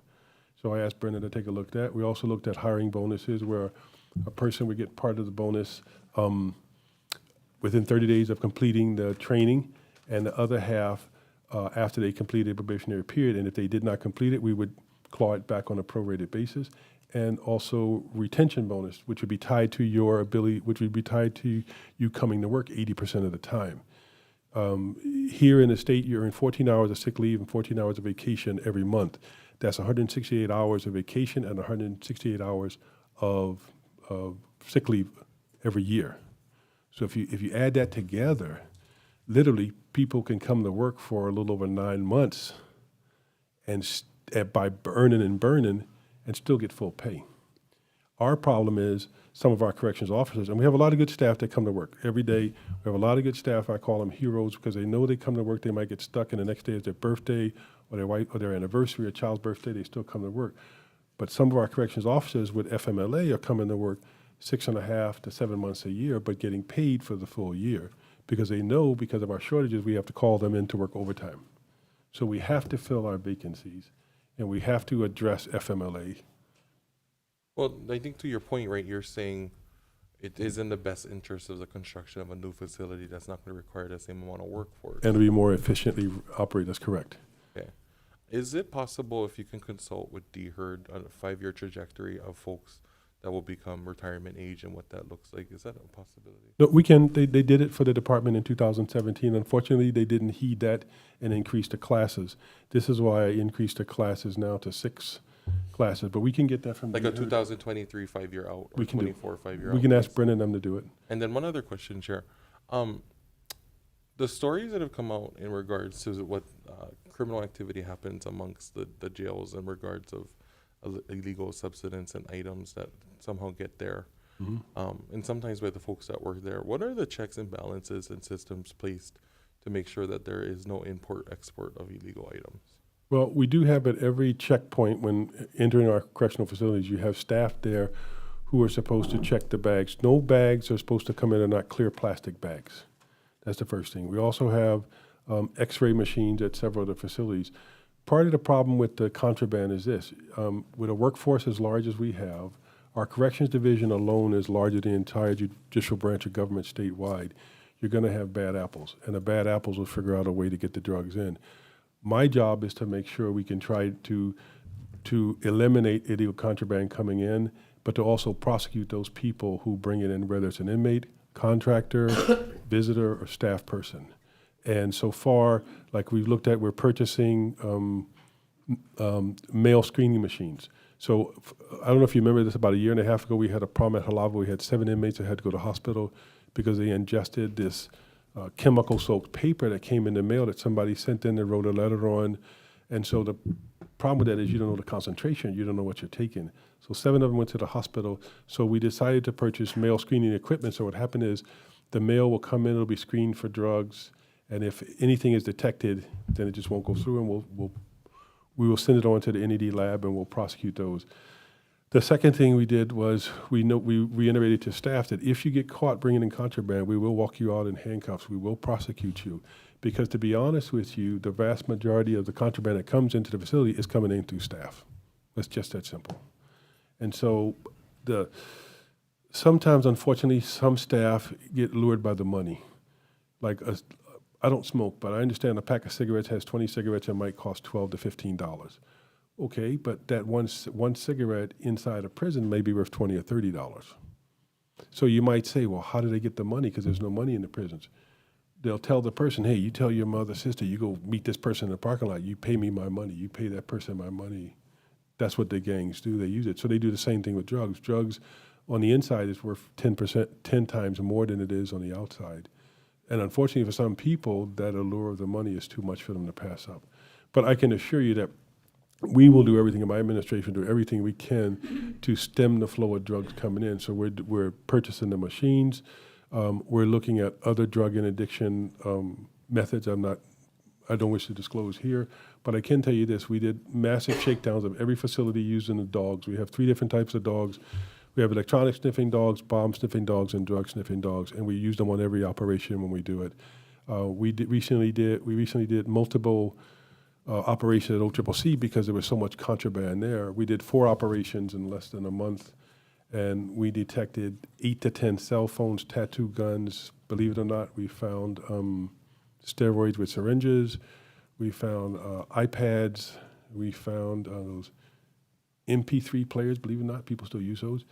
So I asked Brenda to take a look at that. We also looked at hiring bonuses where a person would get part of the bonus within 30 days of completing the training, and the other half after they completed a probationary period. And if they did not complete it, we would claw it back on a prorated basis. And also retention bonus, which would be tied to your ability, which would be tied to you coming to work 80% of the time. Here in the state, you earn 14 hours of sick leave and 14 hours of vacation every month. That's 168 hours of vacation and 168 hours of sick leave every year. So if you add that together, literally people can come to work for a little over 9 months and by earning and burning and still get full pay. Our problem is some of our corrections officers, and we have a lot of good staff that come to work every day. We have a lot of good staff, I call them heroes, because they know they come to work, they might get stuck, and the next day is their birthday or their anniversary or child's birthday, they still come to work. But some of our corrections officers with FMLA are coming to work 6.5 to 7 months a year, but getting paid for the full year because they know because of our shortages, we have to call them in to work overtime. So we have to fill our vacancies, and we have to address FMLA. Well, I think to your point, right, you're saying it is in the best interest of the construction of a new facility that's not going to require the same amount of workforce. And to be more efficiently operate, that's correct. Okay. Is it possible if you can consult with DHER on a 5-year trajectory of folks that will become retirement age and what that looks like? Is that a possibility? No, we can. They did it for the department in 2017. Unfortunately, they didn't heed that and increase the classes. This is why I increased the classes now to 6 classes. But we can get that from like a 2023 5-year out, or we can 24 5-year out. We can ask Brennan them to do it. And then one other question, Chair. the stories that have come out in regards to what criminal activity happens amongst the jails in regards of illegal substance and items that somehow get there, and sometimes by the folks that work there, what are the checks and balances and systems placed to make sure that there is no import-export of illegal items? Well, we do have at every checkpoint when entering our correctional facilities, you have staff there who are supposed to check the bags. No bags are supposed to come in and not clear plastic bags. That's the first thing. We also have x-ray machines at several of the facilities. Part of the problem with the contraband is this. With a workforce as large as we have, our corrections division alone is larger than the entire judicial branch of government statewide. You're going to have bad apples, and the bad apples will figure out a way to get the drugs in. My job is to make sure we can try to eliminate illegal contraband coming in, but to also prosecute those people who bring it in, whether it's an inmate, contractor, visitor, or staff person. And so far, like we've looked at, we're purchasing mail screening machines. So I don't know if you remember this, about a year and a half ago, we had a problem at Halava. We had 7 inmates that had to go to hospital because they ingested this chemical-soaked paper that came in the mail that somebody sent in and wrote a letter on. And so the problem with that is you don't know the concentration, you don't know what you're taking. So 7 of them went to the hospital. So we decided to purchase mail screening equipment. So what happened is the mail will come in, it'll be screened for drugs, and if anything is detected, then it just won't go through, and we will send it on to the NED lab, and we'll prosecute those. The second thing we did was we reiterated to staff that if you get caught bringing in contraband, we will walk you out in handcuffs. We will prosecute you. Because to be honest with you, the vast majority of the contraband that comes into the facility is coming in through staff. It's just that simple. And so sometimes, unfortunately, some staff get lured by the money. Like, I don't smoke, but I understand a pack of cigarettes has 20 cigarettes and might cost $12 to $15. Okay, but that one cigarette inside a prison may be worth $20 or $30. So you might say, well, how do they get the money? Because there's no money in the prisons. They'll tell the person, hey, you tell your mother, sister, you go meet this person in the parking lot, you pay me my money, you pay that person my money. That's what the gangs do, they use it. So they do the same thing with drugs. Drugs on the inside is worth 10 times more than it is on the outside. And unfortunately for some people, that allure of the money is too much for them to pass up. But I can assure you that we will do everything in my administration, do everything we can to stem the flow of drugs coming in. So we're purchasing the machines. We're looking at other drug and addiction methods. I don't wish to disclose here, but I can tell you this. We did massive shakedowns of every facility using the dogs. We have 3 different types of dogs. We have electronic sniffing dogs, bomb sniffing dogs, and drug sniffing dogs, and we use them on every operation when we do it. We recently did multiple operations at OCCC because there was so much contraband there. We did 4 operations in less than a month, and we detected 8 to 10 cell phones, tattoo guns. Believe it or not, we found steroids with syringes. We found iPads. We found those MP3 players. Believe it or not, people still use those.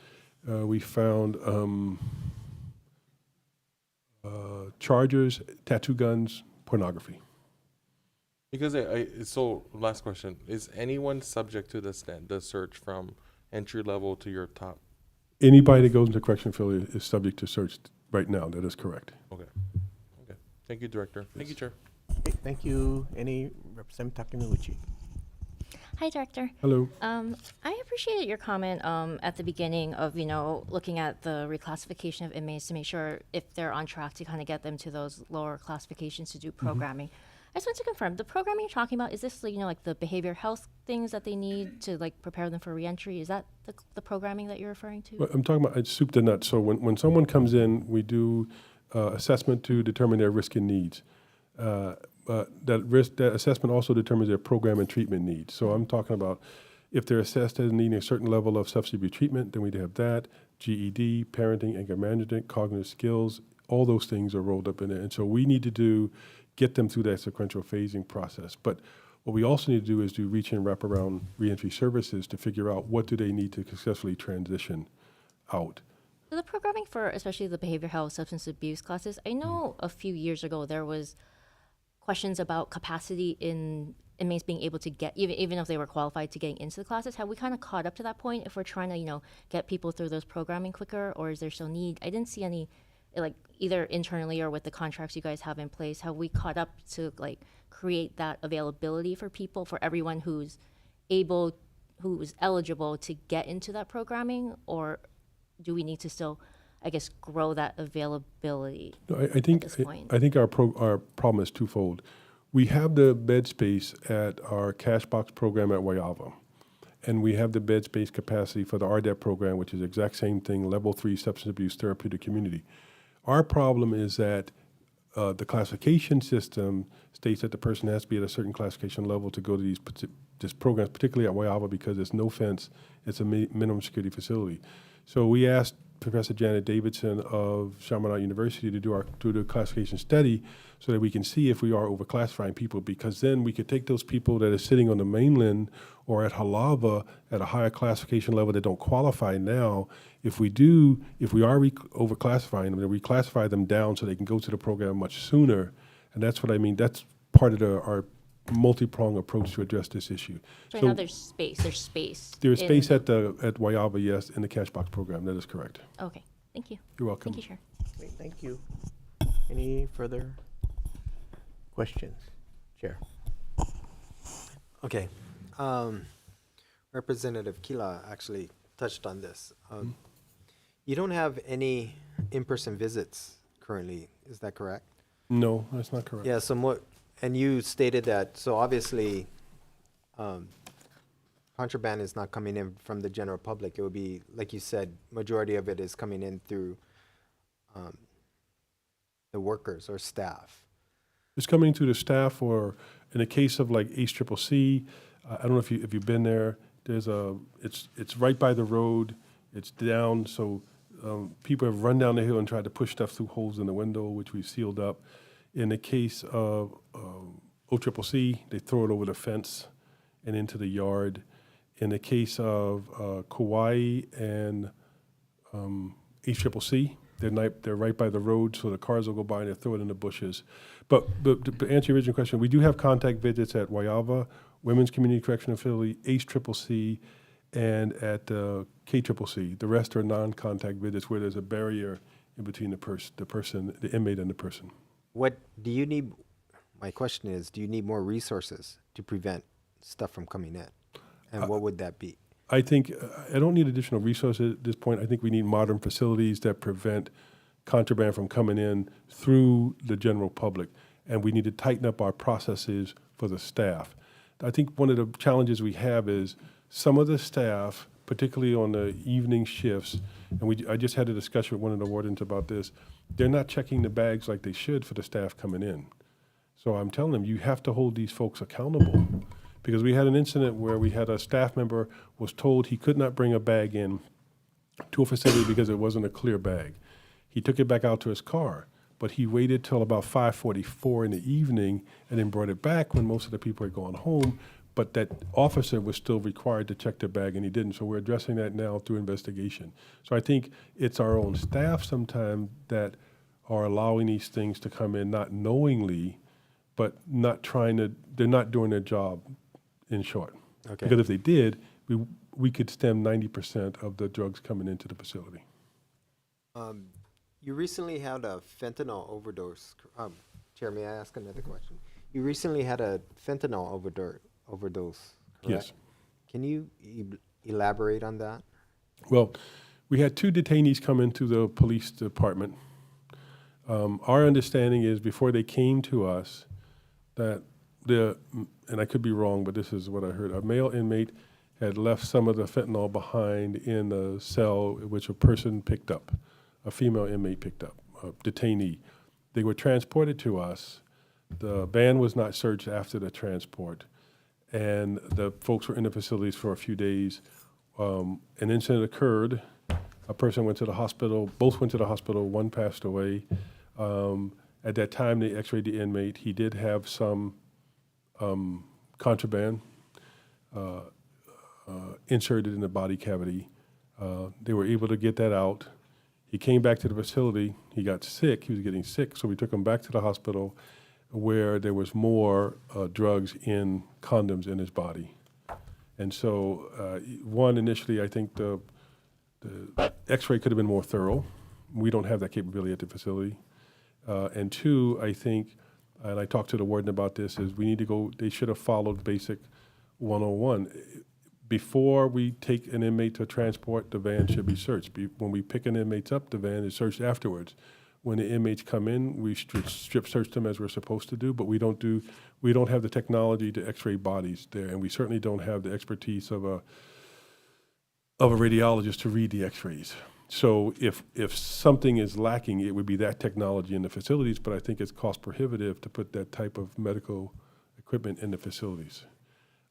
We found chargers, tattoo guns, pornography. Because so last question, is anyone subject to the search from entry level to your top? Anybody that goes into correction facility is subject to search right now. That is correct. Okay. Thank you, Director. Thank you, Chair. Okay, thank you. Any Representative Takenouchi? Hi, Director. Hello. I appreciated your comment at the beginning of, looking at the reclassification of inmates to make sure if they're on track to kind of get them to those lower classifications to do programming. I just want to confirm, the programming you're talking about, is this, like the behavioral health things that they need to, prepare them for reentry? Is that the programming that you're referring to? Well, I'm talking about soup to nuts. So when someone comes in, we do assessment to determine their risk and needs. That assessment also determines their program and treatment needs. So I'm talking about if they're assessed as needing a certain level of substance abuse treatment, then we'd have that, GED, parenting, anger management, cognitive skills, all those things are rolled up in it. And so we need to get them through that sequential phasing process. But what we also need to do is do reach and wrap around reentry services to figure out what do they need to successfully transition out. So the programming for especially the behavioral health, substance abuse classes, I know a few years ago there was questions about capacity in inmates being able to get, even if they were qualified to getting into the classes. Have we kind of caught up to that point if we're trying to, get people through those programming quicker, or is there still need? I didn't see any like either internally or with the contracts you guys have in place, have we caught up to like create that availability for people, for everyone who's eligible to get into that programming, or do we need to still, I guess, grow that availability No, at this point? I think our problem is twofold. We have the bed space at our cash box program at Waiava, and we have the bed space capacity for the RDEP program, which is the exact same thing, level 3 substance abuse therapeutic community. Our problem is that the classification system states that the person has to be at a certain classification level to go to these programs, particularly at Waiava, because it's no fence, it's a minimum security facility. So we asked Professor Janet Davidson of Chaminade University to do the classification study so that we can see if we are overclassifying people, because then we could take those people that are sitting on the mainland or at Halava at a higher classification level that don't qualify now. If we are overclassifying them, then we classify them down so they can go to the program much sooner. And that's what I mean. That's part of our multi-pronged approach to address this issue. So now there's space. There's space. There is space at Waiava, yes, in the cash box program. That is correct. Okay. Thank you. You're welcome. Thank you, Chair. Great, thank you. Any further questions? Chair. Okay. Representative Kila actually touched on this. You don't have any in-person visits currently, is that correct? No, that's not correct. Yeah, and you stated that, so obviously, contraband is not coming in from the general public. It would be, like you said, majority of it is coming in through the workers or staff. It's coming through the staff, or in the case of like HCCC, I don't know if you've been there. It's right by the road. It's down, so people have run down the hill and tried to push stuff through holes in the window, which we've sealed up. In the case of OCCC, they throw it over the fence and into the yard. In the case of Kauai and HCCC, they're right by the road, so the cars will go by and they throw it in the bushes. But to answer your original question, we do have contact visits at Waiava, Women's Community Correctional Facility, HCCC, and at KCCC. The rest are non-contact visits where there's a barrier in between the inmate and the person. What do you need? My question is, do you need more resources to prevent stuff from coming in? And what would that be? I think I don't need additional resources at this point. I think we need modern facilities that prevent contraband from coming in through the general public. And we need to tighten up our processes for the staff. I think one of the challenges we have is some of the staff, particularly on the evening shifts, and I just had a discussion with one of the wardens about this, they're not checking the bags like they should for the staff coming in. So I'm telling them, you have to hold these folks accountable. Because we had an incident where we had a staff member was told he could not bring a bag in to a facility because it wasn't a clear bag. He took it back out to his car, but he waited till about 5:44 in the evening and then brought it back when most of the people had gone home. But that officer was still required to check their bag, and he didn't. So we're addressing that now through investigation. So I think it's our own staff sometimes that are allowing these things to come in not knowingly, but they're not doing their job, in short. Okay. Because if they did, we could stem 90% of the drugs coming into the facility. You recently had a fentanyl overdose. Chair, may I ask another question? You recently had a fentanyl overdose, correct? Yes. Can you elaborate on that? Well, we had 2 detainees come into the police department. Our understanding is before they came to us that and I could be wrong, but this is what I heard, a male inmate had left some of the fentanyl behind in the cell which a person picked up, a female inmate picked up, a detainee. They were transported to us. The van was not searched after the transport, and the folks were in the facilities for a few days. An incident occurred. A person went to the hospital. Both went to the hospital. One passed away. At that time, they x-rayed the inmate. He did have some contraband inserted in the body cavity. They were able to get that out. He came back to the facility. He got sick. He was getting sick, so we took him back to the hospital where there was more drugs in condoms in his body. And so, initially, I think the x-ray could have been more thorough. We don't have that capability at the facility. And two, I think, and I talked to the warden about this, is we need to go, they should have followed basic 101. Before we take an inmate to transport, the van should be searched. When we pick an inmate up, the van is searched afterwards. When the inmates come in, we strip search them as we're supposed to do, but we don't have the technology to x-ray bodies there, and we certainly don't have the expertise of a radiologist to read the x-rays. So if something is lacking, it would be that technology in the facilities, but I think it's cost prohibitive to put that type of medical equipment in the facilities.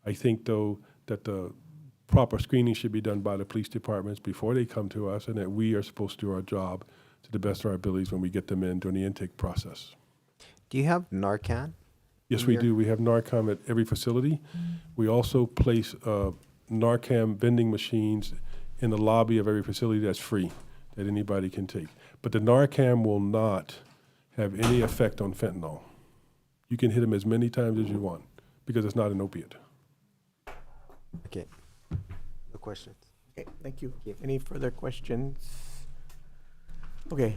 I think, though, that the proper screening should be done by the police departments before they come to us, and that we are supposed to do our job to the best of our abilities when we get them in during the intake process. Do you have Narcan? Yes, we do. We have Narcan at every facility. We also place Narcan vending machines in the lobby of every facility that's free, that anybody can take. But the Narcan will not have any effect on fentanyl. You can hit them as many times as you want because it's not an opiate. Okay. No questions. Okay, thank you. Any further questions? Okay,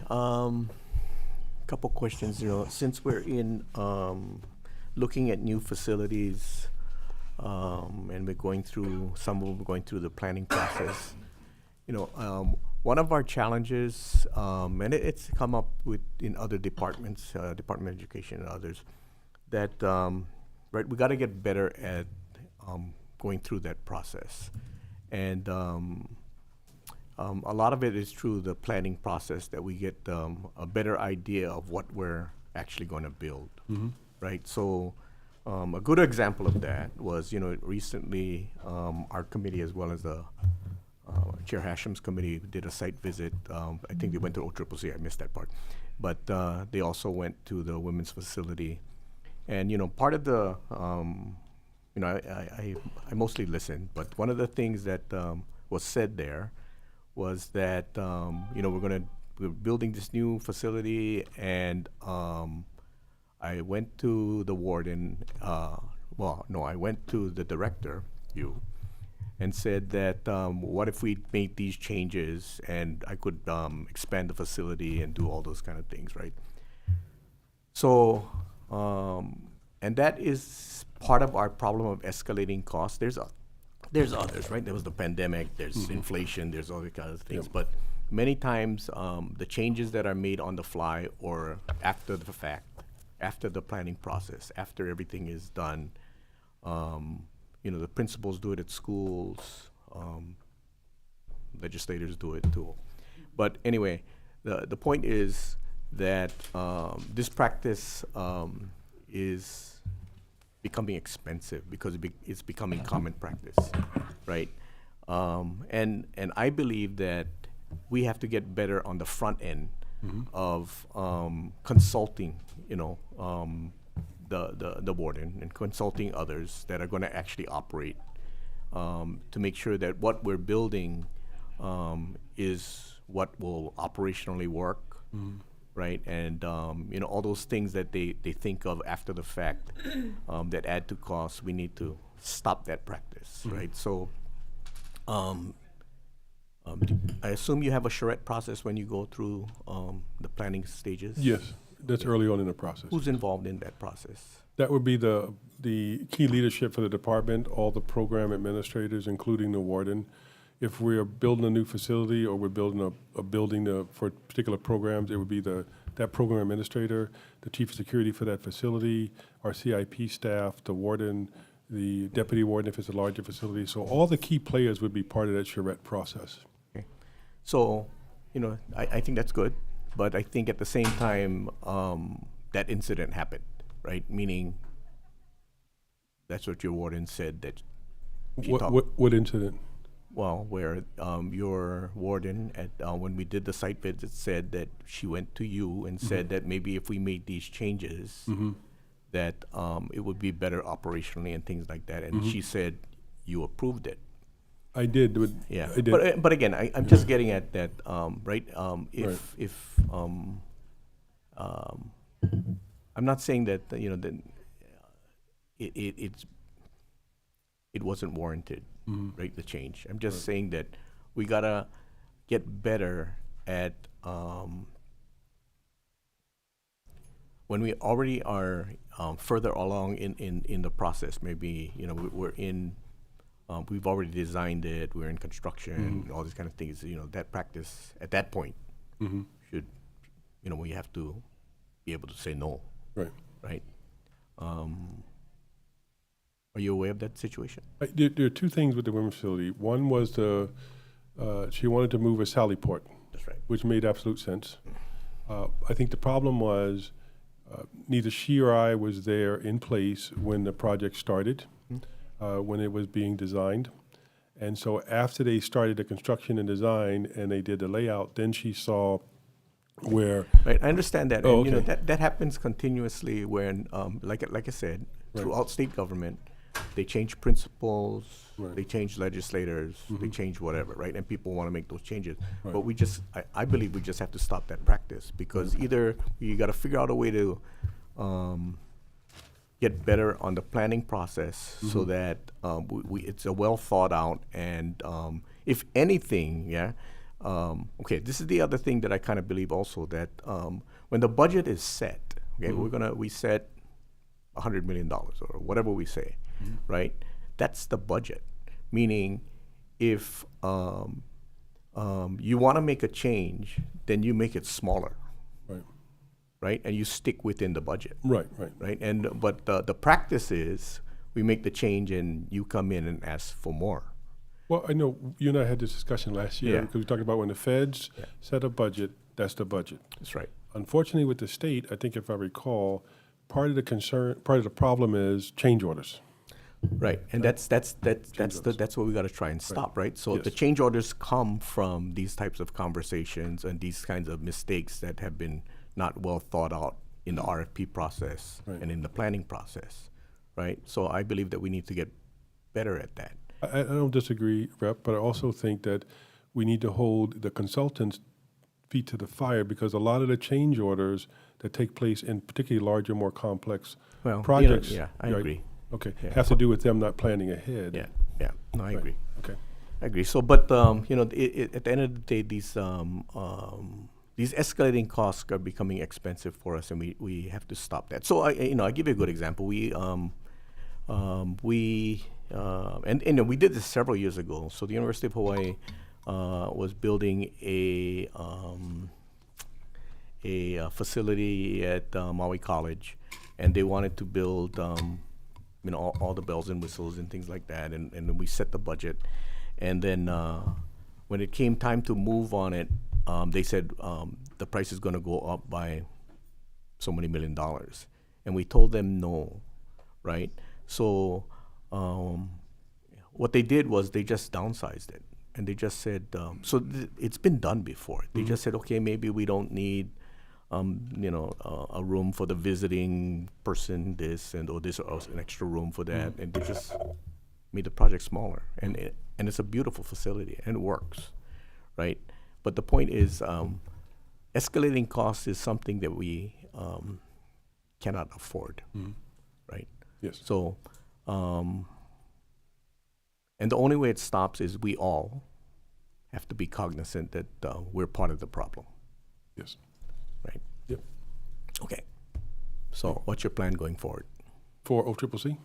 couple questions. Since we're in looking at new facilities, and we're going through the planning process. One of our challenges, and it's come up with in other departments, Department of Education and others, that right, we got to get better at going through that process, and a lot of it is through the planning process that we get a better idea of what we're actually going to build, right? So a good example of that was, recently our committee, as well as the Chair Hasham's committee, did a site visit. I think they went to OCCC, I missed that part. But they also went to the women's facility. And, part of the, I mostly listened, but one of the things that was said there was that, we're building this new facility, and I went to the warden, I went to the director, and said that, what if we made these changes and I could expand the facility and do all those kind of things, right? So, and that is part of our problem of escalating costs. There's others, right? There was the pandemic, there's inflation, there's all these kind of things. Yep. But many times, the changes that are made on the fly or after the fact, after the planning process, after everything is done, the principals do it at schools, legislators do it too. But anyway, the point is that this practice is becoming expensive because it's becoming common practice, right? And I believe that we have to get better on the front end of consulting, the warden and consulting others that are going to actually operate to make sure that what we're building is what will operationally work, right? And all those things that they think of after the fact that add to costs, we need to stop that practice, right? So I assume you have a charrette process when you go through the planning stages? Yes, that's early on in the process. Who's involved in that process? That would be the key leadership for the department, all the program administrators, including the warden. If we're building a new facility or we're building a building for particular programs, it would be that program administrator, the chief of security for that facility, our CIP staff, the warden, the deputy warden if it's a larger facility. So all the key players would be part of that charrette process. Okay. So, I think that's good, but I think at the same time, that incident happened, right? Meaning, that's what your warden said that. What incident? Well, where your warden when we did the site visit said that she went to you and said that maybe if we made these changes, that it would be better operationally and things like that. And she said you approved it. I did. Yeah. I did. But again, I'm just getting at that, right? I'm not saying that that it wasn't warranted, right? The change. I'm just saying that we gotta get better at when we already are further along in the process, maybe, we're in, we've already designed it, we're in construction, all these kind of things, that practice at that point should, we have to be able to say no. Right. Right? Are you aware of that situation? There are two things with the women's facility. One was she wanted to move a Sallyport. That's right. Which made absolute sense. I think the problem was neither she or I was there in place when the project started, when it was being designed. And so after they started the construction and design and they did the layout, then she saw where... Right, I understand that. Oh, And, okay. that happens continuously when, like I said, throughout state government, they change principles, they change legislators, they change whatever, right? And people want to make those changes. Right. But I believe we just have to stop that practice, because either you got to figure out a way to get better on the planning process so that it's a well thought out, and if anything, okay, this is the other thing that I kind of believe also, that when the budget is set, okay, we set $100 million or whatever we say, right? That's the budget. Meaning, if you want to make a change, then you make it smaller, right? And you stick within the budget, Right. right? And but the practice is we make the change and you come in and ask for more. Well, I know you and I had this discussion last year, Yeah. because we talked about when the feds set a budget, that's the budget. That's right. Unfortunately, with the state, I think if I recall, part of the problem is change orders. Right, and that's what we got to try and stop, right? So the change orders come from these types of conversations and these kinds of mistakes that have been not well thought out in the RFP process and in the planning process, right? So I believe that we need to get better at that. I don't disagree, Rep, but I also think that we need to hold the consultants' feet to the fire, because a lot of the change orders that take place in particularly larger, more complex projects. I agree. Okay, Yeah. have to do with them not planning ahead. Yeah. No, I agree. Okay. I agree. So, but at the end of the day, these escalating costs are becoming expensive for us, and we have to stop that. So, I give you a good example. We did this several years ago. So the University of Hawaii was building a facility at Maui College, and they wanted to build all the bells and whistles and things like that, and then we set the budget, and then when it came time to move on it, they said the price is going to go up by so many $1 million, and we told them no, right? So what they did was they just downsized it, and they just said, it's been done before. They just said, okay, maybe we don't need a room for the visiting person, or an extra room for that, and they just made the project smaller, and it's a beautiful facility and it works, right? But the point is, escalating costs is something that we cannot afford, right? Yes. So, and the only way it stops is we all have to be cognizant that we're part of the problem. Yes. Right. Yep. Okay. So, what's your plan going forward? For OCCC?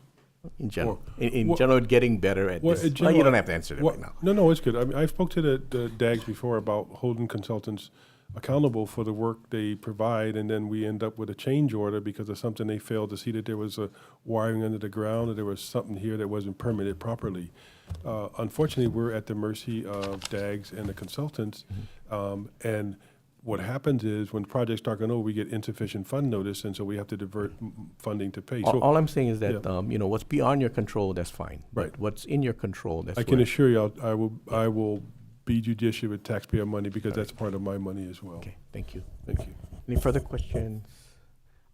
In general, in general, getting better at this. in general, you don't have to answer that right now. No, it's good. I mean, I spoke to the DAGs before about holding consultants accountable for the work they provide, and then we end up with a change order because of something they failed to see, that there was a wiring under the ground, or there was something here that wasn't permitted properly. Unfortunately, we're at the mercy of DAGs and the consultants, and what happens is when projects start going over, we get insufficient fund notice, and so we have to divert funding to pay. All I'm saying is that what's beyond your control, that's fine. Right. But what's in your control, that's I can assure you, I will be judicious with taxpayer money, because that's part of my money as well. Okay, thank you. Thank you. Any further questions?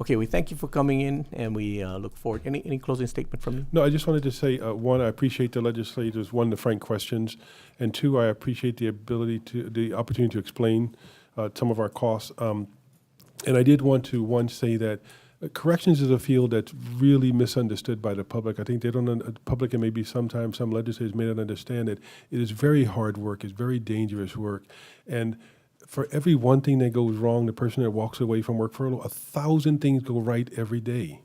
Okay, we thank you for coming in, and we look forward. Any closing statement from you? No, I just wanted to say, one, I appreciate the legislators, one, the frank questions, and two, I appreciate the opportunity to explain some of our costs. And I did want to, say that corrections is a field that's really misunderstood by the public. I think the public, and maybe sometimes some legislators may not understand it. It is very hard work. It's very dangerous work. And for every one thing that goes wrong, the person that walks away from work furlough, 1,000 things go right every day.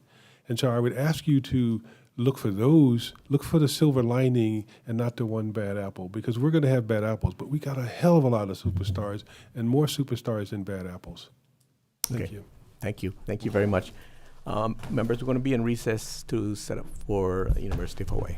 And so I would ask you to look for those, look for the silver lining and not the one bad apple, because we're going to have bad apples, but we got a hell of a lot of superstars and more superstars than bad apples. Thank Okay. you. Thank you. Thank you very much. Members, we're going to be in recess to set up for University of Hawaii.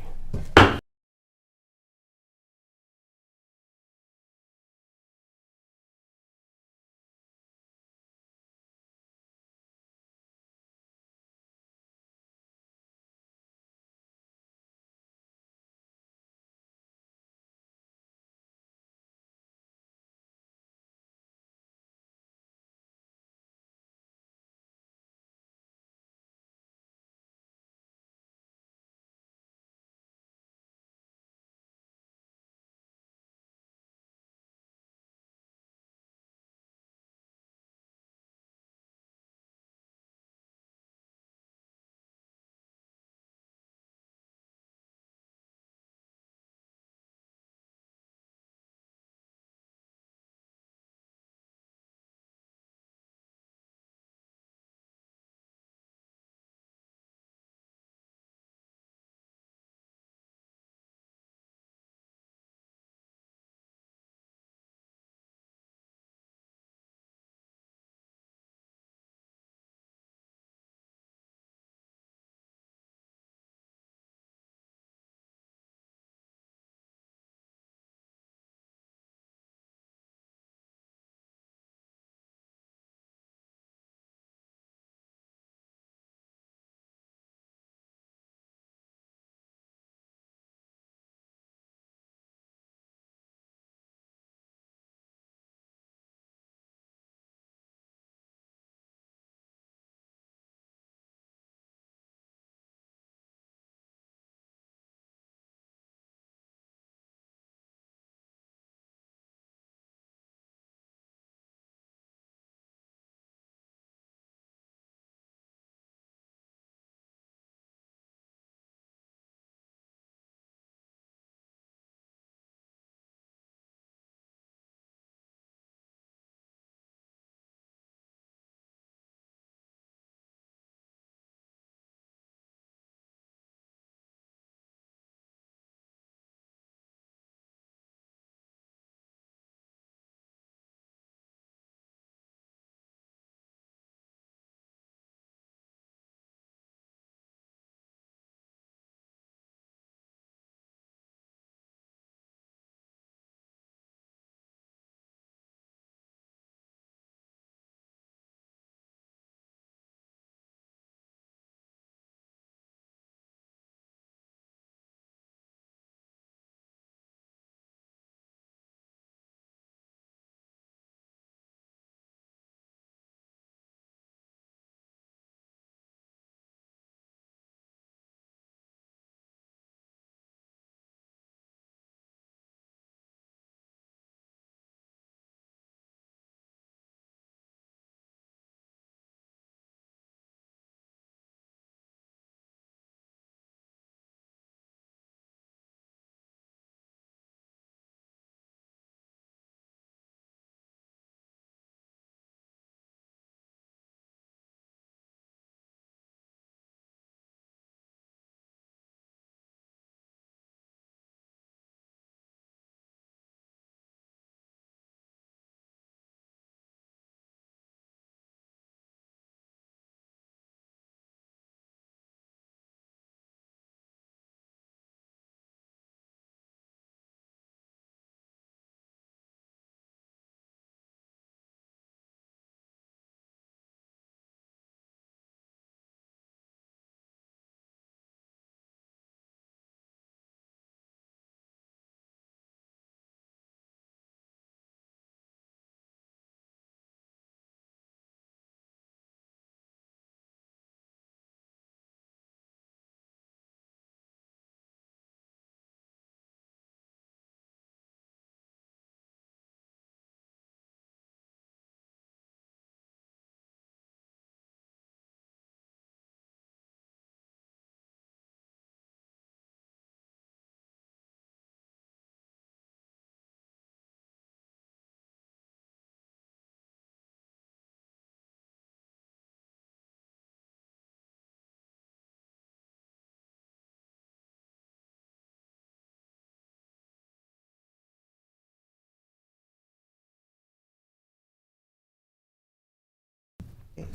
Okay,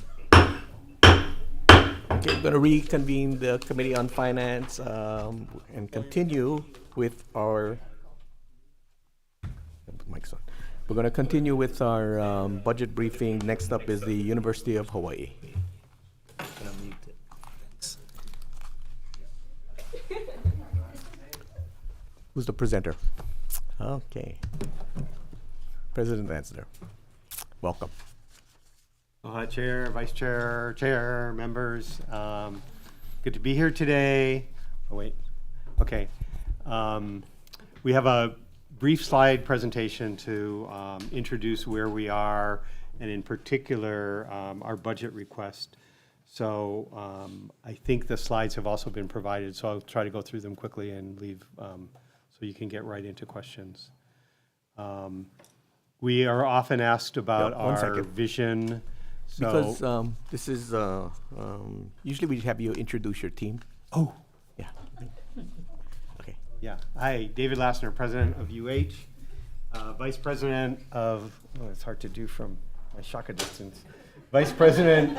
we're going to reconvene the Committee on Finance and continue with our. Mic's on. We're going to continue with our budget briefing. Next up is the University of Hawaii. Who's the presenter? Okay. President Ansler. Welcome. Chair, Vice Chair, Chair, members. Good to be here today. Oh, wait. Okay. We have a brief slide presentation to introduce where we are, and in particular, our budget request. So I think the slides have also been provided, so I'll try to go through them quickly and leave so you can get right into questions. We are often asked about our vision. So Because this is, usually we have you introduce your team. Oh. Yeah. Okay. Yeah. Hi, David Lassner, President of UH, Vice President of, oh, it's hard to do from my shaka distance. Vice President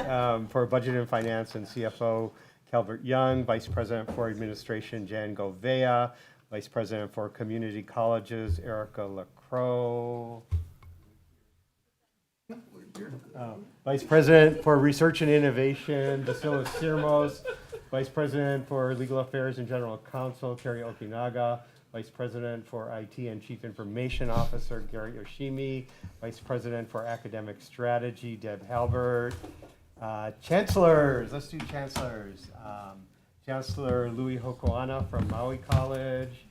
for Budget and Finance and CFO, Calvert Young, Vice President for Administration, Jan Govea, Vice President for Community Colleges, Erica LaCroix. Vice President for Research and Innovation, Basilis Sirmos. Vice President for Legal Affairs and General Counsel, Kerry Okinaga. Vice President for IT and Chief Information Officer, Gary Yoshimi. Vice President for Academic Strategy, Deb Halbert. Chancellors, let's do chancellors. Chancellor Louis Hokoana from Maui College.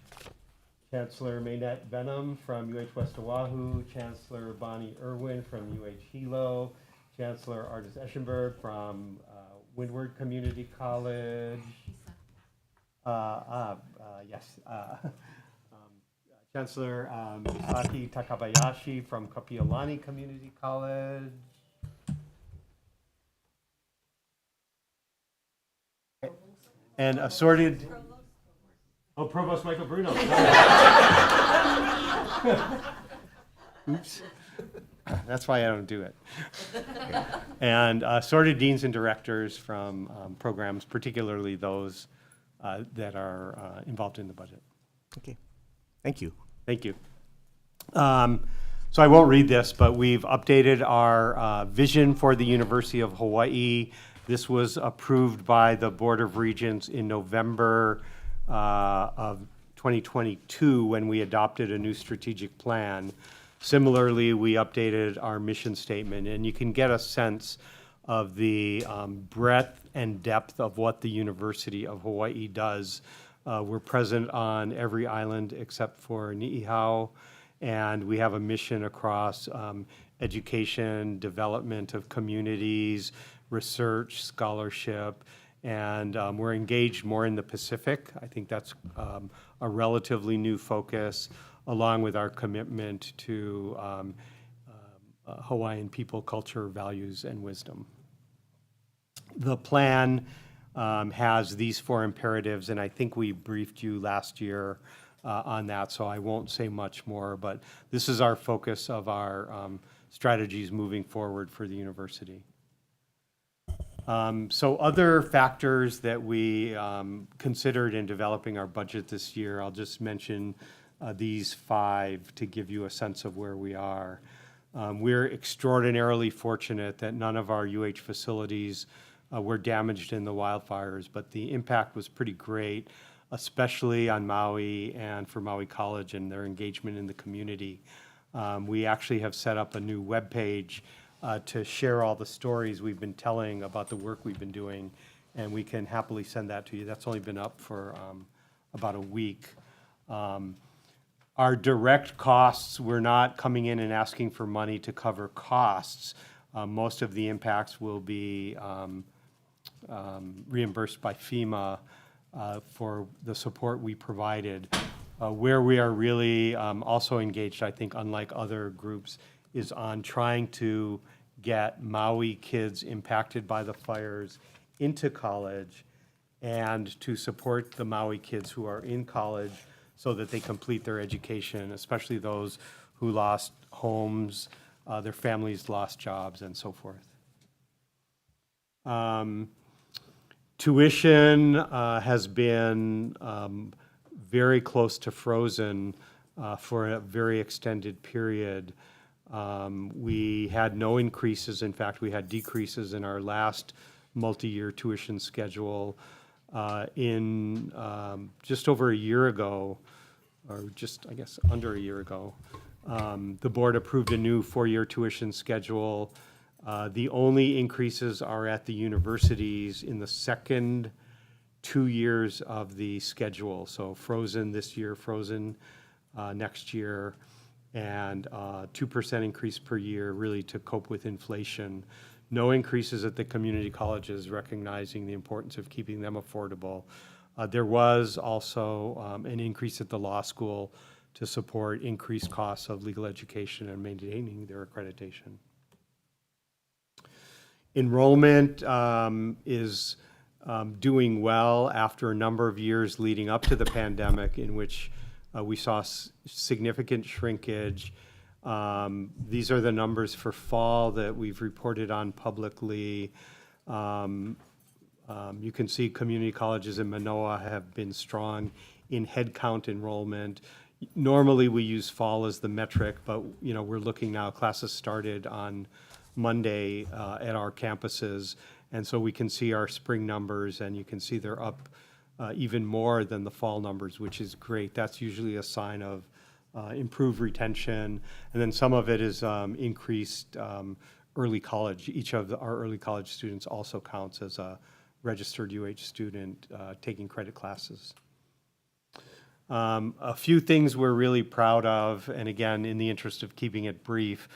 Chancellor Maynette Benham from UH West Oahu, Chancellor Bonnie Irwin from UH Hilo, Chancellor Artis Eschenberg from Windward Community College. Yes. Chancellor Misaki Takabayashi from Kapiolani Community College. And assorted. Oh, Provost Michael Bruno. Oops. That's why I don't do it. And assorted deans and directors from programs, particularly those that are involved in the budget. Okay. Thank you. Thank you. So I won't read this, but we've updated our vision for the University of Hawaii. This was approved by the Board of Regents in November of 2022 when we adopted a new strategic plan. Similarly, we updated our mission statement, and you can get a sense of the breadth and depth of what the University of Hawaii does. We're present on every island except for Ni'ihau, and we have a mission across education, development of communities, research, scholarship, and we're engaged more in the Pacific. I think that's a relatively new focus, along with our commitment to Hawaiian people, culture, values, and wisdom. The plan has these 4 imperatives, and I think we briefed you last year on that, so I won't say much more, but this is our focus of our strategies moving forward for the university. So other factors that we considered in developing our budget this year, I'll just mention these 5 to give you a sense of where we are. We're extraordinarily fortunate that none of our UH facilities were damaged in the wildfires, but the impact was pretty great, especially on Maui and for Maui College and their engagement in the community. We actually have set up a new webpage to share all the stories we've been telling about the work we've been doing, and we can happily send that to you. That's only been up for about a week. Our direct costs, we're not coming in and asking for money to cover costs. Most of the impacts will be reimbursed by FEMA for the support we provided. Where we are really also engaged, I think, unlike other groups, is on trying to get Maui kids impacted by the fires into college and to support the Maui kids who are in college so that they complete their education, especially those who lost homes, their families lost jobs, and so forth. Tuition has been very close to frozen for a very extended period. We had no increases. In fact, we had decreases in our last multi-year tuition schedule. In just over a year ago, or just, I guess, under a year ago, the board approved a new 4-year tuition schedule. The only increases are at the universities in the second 2 years of the schedule. So frozen this year, frozen next year, and 2% increase per year really to cope with inflation. No increases at the community colleges, recognizing the importance of keeping them affordable. There was also an increase at the law school to support increased costs of legal education and maintaining their accreditation. Enrollment is doing well after a number of years leading up to the pandemic in which we saw significant shrinkage. These are the numbers for fall that we've reported on publicly. You can see community colleges in Manoa have been strong in headcount enrollment. Normally we use fall as the metric, but we're looking now, classes started on Monday at our campuses, and so we can see our spring numbers, and you can see they're up even more than the fall numbers, which is great. That's usually a sign of improved retention, and then some of it is increased early college. Each of our early college students also counts as a registered UH student taking credit classes. A few things we're really proud of, and again, in the interest of keeping it brief,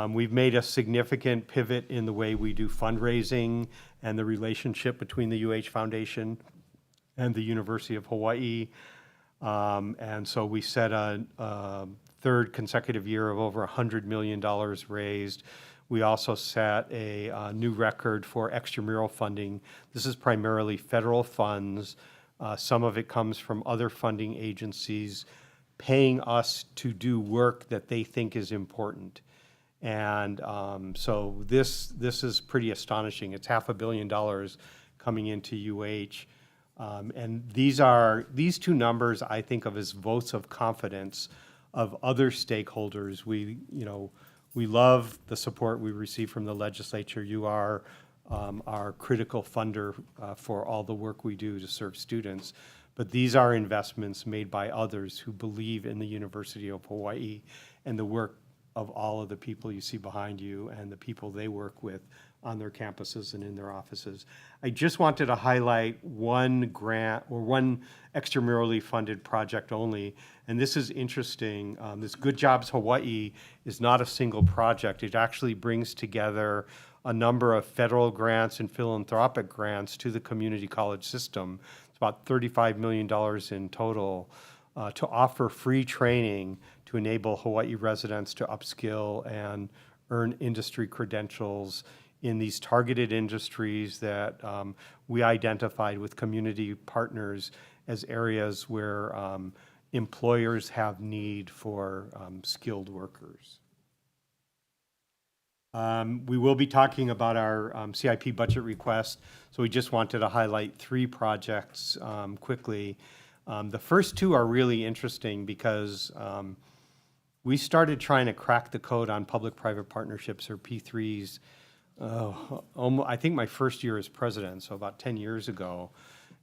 we've made a significant pivot in the way we do fundraising and the relationship between the UH Foundation and the University of Hawaii. And so we set a third consecutive year of over $100 million raised. We also set a new record for extramural funding. This is primarily federal funds. Some of it comes from other funding agencies paying us to do work that they think is important. And so this is pretty astonishing. It's $500 million coming into UH. And these two numbers I think of as votes of confidence of other stakeholders. We love the support we receive from the legislature. You are our critical funder for all the work we do to serve students. But these are investments made by others who believe in the University of Hawaii and the work of all of the people you see behind you and the people they work with on their campuses and in their offices. I just wanted to highlight one grant or one extramurally funded project only, and this is interesting. This Good Jobs Hawaii is not a single project. It actually brings together a number of federal grants and philanthropic grants to the community college system. It's about $35 million in total to offer free training to enable Hawaii residents to upskill and earn industry credentials in these targeted industries that we identified with community partners as areas where employers have need for skilled workers. We will be talking about our CIP budget request, so we just wanted to highlight 3 projects quickly. The first 2 are really interesting because we started trying to crack the code on public-private partnerships, or P3s, I think my first year as president, so about 10 years ago.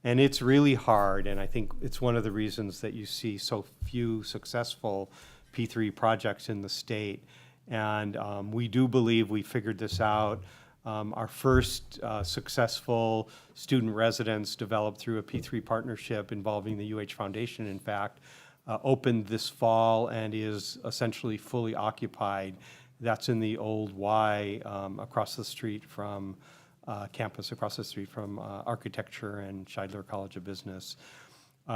And it's really hard, and I think it's one of the reasons that you see so few successful P3 projects in the state. And we do believe we figured this out. Our first successful student residence developed through a P3 partnership involving the UH Foundation, in fact, opened this fall and is essentially fully occupied. That's in the old Y across the street from campus, across the street from Architecture and Scheidler College of Business.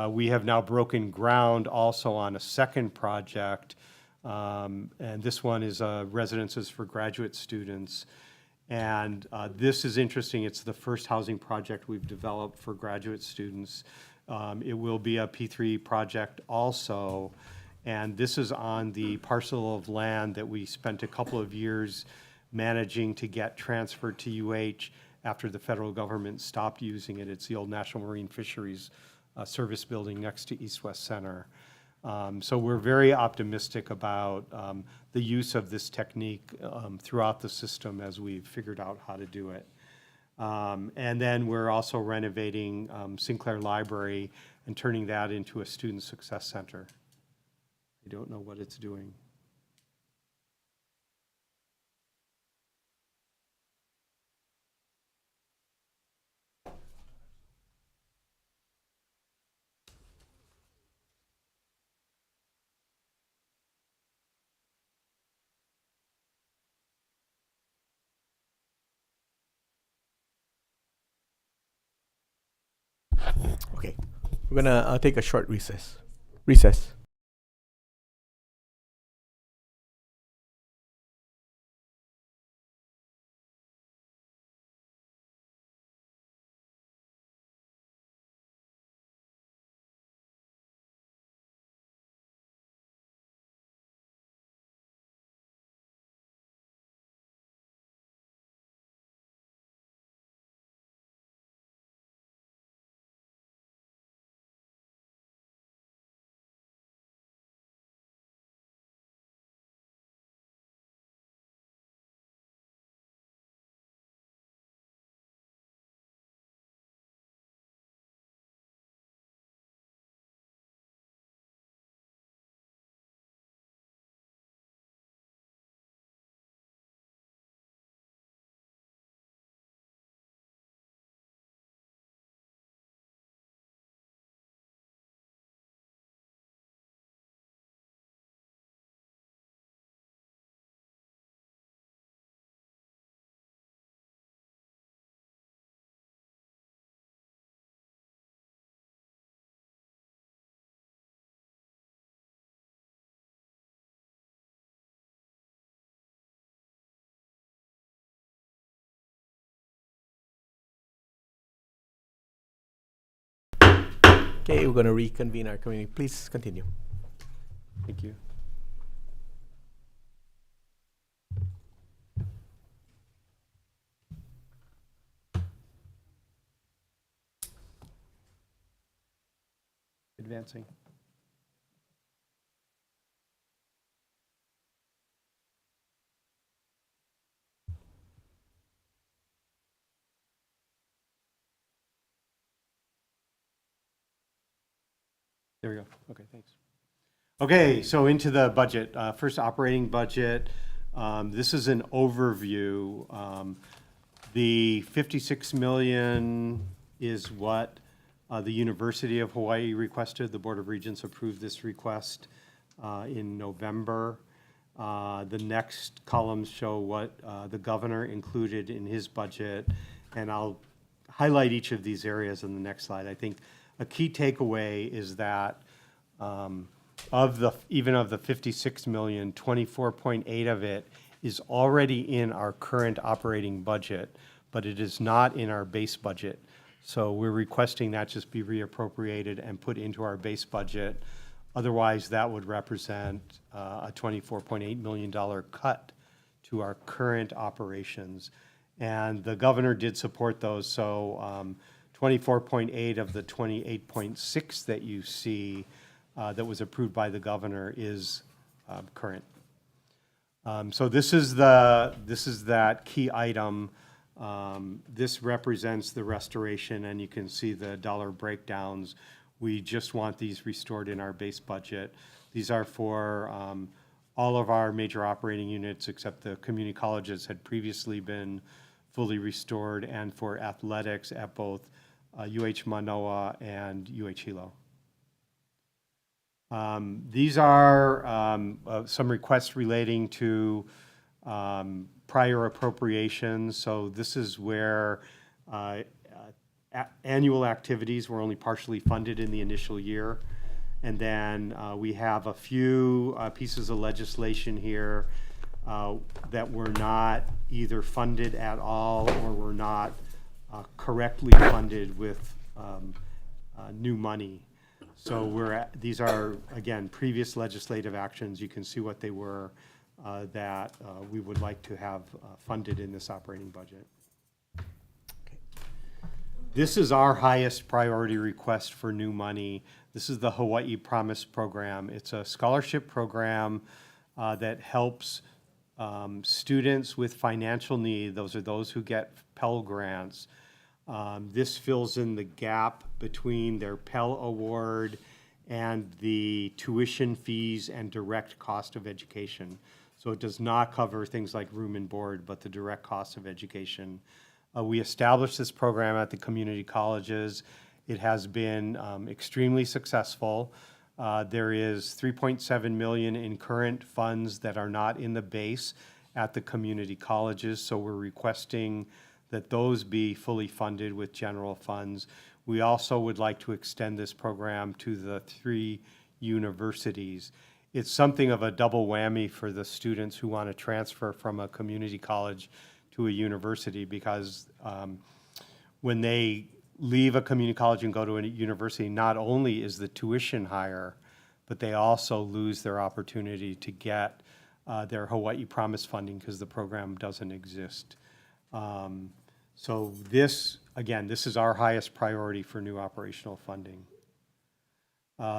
We have now broken ground also on a second project, and this one is residences for graduate students. And this is interesting. It's the first housing project we've developed for graduate students. It will be a P3 project also. And this is on the parcel of land that we spent a couple of years managing to get transferred to UH after the federal government stopped using it. It's the old National Marine Fisheries Service building next to East West Center. So we're very optimistic about the use of this technique throughout the system as we've figured out how to do it. And then we're also renovating Sinclair Library and turning that into a student success center. I don't know what it's doing. Okay, we're gonna take a short recess. Recess. Okay, we're gonna reconvene our committee. Please continue. Thank you. Advancing. There we go. Okay, thanks. Okay, so into the budget. First, operating budget. This is an overview. The 56 million is what the University of Hawaii requested. The Board of Regents approved this request in November. The next columns show what the governor included in his budget, and I'll highlight each of these areas in the next slide. I think a key takeaway is that even of the 56 million, 24.8 of it is already in our current operating budget, but it is not in our base budget. So we're requesting that just be reappropriated and put into our base budget. Otherwise, that would represent a $24.8 million cut to our current operations. And the governor did support those, so 24.8 of the 28.6 that you see that was approved by the governor is current. So this is that key item. This represents the restoration, and you can see the dollar breakdowns. We just want these restored in our base budget. These are for all of our major operating units except the community colleges had previously been fully restored, and for athletics at both UH Manoa and UH Hilo. These are some requests relating to prior appropriations. So this is where annual activities were only partially funded in the initial year. And then we have a few pieces of legislation here that were not either funded at all or were not correctly funded with new money. So these are, again, previous legislative actions. You can see what they were that we would like to have funded in this operating budget. This is our highest priority request for new money. This is the Hawaii Promise Program. It's a scholarship program that helps students with financial need. Those are those who get Pell Grants. This fills in the gap between their Pell Award and the tuition fees and direct cost of education. So it does not cover things like room and board, but the direct cost of education. We established this program at the community colleges. It has been extremely successful. There is $3.7 million in current funds that are not in the base at the community colleges, so we're requesting that those be fully funded with general funds. We also would like to extend this program to the 3 universities. It's something of a double whammy for the students who want to transfer from a community college to a university, because when they leave a community college and go to a university, not only is the tuition higher, but they also lose their opportunity to get their Hawaii Promise funding because the program doesn't exist. So this, again, this is our highest priority for new operational funding.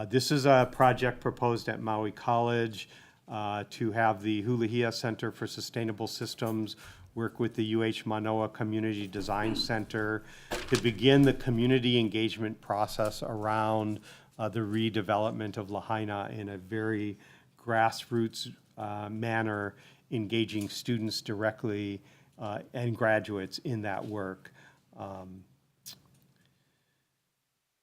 This is a project proposed at Maui College to have the Hulahia Center for Sustainable Systems work with the UH Manoa Community Design Center to begin the community engagement process around the redevelopment of Lahaina in a very grassroots manner, engaging students directly and graduates in that work.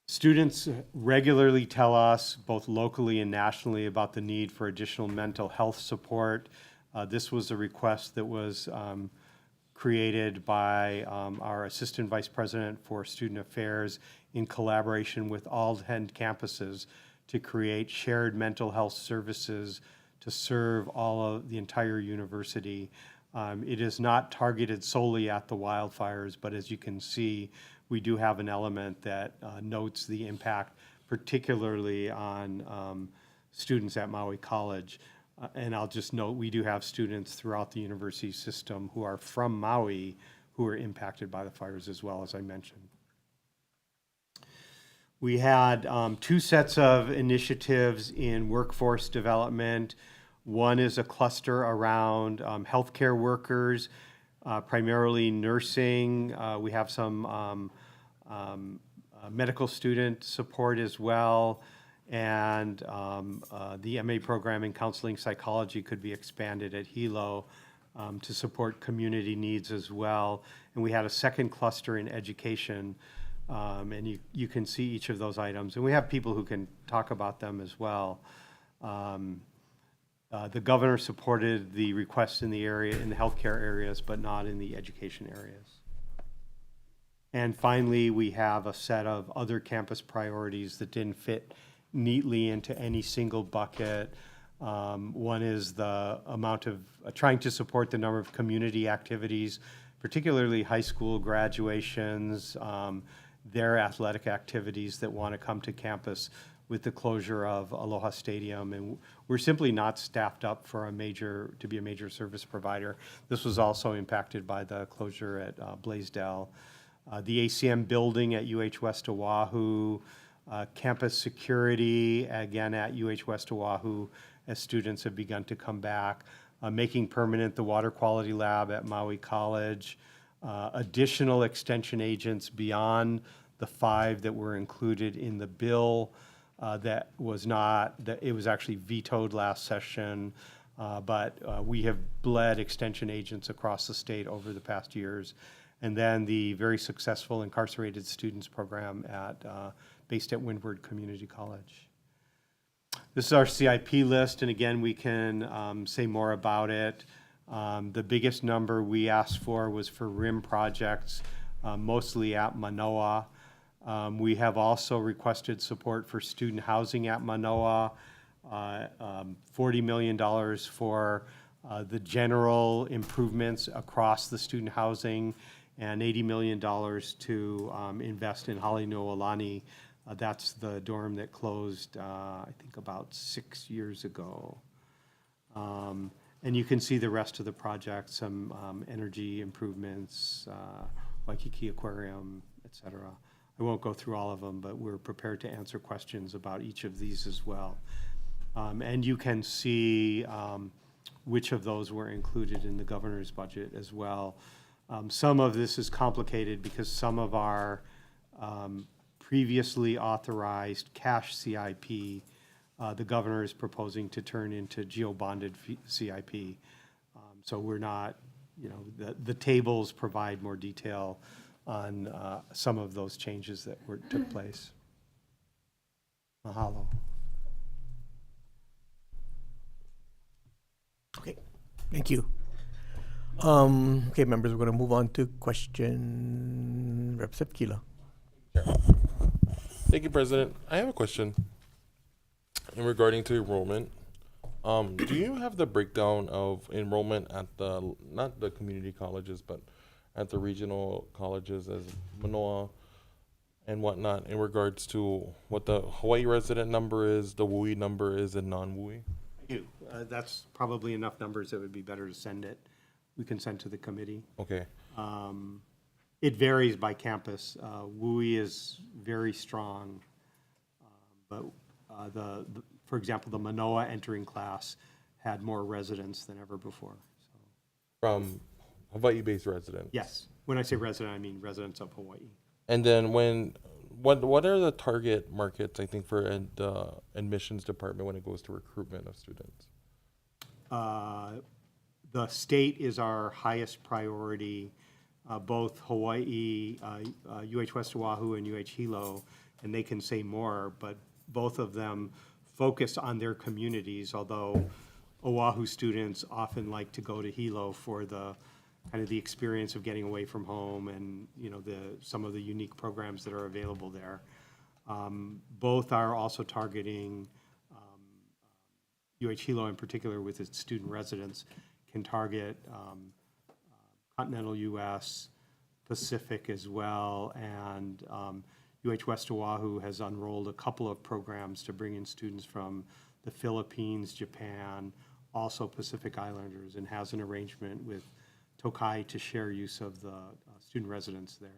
Students regularly tell us, both locally and nationally, about the need for additional mental health support. This was a request that was created by our Assistant Vice President for Student Affairs in collaboration with all 10 campuses to create shared mental health services to serve all of the entire university. It is not targeted solely at the wildfires, but as you can see, we do have an element that notes the impact, particularly on students at Maui College. And I'll just note, we do have students throughout the university system who are from Maui who are impacted by the fires as well, as I mentioned. We had 2 sets of initiatives in workforce development. One is a cluster around healthcare workers, primarily nursing. We have some medical student support as well. And the MA program in counseling psychology could be expanded at Hilo to support community needs as well. And we had a second cluster in education, and you can see each of those items. And we have people who can talk about them as well. The governor supported the requests in the area, in the healthcare areas, but not in the education areas. And finally, we have a set of other campus priorities that didn't fit neatly into any single bucket. One is the amount of trying to support the number of community activities, particularly high school graduations, their athletic activities that want to come to campus with the closure of Aloha Stadium. And we're simply not staffed up for to be a major service provider. This was also impacted by the closure at Blaisdell. The ACM building at UH West Oahu, campus security, again at UH West Oahu, as students have begun to come back, making permanent the water quality lab at Maui College, additional extension agents beyond the 5 that were included in the bill that it was actually vetoed last session, but we have bled extension agents across the state over the past years. And then the very successful incarcerated students program based at Windward Community College. This is our CIP list, and again, we can say more about it. The biggest number we asked for was for RIM projects, mostly at Manoa. We have also requested support for student housing at Manoa, $40 million for the general improvements across the student housing, and $80 million to invest in Halinoolani. That's the dorm that closed, I think, about 6 years ago. And you can see the rest of the project, some energy improvements, Waikiki Aquarium, et cetera. I won't go through all of them, but we're prepared to answer questions about each of these as well. And you can see which of those were included in the governor's budget as well. Some of this is complicated because some of our previously authorized cash CIP, the governor is proposing to turn into geo-bonded CIP. So we're not, the tables provide more detail on some of those changes that took place. Mahalo. Okay, thank you. Okay, members, we're going to move on to question Representative Kila. Thank you, President. I have a question in regarding to enrollment. Do you have the breakdown of enrollment at the, not the community colleges, but at the regional colleges as Manoa and whatnot in regards to what the Hawaii resident number is, the WUI number is, and non-WUI? I do. That's probably enough numbers that would be better to send it. We can send to the committee. Okay. It varies by campus. WUI is very strong, but for example, the Manoa entering class had more residents than ever before. So. From Hawaii-based residents? Yes. When I say resident, I mean residents of Hawaii. And then what are the target markets, I think, for the admissions department when it goes to recruitment of students? The state is our highest priority, both Hawaii, UH West Oahu, and UH Hilo, and they can say more, but both of them focus on their communities, although Oahu students often like to go to Hilo for the kind of the experience of getting away from home and some of the unique programs that are available there. Both are also targeting UH Hilo in particular with its student residents can target continental U.S., Pacific as well, and UH West Oahu has unrolled a couple of programs to bring in students from the Philippines, Japan, also Pacific Islanders, and has an arrangement with Tokai to share use of the student residents there.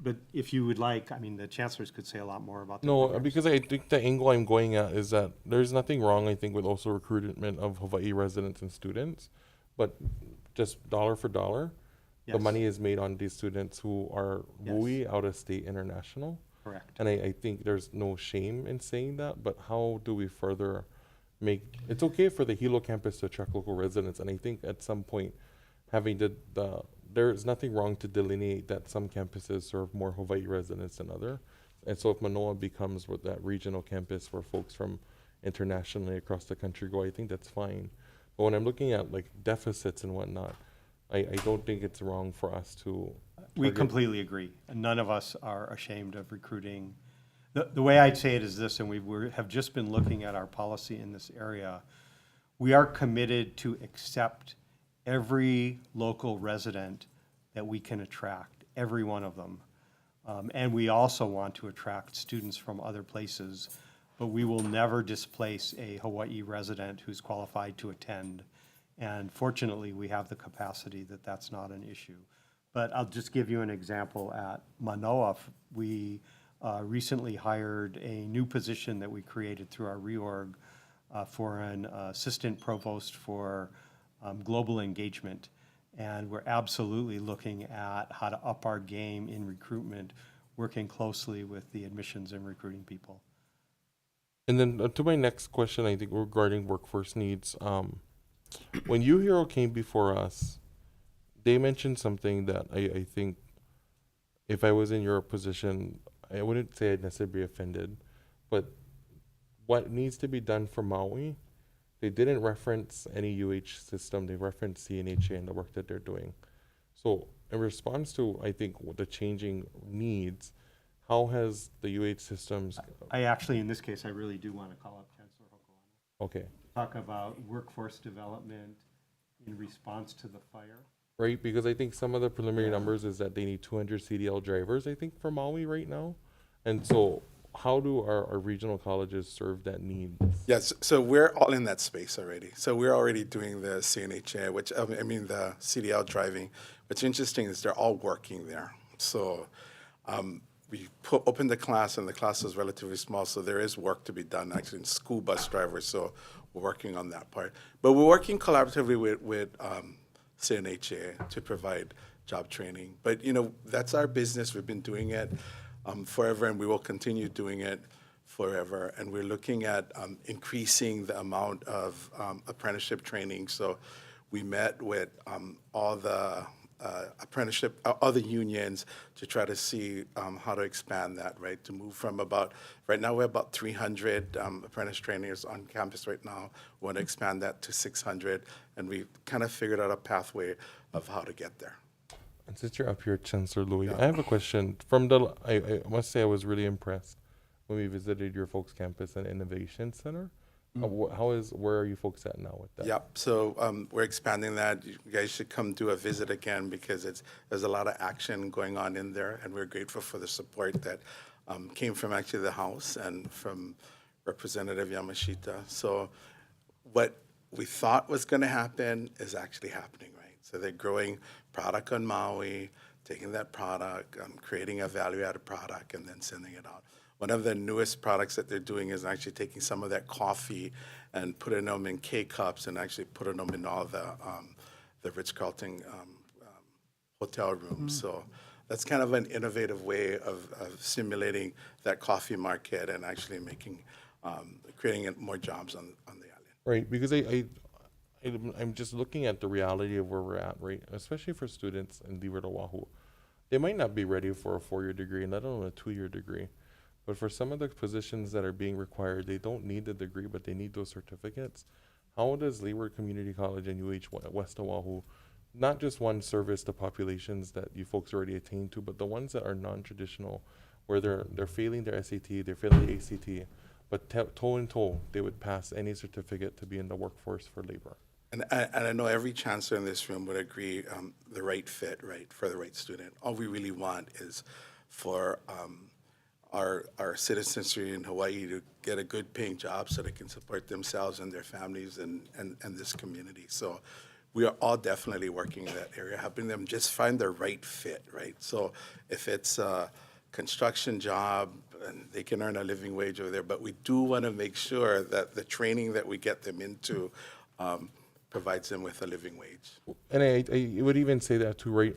But if you would like, I mean, the chancellors could say a lot more about that. No, because I think the angle I'm going at is that there's nothing wrong, I think, with also recruitment of Hawaii residents and students, but just dollar for dollar, the money is made on these students who are WUI, out-of-state international. Correct. And I think there's no shame in saying that, but how do we further make, it's okay for the Hilo campus to attract local residents, and I think at some point, having there's nothing wrong to delineate that some campuses serve more Hawaii residents than other. And so if Manoa becomes with that regional campus where folks from internationally across the country go, I think that's fine. But when I'm looking at like deficits and whatnot, I don't think it's wrong for us to. We completely agree. And none of us are ashamed of recruiting. The way I'd say it is this, and we have just been looking at our policy in this area. We are committed to accept every local resident that we can attract, every one of them. And we also want to attract students from other places, but we will never displace a Hawaii resident who's qualified to attend. And fortunately, we have the capacity that that's not an issue. But I'll just give you an example. At Manoa, we recently hired a new position that we created through our reorg for an assistant provost for global engagement. And we're absolutely looking at how to up our game in recruitment, working closely with the admissions and recruiting people. And then to my next question, I think regarding workforce needs, when UHero came before us, they mentioned something that I think if I was in your position, I wouldn't say I'd necessarily be offended, but what needs to be done for Maui, they didn't reference any UH system. They referenced CNHA and the work that they're doing. So in response to, I think, the changing needs, how has the UH systems... I actually, in this case, I really do want to call up Chancellor Hokoano. Okay. Talk about workforce development in response to the fire. Right, because I think some of the preliminary numbers is that they need 200 CDL drivers, I think, for Maui right now. And so how do our regional colleges serve that need? Yes, so we're all in that space already. So we're already doing the CNHA, which, I mean, the CDL driving. What's interesting is they're all working there. So We opened the class, and the class is relatively small, so there is work to be done, actually, in school bus drivers, so we're working on that part. But we're working collaboratively with CNHA to provide job training. But, you know, that's our business. We've been doing it forever, and we will continue doing it forever. And we're looking at increasing the amount of apprenticeship training. So we met with all the other unions to try to see how to expand that, right? To move from right now we're about 300 apprentice trainers on campus right now. We want to expand that to 600, and we kind of figured out a pathway of how to get there. And since you're up here, Chancellor Louis, Yeah. I have a question. I must say I was really impressed when we visited your folks' campus and innovation center. Where are you folks at now with that? Yep. So we're expanding that. You guys should come do a visit again because there's a lot of action going on in there, and we're grateful for the support that came from actually the House and from Representative Yamashita. So what we thought was going to happen is actually happening, right? So they're growing product on Maui, taking that product, creating a value-added product, and then sending it out. One of the newest products that they're doing is actually taking some of that coffee and putting them in K-cups and actually putting them in all the Ritz-Carlton hotel rooms. So that's kind of an innovative way of stimulating that coffee market and actually creating more jobs on the island. Right, because I'm just looking at the reality of where we're at, right? Especially for students in Leeward Oahu. They might not be ready for a 4-year degree, let alone a 2-year degree. But for some of the positions that are being required, they don't need the degree, but they need those certificates. How does Leeward Community College and UH West Oahu, not just one, service the populations that you folks already attained to, but the ones that are non-traditional, where they're failing their SAT, they're failing the ACT, but toe in toe, they would pass any certificate to be in the workforce for labor. And I know every chancellor in this room would agree the right fit, right, for the right student. All we really want is for our citizens here in Hawaii to get a good paying job so they can support themselves and their families and this community. So we are all definitely working in that area, helping them just find the right fit, right? So if it's a construction job, and they can earn a living wage over there, but we do want to make sure that the training that we get them into provides them with a living wage. And I would even say that too, right?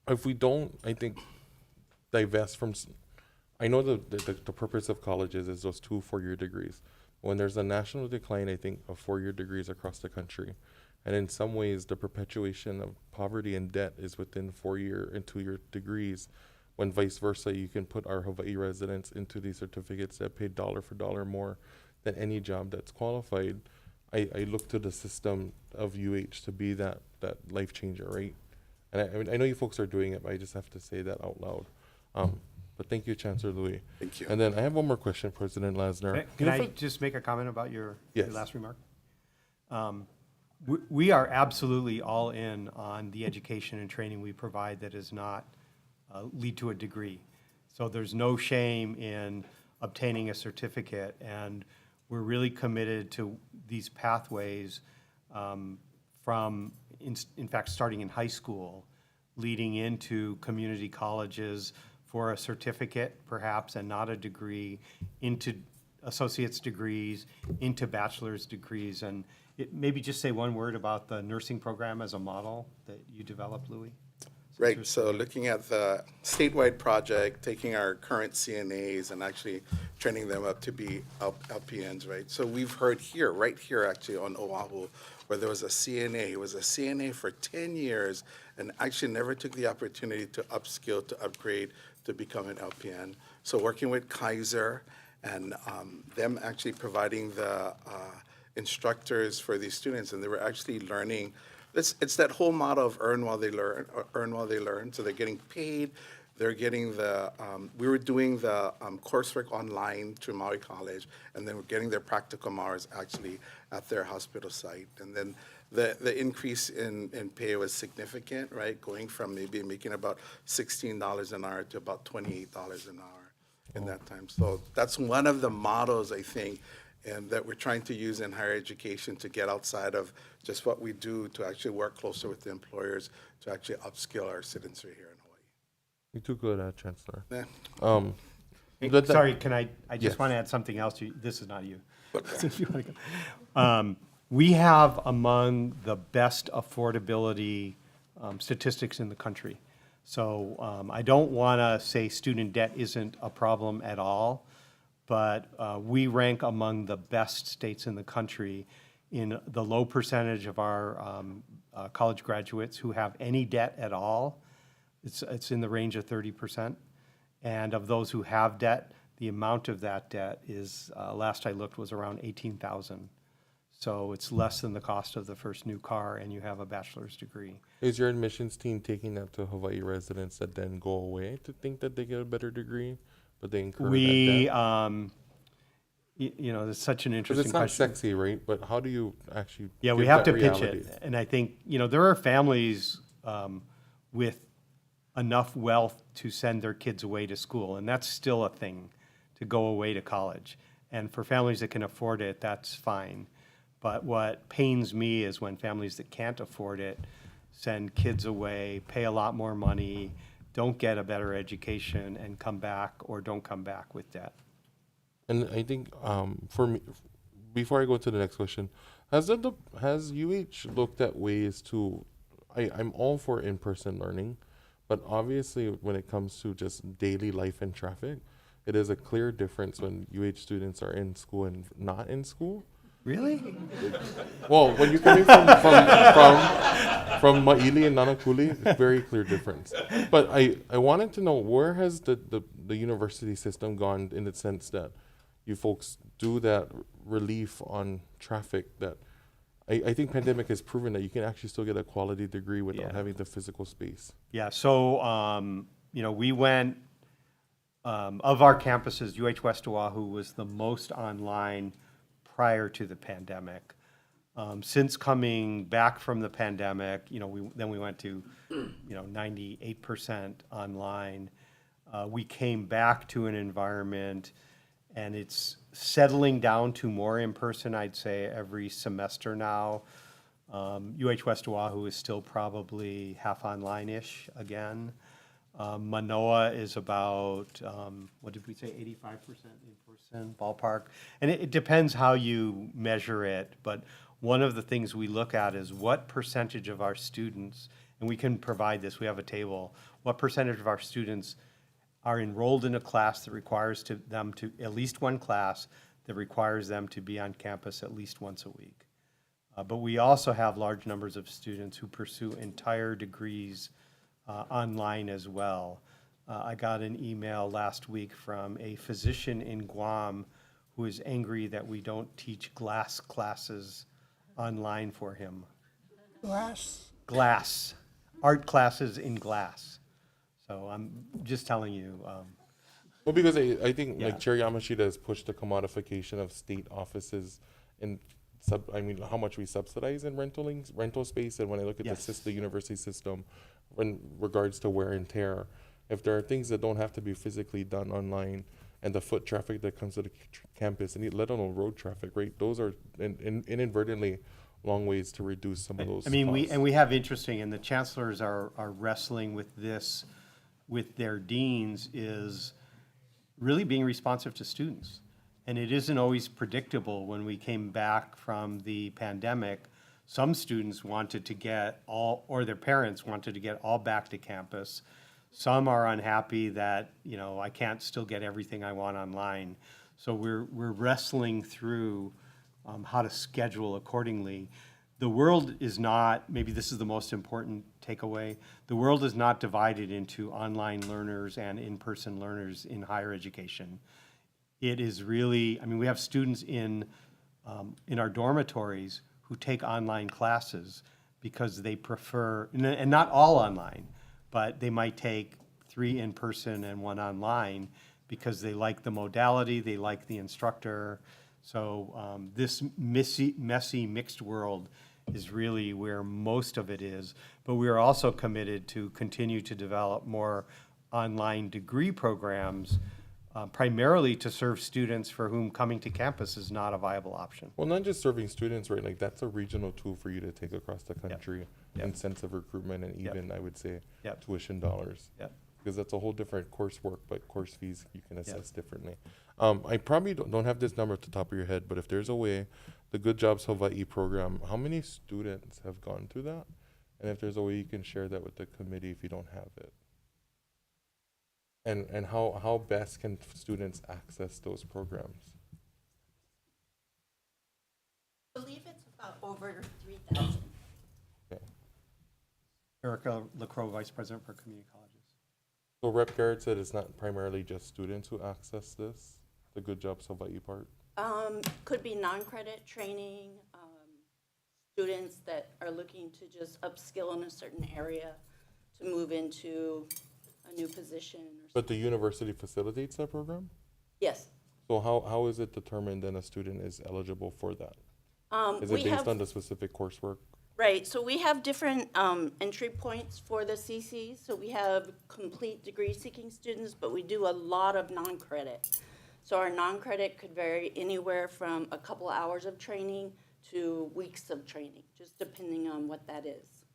If we don't, I think, divest from, I know the purpose of colleges is those 2 4-year degrees. When there's a national decline, I think, of 4-year degrees across the country. And in some ways, the perpetuation of poverty and debt is within 4-year and 2-year degrees, when vice versa, you can put our Hawaii residents into these certificates that pay dollar for dollar more than any job that's qualified. I look to the system of UH to be that life changer, right? And I know you folks are doing it, but I just have to say that out loud. But thank you, Chancellor Louis. Thank you. And then I have one more question, President Lasner. Can I just make a comment about your Yes. last remark? We are absolutely all in on the education and training we provide that does not lead to a degree. So there's no shame in obtaining a certificate, and we're really committed to these pathways from, in fact, starting in high school, leading into community colleges for a certificate, perhaps, and not a degree, into associate's degrees, into bachelor's degrees. And maybe just say one word about the nursing program as a model that you developed, Louis. Right, so looking at the statewide project, taking our current CNAs and actually training them up to be LPNs, right? So we've heard here, right here actually on Oahu, where there was a CNA, who was a CNA for 10 years and actually never took the opportunity to upskill, to upgrade, to become an LPN. So working with Kaiser and them actually providing the instructors for these students, and they were actually learning. It's that whole model of earn while they learn. So they're getting paid. They're getting we were doing the coursework online through Maui College, and then we're getting their practical hours actually at their hospital site. And then the increase in pay was significant, right? Going from maybe making about $16 an hour to about $28 an hour in that time. So that's one of the models, I think, and that we're trying to use in higher education to get outside of just what we do, to actually work closer with the employers to actually upskill our citizenry here in Hawaii. You're too good at Chancellor. Yeah. Sorry, can I just Yes. want to add something else. This is not you. If you wanna go. We have among the best affordability statistics in the country. So I don't want to say student debt isn't a problem at all, but we rank among the best states in the country in the low percentage of our college graduates who have any debt at all. It's in the range of 30%. And of those who have debt, the amount of that debt is, last I looked, was around $18,000. So it's less than the cost of the first new car, and you have a bachelor's degree. Is your admissions team taking that to Hawaii residents that then go away to think that they get a better degree, but they incur We, that debt? you know, it's such an 'Cause interesting it's not question. sexy, right? But how do you actually? Yeah, we give have that to pitch reality? it. And I think, you know, there are families with enough wealth to send their kids away to school, and that's still a thing, to go away to college. And for families that can afford it, that's fine. But what pains me is when families that can't afford it send kids away, pay a lot more money, don't get a better education, and come back or don't come back with debt. And I think for me, before I go to the next question, has UH looked at ways to? I'm all for in-person learning, but obviously when it comes to just daily life and traffic, it is a clear difference when UH students are in school and not in school. Really? Well, when you're coming from Maili and Nanakuli, very clear difference. But I wanted to know, where has the university system gone in the sense that you folks do that relief on traffic that I think pandemic has proven that you can actually still get a quality degree without having the physical space. Yeah, so, you know, we went, of our campuses, UH West Oahu was the most online prior to the pandemic. Since coming back from the pandemic, you know, then we went to, you know, 98% online. We came back to an environment, and it's settling down to more in person, I'd say, every semester now. UH West Oahu is still probably half online-ish again. Manoa is about, what did we say, 85% in person, ballpark? And it depends how you measure it, but one of the things we look at is what percentage of our students, and we can provide this, we have a table, what percentage of our students are enrolled in a class that requires them to, at least one class that requires them to be on campus at least once a week. But we also have large numbers of students who pursue entire degrees online as well. I got an email last week from a physician in Guam who is angry that we don't teach glass classes online for him. Glass. Art classes in glass. So I'm just telling you. Well, because I think Yeah. like Chair Yamashita has pushed the commodification of state offices and how much we subsidize in rental space. And when I look at the university system, in regards to wear and tear, if there are things that don't have to be physically done online, and the foot traffic that comes to the campus, and let alone road traffic, right? Those are inadvertently long ways to reduce some of those. I mean, costs. we have interesting, and the chancellors are wrestling with this with their deans, is really being responsive to students. And it isn't always predictable. When we came back from the pandemic, some students wanted to get all, or their parents wanted to get all back to campus. Some are unhappy that, you know, I can't still get everything I want online. So we're wrestling through how to schedule accordingly. The world is not, maybe this is the most important takeaway, the world is not divided into online learners and in-person learners in higher education. It is really, I mean, we have students in our dormitories who take online classes because they prefer, and not all online, but they might take 3 in person and 1 online because they like the modality, they like the instructor. So this messy, mixed world is really where most of it is. But we are also committed to continue to develop more online degree programs, primarily to serve students for whom coming to campus is not a viable option. Well, not just serving students, right? Like that's a regional tool for you to take across the country in sense of recruitment and even, I would say, tuition dollars. Yep. because that's a whole different coursework, but course fees you can assess differently. I probably don't have this number at the top of your head, but if there's a way, the Good Jobs Hawaii program, how many students have gone through that? And if there's a way you can share that with the committee if you don't have it. And how best can students access those programs? I believe it's about over 3,000. Erica LaCroix, Vice President for Community Colleges. So Rep. Garrett said it's not primarily just students who access this, the Good Jobs Hawaii part? Could be non-credit training, students that are looking to just upskill in a certain area to move into a new position. But the university facilitates that program? Yes. So how is it determined then a student is eligible for that? Is we it based have- on the specific coursework? Right, so we have different entry points for the CCs. So we have complete degree-seeking students, but we do a lot of non-credit. So our non-credit could vary anywhere from a couple hours of training to weeks of training, just depending on what that is.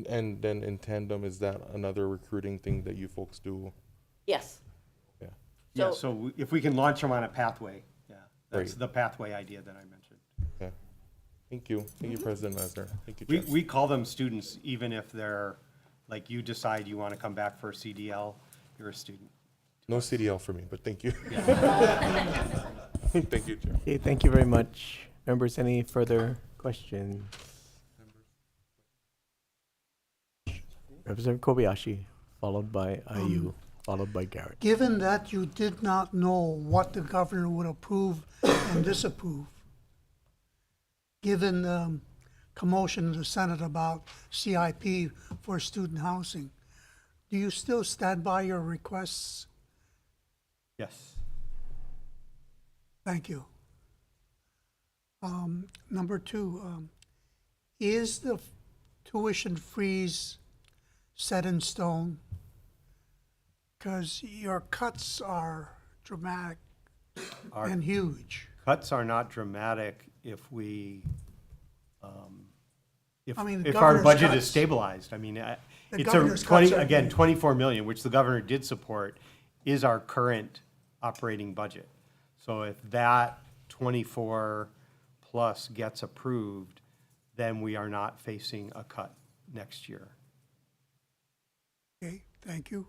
And then in tandem, is that another recruiting thing that you folks do? Yes. Yeah. Yeah, So- so if we can launch them on a pathway, yeah, that's Right. the pathway idea that I mentioned. Yeah. Thank you. Thank you, President Lesnar. Thank you, We, Chair. we call them students, even if they're, like, you decide you want to come back for a CDL, you're a student. No CDL for me, but thank you. Thank you, Chair. Okay, thank you very much. Members, any further questions? Representative Kobayashi, followed by IU, followed by Garrett. Given that you did not know what the governor would approve and disapprove, given the commotion in the Senate about CIP for student housing, do you still stand by your requests? Yes. Thank you. Number two, is the tuition freeze set in stone? Because your cuts are dramatic and huge. Cuts are not dramatic if we, I mean, the if our governor's budget is cuts. stabilized. I mean, The it's a governor's 20, cuts are again, big. 24 million, which the governor did support, is our current operating budget. So if that 24 plus gets approved, then we are not facing a cut next year. Okay, thank you.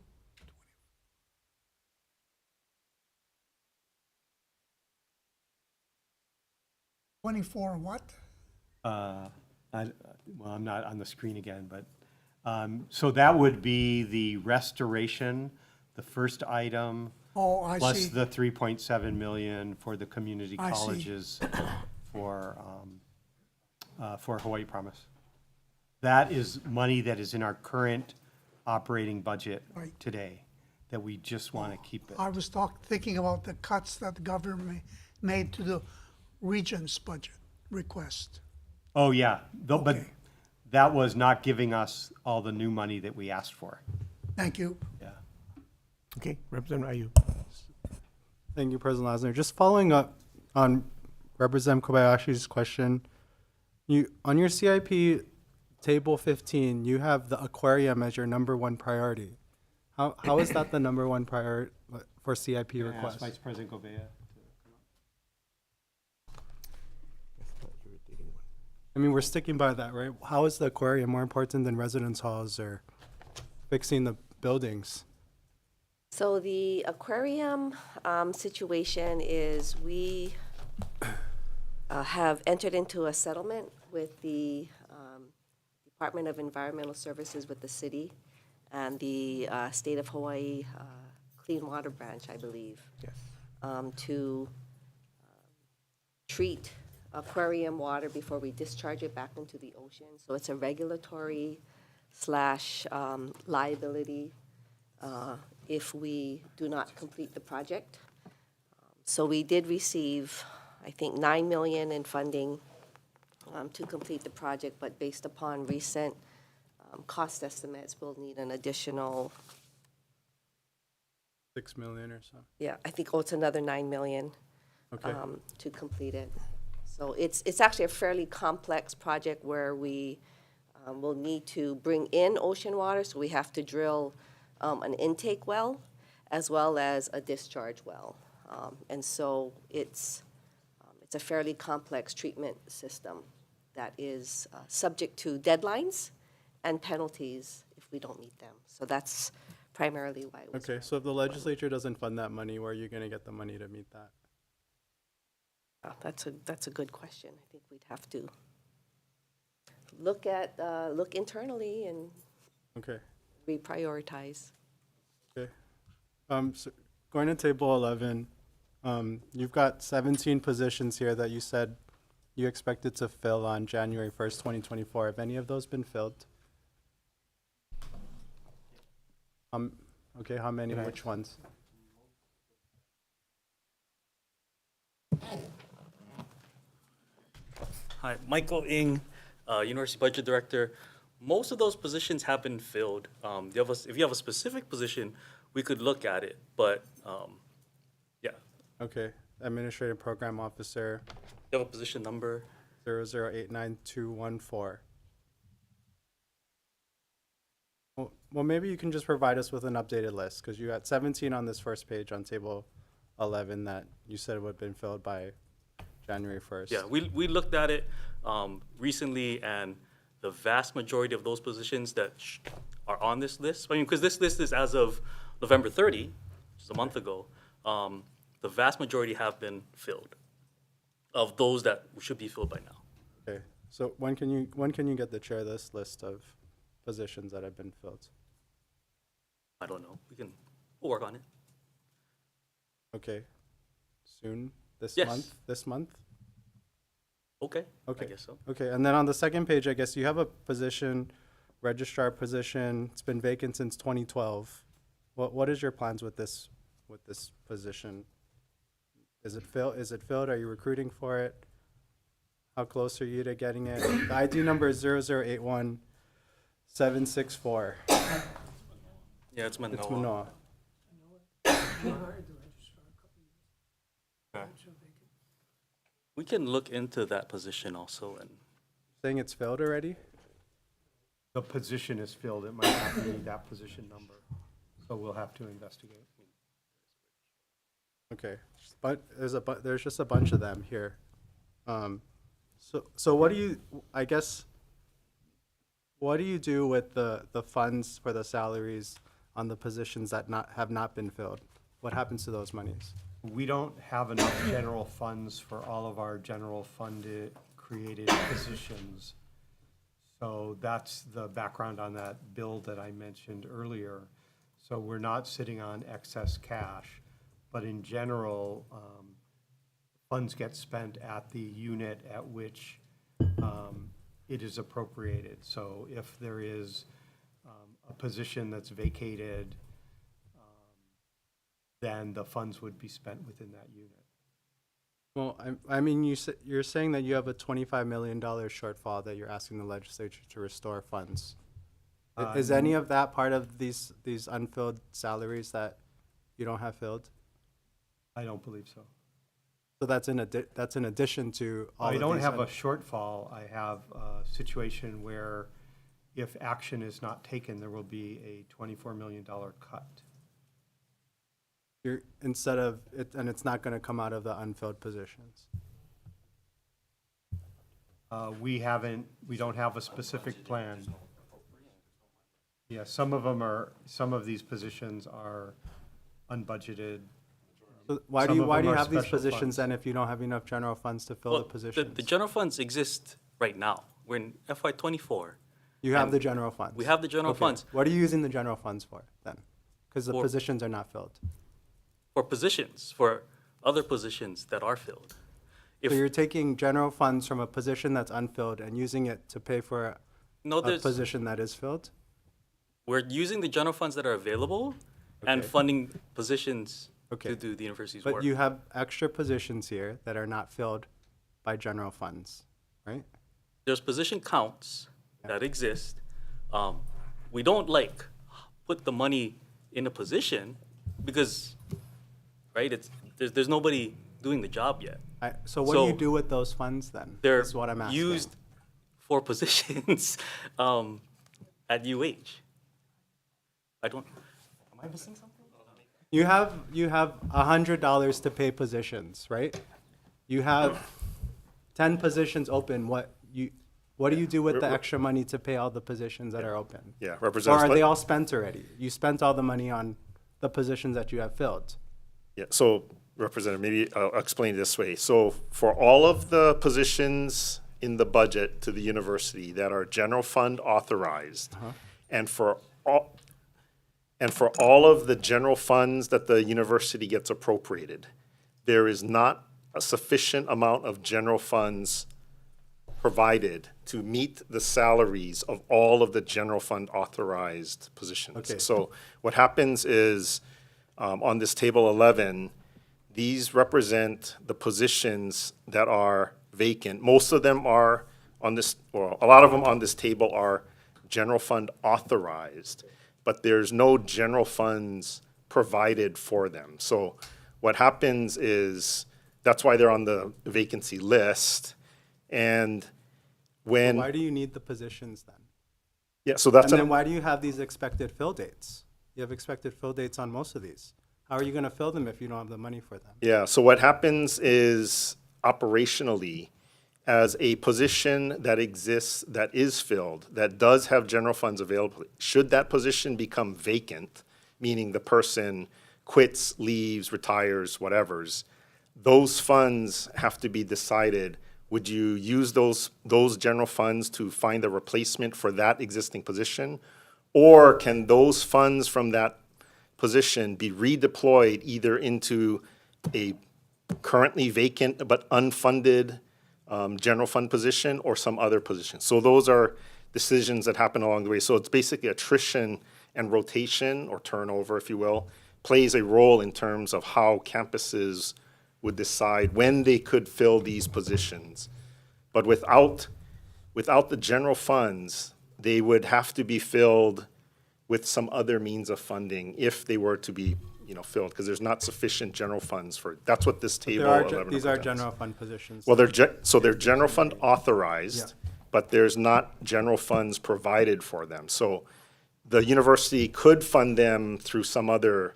$24 what? Well, I'm not on the screen again, but, so that would be the restoration, the first item. Oh, I Plus see. the 3.7 million for the community I see. colleges for Hawaii Promise. That is money that is in our current operating budget Right. today, that we just want to keep it. I was thinking about the cuts that the governor made to the region's budget request. Oh, yeah, but that was not giving us all the new money that we asked for. Thank you. Yeah. Okay, Representative Ayu. Thank you, President Lasner. Just following up on Representative Kobayashi's question, on your CIP table 15, you have the aquarium as your #1 priority. How is that the #1 priority for CIP Can I ask requests? Vice President Gouveia? I mean, we're sticking by that, right? How is the aquarium more important than residence halls or fixing the buildings? So the aquarium situation is we have entered into a settlement with the Department of Environmental Services with the city and the State of Hawaii Clean Water Branch, I believe. Yes. To treat aquarium water before we discharge it back into the ocean. So it's a regulatory / liability if we do not complete the project. So we did receive, I think, $9 million in funding to complete the project, but based upon recent cost estimates, we'll need an additional, $6 million or so. yeah, I think, it's another $9 million Okay. to complete it. So it's actually a fairly complex project where we will need to bring in ocean water, so we have to drill an intake well as well as a discharge well. And so it's a fairly complex treatment system that is subject to deadlines and penalties if we don't meet them. So that's primarily why it was. Okay, so if the legislature doesn't fund that money, where are you going to get the money to meet that? That's a good question. I think we'd have to look internally and Okay. reprioritize. Okay. So going to table 11, you've got 17 positions here that you said you expected to fill on January 1st, 2024. Have any of those been filled? Okay, how many, which ones? Hi, Michael Ng, University Budget Director. Most of those positions have been filled. If you have a specific position, we could look at it, but yeah. Okay, Administrative Program Officer. You have a position number? 0089214. Well, maybe you can just provide us with an updated list, because you got 17 on this first page on table 11 that you said would have been filled by January 1st. Yeah, we looked at it recently, and the vast majority of those positions that are on this list, I mean, because this list is as of November 30, which is a month ago, the vast majority have been filled of those that should be filled by now. Okay, so when can you get the chair this list of positions that have been filled? I don't know. We'll work on it. Okay, soon? This Yes. month? This month? Okay. Okay. I guess so. Okay, and then on the second page, I guess you have a position, registrar position. It's been vacant since 2012. What is your plans with this position? Is it filled? Are you recruiting for it? How close are you to getting it? The ID number is 0081764. Yeah, it's Manoa. It's Manoa. Okay. We can look into that position also, and Saying it's filled already? The position is filled, it might not be that position number, so we'll have to investigate. Okay, but there's just a bunch of them here. So what do you, I guess, what do you do with the funds for the salaries on the positions that have not been filled? What happens to those monies? We don't have enough general funds for all of our general funded created positions. So that's the background on that bill that I mentioned earlier. So we're not sitting on excess cash, but in general, funds get spent at the unit at which it is appropriated. So if there is a position that's vacated, then the funds would be spent within that unit. Well, I mean, you're saying that you have a $25 million shortfall that you're asking the legislature to restore funds. Is any of that part of these unfilled salaries that you don't have filled? I don't believe so. So that's in addition to all of I these. don't have a shortfall. I have a situation where if action is not taken, there will be a $24 million cut. Instead of it, and it's not going to come out of the unfilled positions. We don't have a specific plan. Yeah, some of these positions are unbudgeted. So why do you have these positions then if you don't have enough general funds to fill the positions? the general funds exist right now. We're in FY '24. You have the general funds. We have the general Okay. funds. What are you using the general funds for then? Because the For- positions are not filled. For positions, for other positions that are filled. So you're taking general funds from a position that's unfilled and using it to pay for a position that is filled? We're using the general funds that are available and funding positions Okay. to do the university's work. But you have extra positions here that are not filled by general funds, right? There's position counts that exist. We don't put the money in a position because, right, there's nobody doing the job yet. So what do you do with those funds then? They're Is what I'm asking. used for positions at UH. Am I missing something? You have $100 to pay positions, right? You have 10 positions open. What do you do with the extra money to pay all the positions that are open? Yeah, Or Representative. are they all spent already? You spent all the money on the positions that you have filled. Yeah, so Representative, maybe I'll explain it this way. So for all of the positions in the budget to the university that are general fund authorized, and for all of the general funds that the university gets appropriated, there is not a sufficient amount of general funds provided to meet the salaries of all of the general fund authorized positions. Okay. So what happens is, on this table 11, these represent the positions that are vacant. Most of them are on this, or a lot of them on this table are general fund authorized, but there's no general funds provided for them. So what happens is, that's why they're on the vacancy list. And when, Why do you need the positions then? yeah, so that's, And then why do you have these expected fill dates? You have expected fill dates on most of these. How are you going to fill them if you don't have the money for them? yeah, so what happens is operationally, as a position that exists, that is filled, that does have general funds available, should that position become vacant, meaning the person quits, leaves, retires, whatevers, those funds have to be decided. Would you use those general funds to find a replacement for that existing position? Or can those funds from that position be redeployed either into a currently vacant but unfunded general fund position or some other position? So those are decisions that happen along the way. So it's basically attrition and rotation, or turnover, if you will, plays a role in terms of how campuses would decide when they could fill these positions. But without the general funds, they would have to be filled with some other means of funding if they were to be, filled, because there's not sufficient general funds for it. That's what this table 11 These are represents. general fund positions. Well, they're general fund authorized, but there's not general funds provided for them. So the university could fund them through some other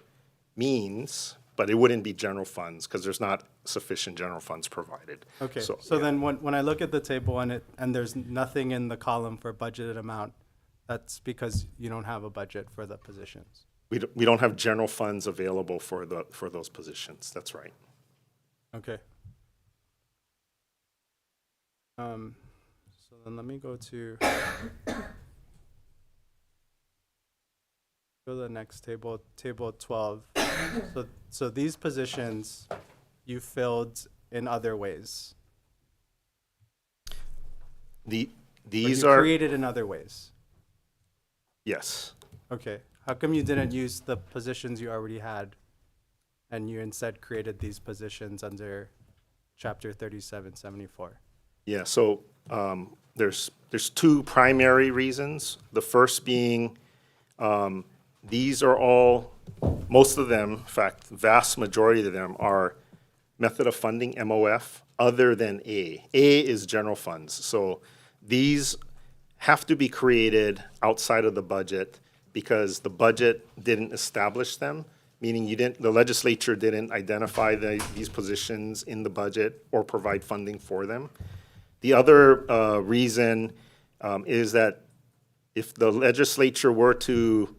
means, but it wouldn't be general funds because there's not sufficient general funds provided. Okay, So, so then when I look at the table and there's nothing in the column for budgeted amount, that's because you don't have a budget for the positions. we don't have general funds available for those positions. That's right. Okay. So then let me go to the next table, table 12. So these positions you filled in other ways. These you are created in other ways. Yes. Okay. How come you didn't use the positions you already had, and you instead created these positions under Chapter 3774? Yeah, so there's two primary reasons. The first being these are all, most of them, in fact, vast majority of them are method of funding, MOF, other than A. A is general funds. So these have to be created outside of the budget because the budget didn't establish them, meaning the legislature didn't identify these positions in the budget or provide funding for them. The other reason is that if the legislature were to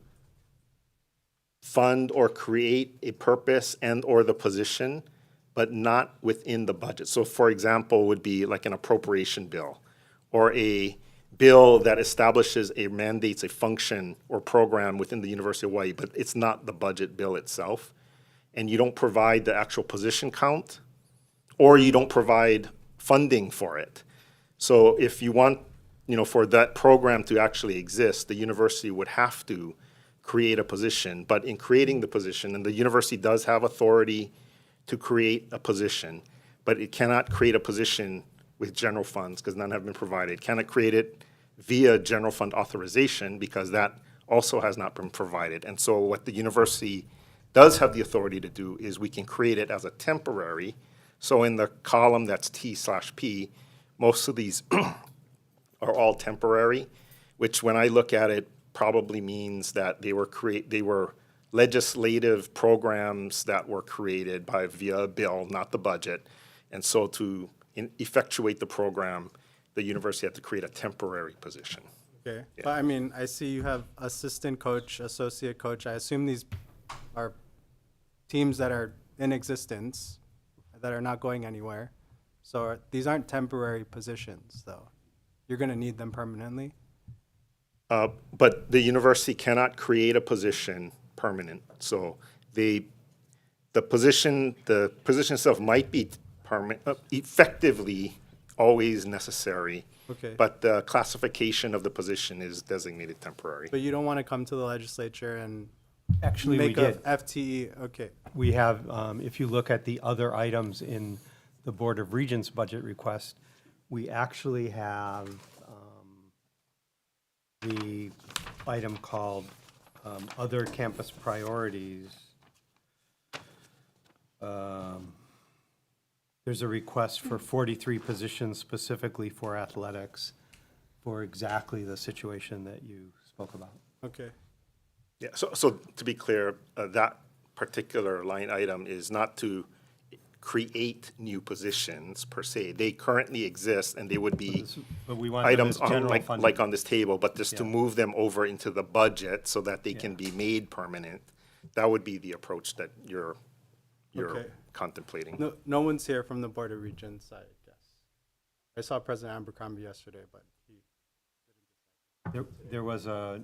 fund or create a purpose and or the position, but not within the budget. So for example, would be like an appropriation bill or a bill that establishes mandates a function or program within the University of Hawaii, but it's not the budget bill itself. And you don't provide the actual position count, or you don't provide funding for it. So if you want, for that program to actually exist, the university would have to create a position. But in creating the position, and the university does have authority to create a position, but it cannot create a position with general funds because none have been provided. Cannot create it via general fund authorization because that also has not been provided. And so what the university does have the authority to do is we can create it as a temporary. So in the column that's T/P, most of these are all temporary, which when I look at it probably means that they were legislative programs that were created by via a bill, not the budget. And so to effectuate the program, the university had to create a temporary position. Okay, but I mean, I see you have assistant coach, associate coach. I assume these are teams that are in existence, that are not going anywhere. So these aren't temporary positions, though. You're going to need them permanently. But the university cannot create a position permanent. So the position itself might be effectively always necessary. Okay. But the classification of the position is designated temporary. But you don't want to come to the legislature and Actually, we make a did. FTE, okay. We have, if you look at the other items in the Board of Regents budget request, we actually have the item called Other Campus Priorities. There's a request for 43 positions specifically for athletics for exactly the situation that you spoke about. Okay. Yeah, so to be clear, that particular line item is not to create new positions per se. They currently exist and they would be But we want them items as on, general like funding. on this table, but just to Yeah. move them over into the budget so that they can be made permanent. That would be the approach that you're Okay. contemplating. No one's here from the Board of Regents, I guess. I saw President Abercrombie yesterday, but he, There was a.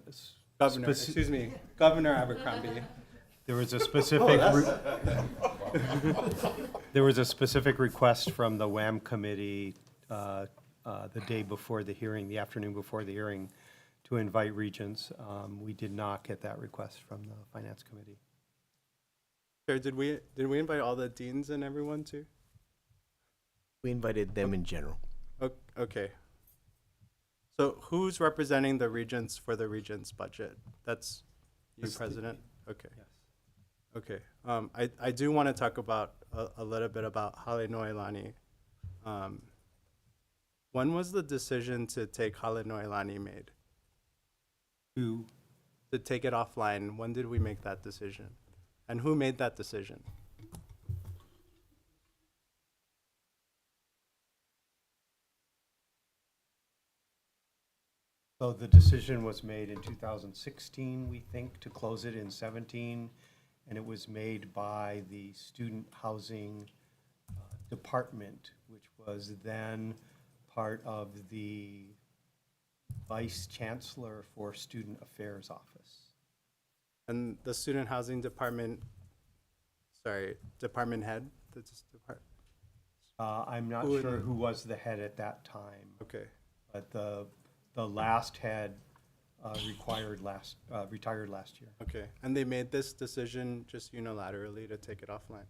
Governor, excuse me, Governor Abercrombie. There was a specific. There was a specific request from the WAM committee the day before the hearing, the afternoon before the hearing, to invite regents. We did not get that request from the finance committee. Sure, did we invite all the deans and everyone too? We invited them in general. Okay. So who's representing the regents for the regents budget? That's you, That's the- President? Okay. Yes. Okay. I do want to talk about a little bit about Hale Noelani. When was the decision to take Hale Noelani made? Who? To take it offline, when did we make that decision? And who made that decision? So the decision was made in 2016, we think, to close it in 17, and it was made by the Student Housing Department, which was then part of the Vice Chancellor for Student Affairs Office. And the Student Housing Department, department head? I'm not Who sure in- who was the head at that time. Okay. But the last head retired last year. Okay, and they made this decision just unilaterally to take it offline?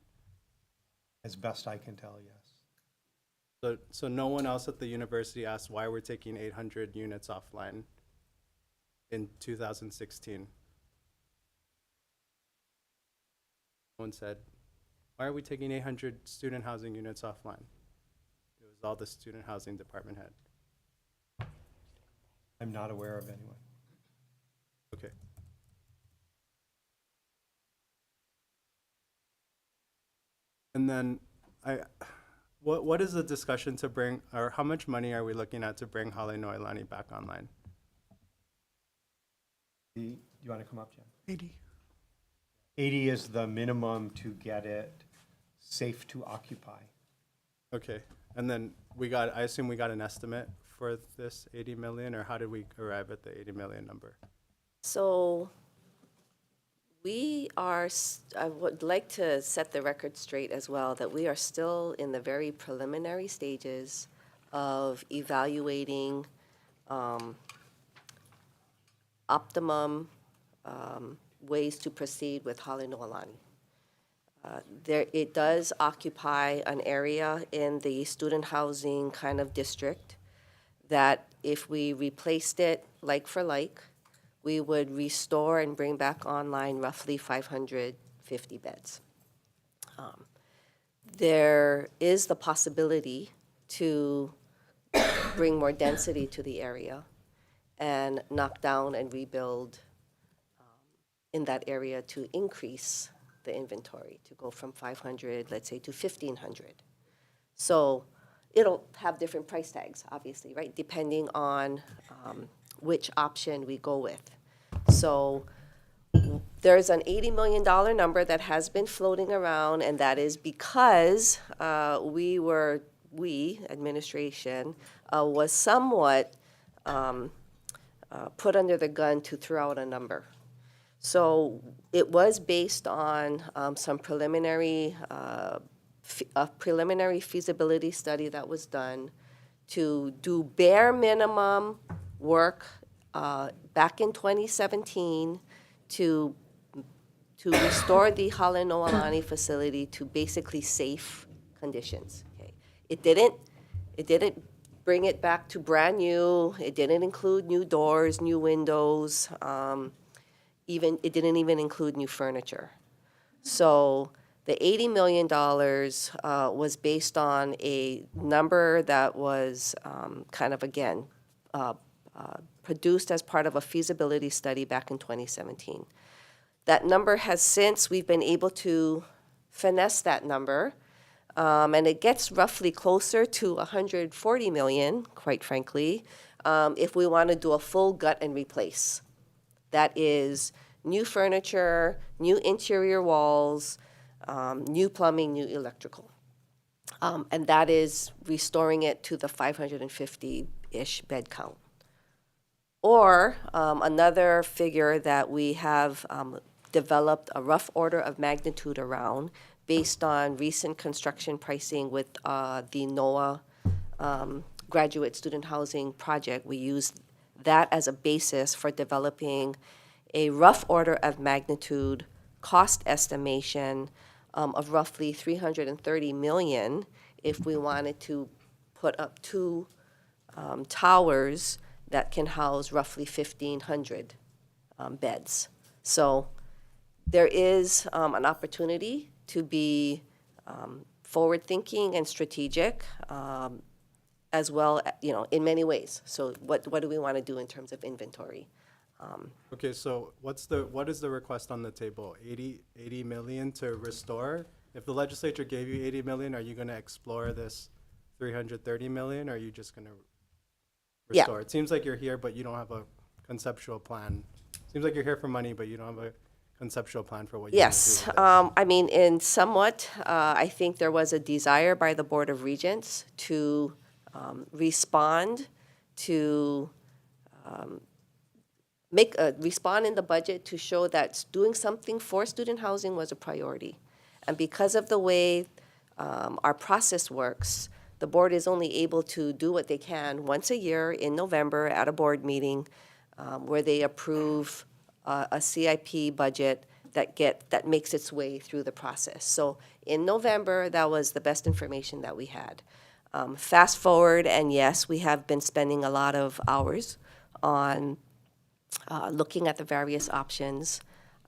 As best I can tell, yes. So no one else at the university asked why we're taking 800 units offline in 2016? No one said, why are we taking 800 student housing units offline? It was all the student housing department head. I'm not aware of anyone. Okay. And then what is the discussion to bring, or how much money are we looking at to bring Hale Noelani back online? You want to come up, Jen? 80. 80 is the minimum to get it safe to occupy. Okay, and then I assume we got an estimate for this 80 million, or how did we arrive at the 80 million number? So I would like to set the record straight as well, that we are still in the very preliminary stages of evaluating optimum ways to proceed with Hale Noelani. It does occupy an area in the student housing kind of district that if we replaced it like for like, we would restore and bring back online roughly 550 beds. There is the possibility to bring more density to the area and knock down and rebuild in that area to increase the inventory, to go from 500, let's say, to 1,500. So it'll have different price tags, obviously, right, depending on which option we go with. So there's an $80 million number that has been floating around, and that is because we, administration, was somewhat put under the gun to throw out a number. So it was based on some preliminary, a preliminary feasibility study that was done to do bare minimum work back in 2017 to restore the Halenoalani facility to basically safe conditions. Okay. It didn't bring it back to brand new. It didn't include new doors, new windows. It didn't even include new furniture. So the $80 million was based on a number that was kind of, again, produced as part of a feasibility study back in 2017. That number has since, we've been able to finesse that number, and it gets roughly closer to 140 million, quite frankly, if we want to do a full gut and replace. That is new furniture, new interior walls, new plumbing, new electrical. And that is restoring it to the 550-ish bed count. Or another figure that we have developed a rough order of magnitude around based on recent construction pricing with the NOAA graduate student housing project. We used that as a basis for developing a rough order of magnitude cost estimation of roughly 330 million if we wanted to put up two towers that can house roughly 1,500 beds. So there is an opportunity to be forward-thinking and strategic, as well, in many ways. So what do we want to do in terms of inventory? Okay, so what is the request on the table? 80 million to restore? If the legislature gave you 80 million, are you going to explore this 330 million, or are you just going to restore? Yeah. It seems like you're here, but you don't have a conceptual plan. Seems like you're here for money, but you don't have a conceptual plan for what you're going to do Yes, with this. I mean, in somewhat, I think there was a desire by the Board of Regents to respond to respond in the budget to show that doing something for student housing was a priority. And because of the way our process works, the board is only able to do what they can once a year in November at a board meeting where they approve a CIP budget that makes its way through the process. So in November, that was the best information that we had. Fast forward, and yes, we have been spending a lot of hours on looking at the various options.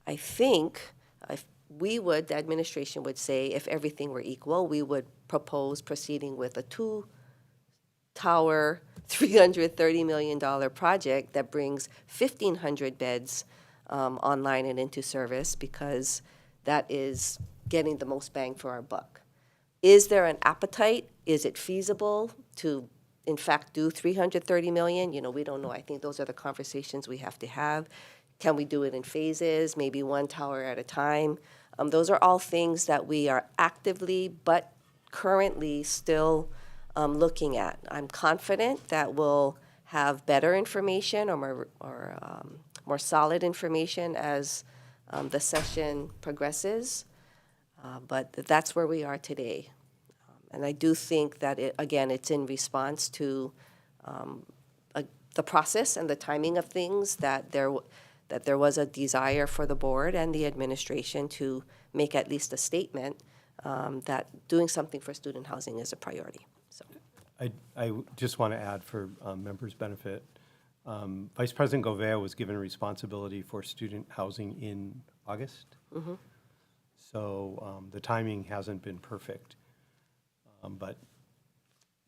I think if the administration would say, if everything were equal, we would propose proceeding with a two-tower, $330 million project that brings 1,500 beds online and into service, because that is getting the most bang for our buck. Is there an appetite? Is it feasible to, in fact, do 330 million? We don't know. I think those are the conversations we have to have. Can we do it in phases, maybe one tower at a time? Those are all things that we are actively but currently still looking at. I'm confident that we'll have better information or more solid information as the session progresses, but that's where we are today. And I do think that, it's in response to the process and the timing of things that there was a desire for the board and the administration to make at least a statement that doing something for student housing is a priority. So, I just want to add for members' benefit, Vice President Gouveia was given responsibility for student housing in August. Mm-hmm. So the timing hasn't been perfect. But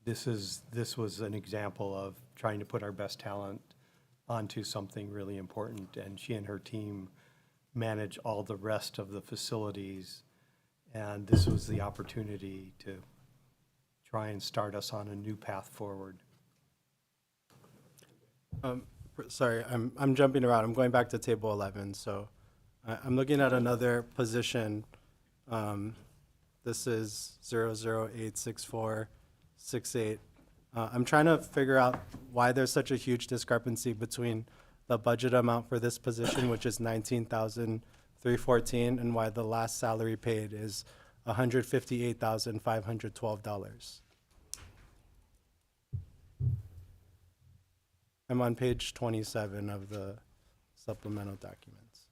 this was an example of trying to put our best talent onto something really important, and she and her team manage all the rest of the facilities. And this was the opportunity to try and start us on a new path forward. Sorry, I'm jumping around. I'm going back to table 11. So I'm looking at another position. This is 0086468. I'm trying to figure out why there's such a huge discrepancy between the budget amount for this position, which is $19,314, and why the last salary paid is $158,512. I'm on page 27 of the supplemental documents.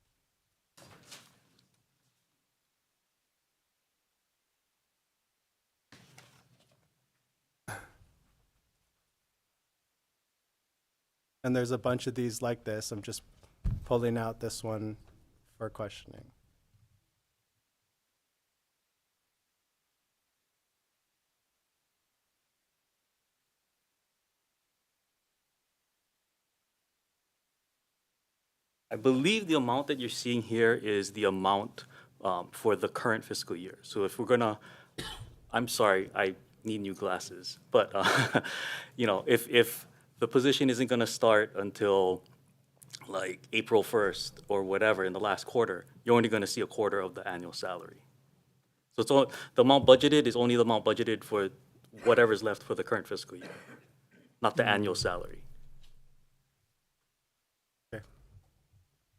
And there's a bunch of these like this. I'm just pulling out this one for questioning. I believe the amount that you're seeing here is the amount for the current fiscal year. So if we're gonna, I'm sorry, I need new glasses, but you know, if the position isn't gonna start until like April 1st or whatever in the last quarter, you're only gonna see a quarter of the annual salary. So it's all, the amount budgeted is only the amount budgeted for whatever's left for the current fiscal year, not the annual salary.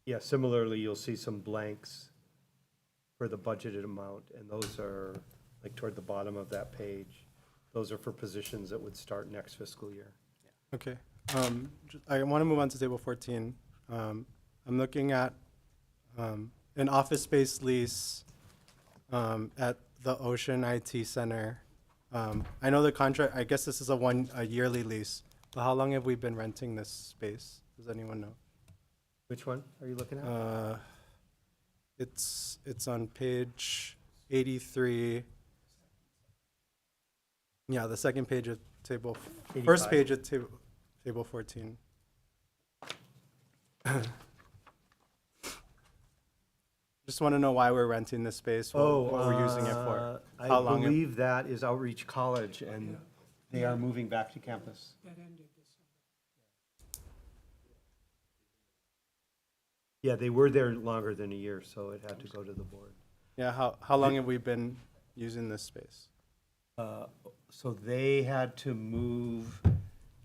Yeah, similarly, you'll see some blanks for the budgeted amount, and those are like toward the bottom of that page. Those are for positions that would start next fiscal year. Okay. I want to move on to table 14. I'm looking at an office space lease at the Ocean IT Center. I know the contract, I guess this is a yearly lease, but how long have we been renting this space? Does anyone know? Which one are you looking at? It's on page 83. Yeah, the second page of table, first 85. page of table 14. Just want to know why we're renting this space, what we're using it for. How I long it- believe that is Outreach College, and they are moving back to campus. Yeah, they were there longer than a year, so it had to go to the board. Yeah, how long have we been using this space? So they had to move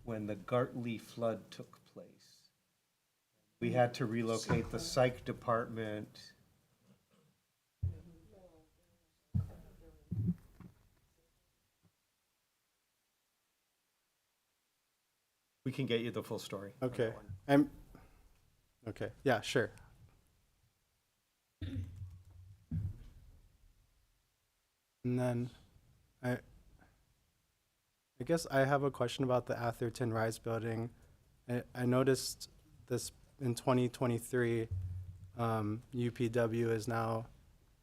when the Gartley flood took place. We had to relocate the psych department. We can get you the full story. on Okay, that one. okay, yeah, sure. And then I guess I have a question about the Atherton Rise building. I noticed this in 2023, UPW has now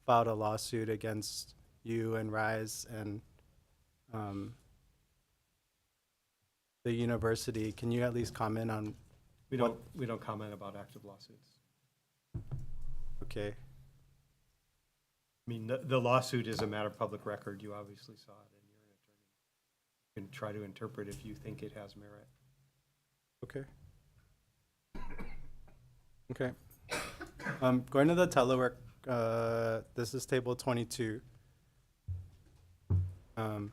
filed a lawsuit against you and Rise and the university. Can you at least comment on? We don't comment about active lawsuits. Okay. I mean, the lawsuit is a matter of public record. You obviously saw it, and you're an attorney. You can try to interpret if you think it has merit. Okay. Okay. Going to the telework, this is table 22. You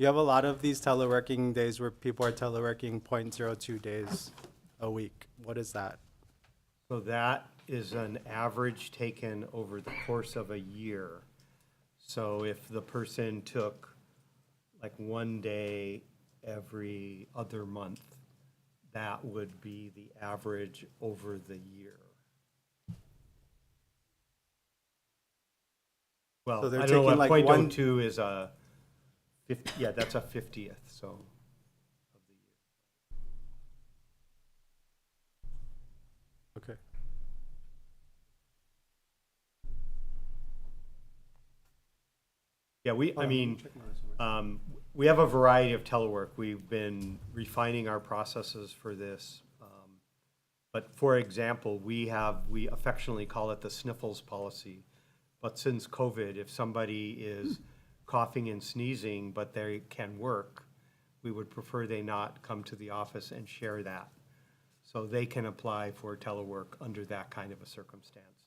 have a lot of these teleworking days where people are teleworking 0.02 days a week. What is that? So that is an average taken over the course of a year. So if the person took like one day every other month, that would be the average over the year. Well, So they're I don't know taking what like one- 0.02 is a 50, yeah, that's a 50th, so of the year. Okay. Yeah, we have a variety of telework. We've been refining our processes for this. But But for example, we affectionately call it the sniffles policy. But since COVID, if somebody is coughing and sneezing, but they can work, we would prefer they not come to the office and share that. So they can apply for telework under that kind of a circumstance.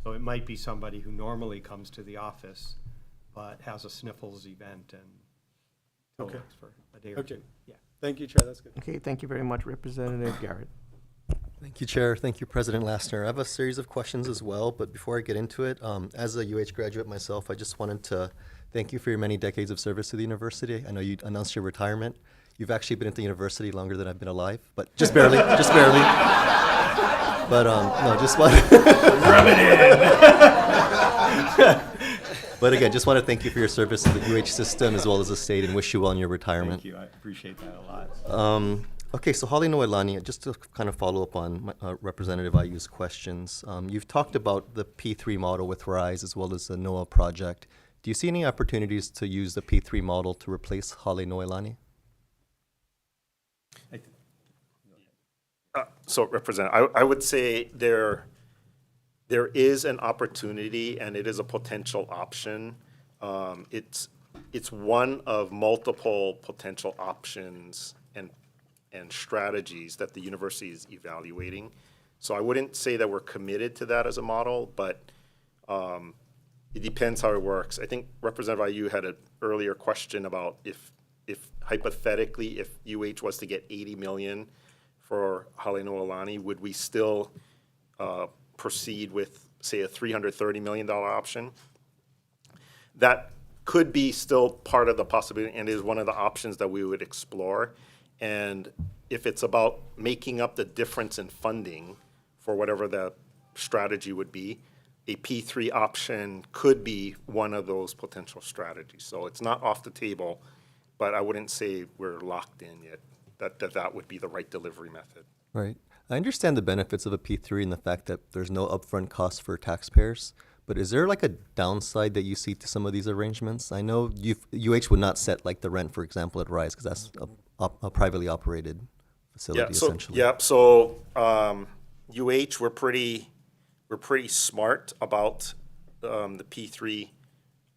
So it might be somebody who normally comes to the office, but has a sniffles event and teleworks for a day or two. Yeah. Thank you, Chair. That's good. Okay, thank you very much, Representative Garrett. Thank you, Chair. Thank you, President Lassner. I have a series of questions as well, but before I get into it, as a UH graduate myself, I just wanted to thank you for your many decades of service to the university. I know you announced your retirement. You've actually been at the university longer than I've been alive, but just barely, just barely. But no, just want Rub it in. But again, just want to thank you for your service to the UH system as well as the state and wish you well in your retirement. Thank you. I appreciate that a lot. Okay, so Holly Noelani, just to kind of follow up on Representative Ayu's questions, you've talked about the P3 model with RISE as well as the NOAA project. Do you see any opportunities to use the P3 model to replace Holly Noelani? So, Representative, I would say there is an opportunity and it is a potential option. It's one of multiple potential options and strategies that the university is evaluating. So I wouldn't say that we're committed to that as a model, but it depends how it works. I think Representative Ayu had an earlier question about if hypothetically, if UH was to get 80 million for Holly Noelani, would we still proceed with, say, a $330 million option? That could be still part of the possibility and is one of the options that we would explore. And if it's about making up the difference in funding for whatever the strategy would be, a P3 option could be one of those potential strategies. So it's not off the table, but I wouldn't say we're locked in yet, that would be the right delivery method. Right. I understand the benefits of a P3 and the fact that there's no upfront cost for taxpayers, but is there like a downside that you see to some of these arrangements? I know UH would not set like the rent, for example, at RISE, because that's a privately operated facility, essentially. So UH, we're pretty smart about the P3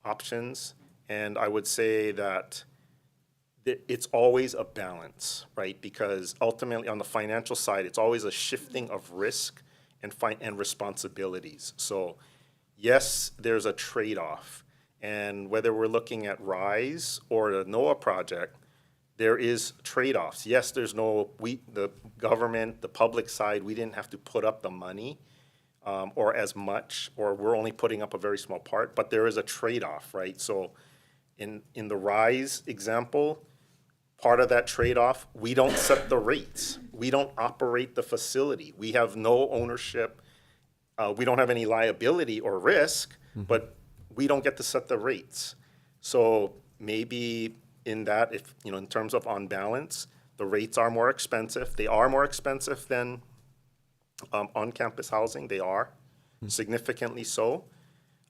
options, and I would say that it's always a balance, right? Because ultimately, on the financial side, it's always a shifting of risk and responsibilities. So, yes, there's a trade-off, and whether we're looking at RISE or the NOAA project, there is trade-offs. Yes, there's the government, the public side, we didn't have to put up the money or as much, or we're only putting up a very small part, but there is a trade-off, right? So in the RISE example, part of that trade-off, we don't set the rates. We don't operate the facility. We have no ownership. We don't have any liability or risk, but we don't get to set the rates. So maybe in that, if in terms of on balance, the rates are more expensive. They are more expensive than on-campus housing. They are significantly so.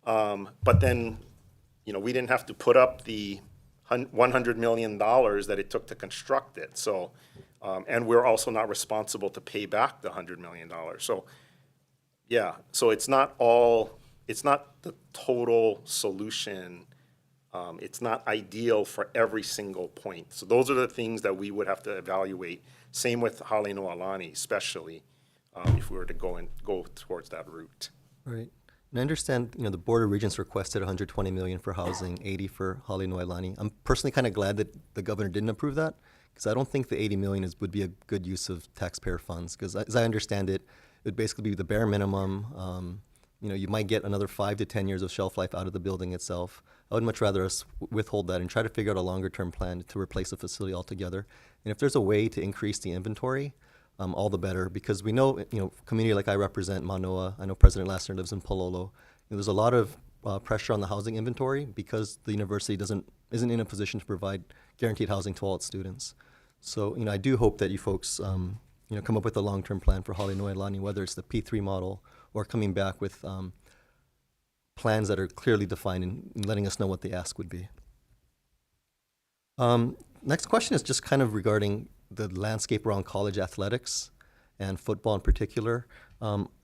But then, we didn't have to put up the $100 million that it took to construct it. So, and we're also not responsible to pay back the $100 million. So, yeah, so it's not the total solution. It's not ideal for every single point. So those are the things that we would have to evaluate. Same with Holly Noelani, especially if we were to go towards that route. Right. And I understand, the Board of Regents requested $120 million for housing, 80 for Holly Noelani. I'm personally kind of glad that the governor didn't approve that, because I don't think the 80 million would be a good use of taxpayer funds. Because as I understand it, it would basically be the bare minimum. You might get another 5 to 10 years of shelf life out of the building itself. I would much rather us withhold that and try to figure out a longer term plan to replace the facility altogether. And if there's a way to increase the inventory, all the better, because we know, community like I represent, Manoa, I know President Lassner lives in Pololo. There's a lot of pressure on the housing inventory because the university isn't in a position to provide guaranteed housing to all its students. So, I do hope that you folks, come up with a long-term plan for Holly Noelani, whether it's the P3 model or coming back with plans that are clearly defined and letting us know what the ask would be. Next question is just kind of regarding the landscape around college athletics. and football in particular.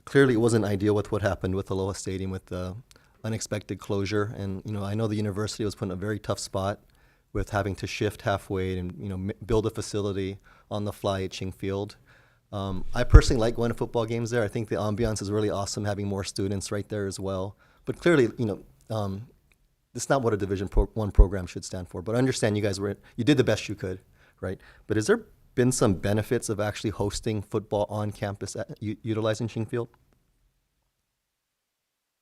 Clearly, it wasn't ideal with what happened with Aloha Stadium with the unexpected closure. And, I know the university was put in a very tough spot with having to shift halfway and, build a facility on the fly at Ching Field. I personally like going to football games there. I think the ambiance is really awesome, having more students right there as well. But clearly, it's not what a Division One program should stand for. But I understand you did the best you could, right? But has there been some benefits of actually hosting football on campus utilizing Ching Field?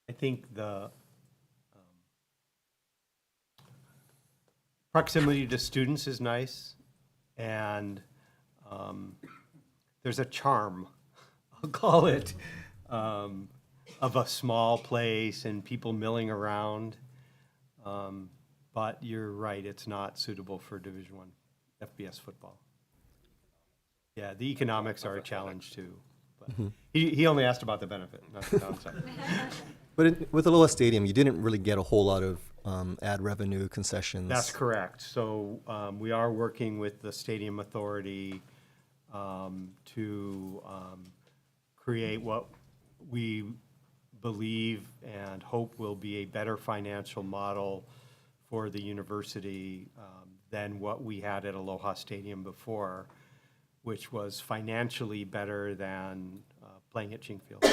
I think the proximity to students is nice, and there's a charm, I'll call it, of a small place and people milling around. But you're right, it's not suitable for Division I FBS football. Yeah, the economics are a challenge too. But he only asked about the benefit, not the downside. But with Aloha Stadium, you didn't really get a whole lot of ad revenue concessions. That's correct. So we are working with the Stadium Authority to create what we believe and hope will be a better financial model for the university than what we had at Aloha Stadium before, which was financially better than playing at Ching Field.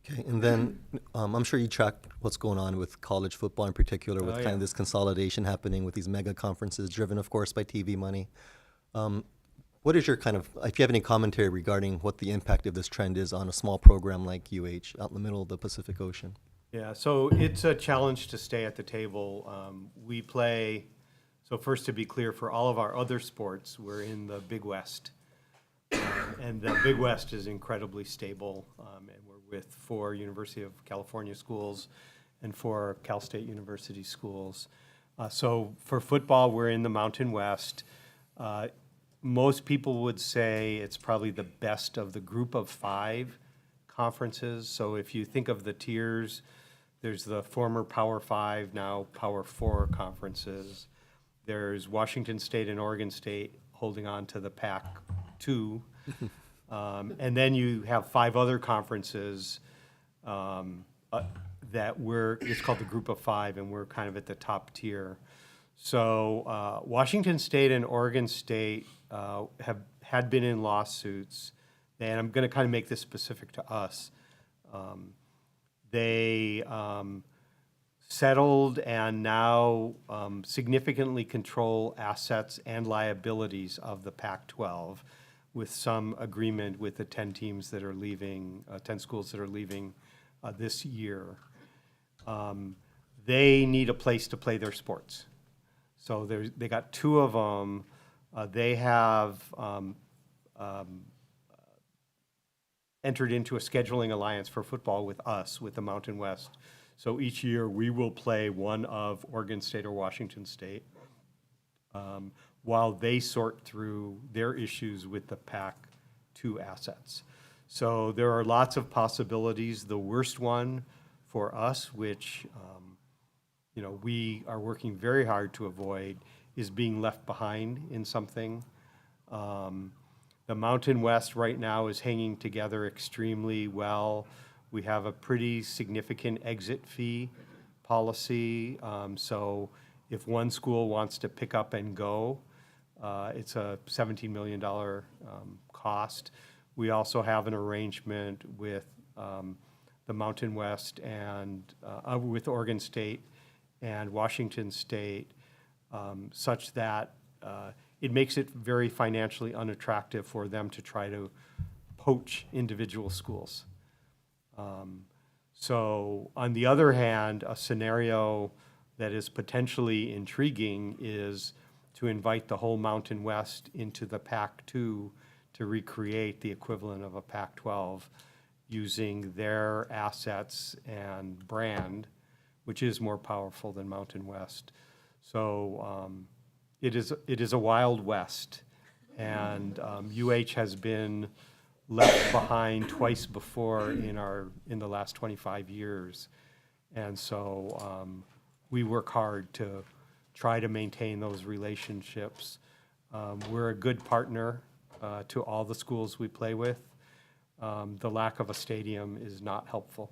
Okay, and then I'm sure you track what's going on with college football in particular, with kind of this consolidation happening with these mega conferences, driven, of course, by TV money. What is your if you have any commentary regarding what the impact of this trend is on a small program like UH out in the middle of the Pacific Ocean? Yeah, so it's a challenge to stay at the table. We play, so first to be clear, for all of our other sports, we're in the Big West. And the Big West is incredibly stable, and we're with 4 University of California schools and 4 Cal State University schools. So for football, we're in the Mountain West. Most people would say it's probably the best of the group of 5 conferences. So if you think of the tiers, there's the former Power 5, now Power 4 conferences. There's Washington State and Oregon State holding on to the Pac-2. And then you have 5 other conferences that it's called the Group of 5, and we're kind of at the top tier. So Washington State and Oregon State had been in lawsuits, and I'm going to kind of make this specific to us. They settled and now significantly control assets and liabilities of the Pac-12, with some agreement with the 10 teams that are leaving, 10 schools that are leaving this year. They need a place to play their sports. So they got 2 of them. They have entered into a scheduling alliance for football with us, with the Mountain West. So each year we will play one of Oregon State or Washington State while they sort through their issues with the Pac-2 assets. So there are lots of possibilities. The worst one for us, which we are working very hard to avoid, is being left behind in something. The Mountain West right now is hanging together extremely well. We have a pretty significant exit fee policy. So if one school wants to pick up and go, it's a $17 million cost. We also have an arrangement with the Mountain West and with Oregon State and Washington State, such that it makes it very financially unattractive for them to try to poach individual schools. So on the other hand, a scenario that is potentially intriguing is to invite the whole Mountain West into the Pac-2 to recreate the equivalent of a Pac-12 using their assets and brand, which is more powerful than Mountain West. So it is a Wild West, and UH has been left behind twice before in the last 25 years, and so we work hard to try to maintain those relationships. We're a good partner to all the schools we play with. The lack of a stadium is not helpful.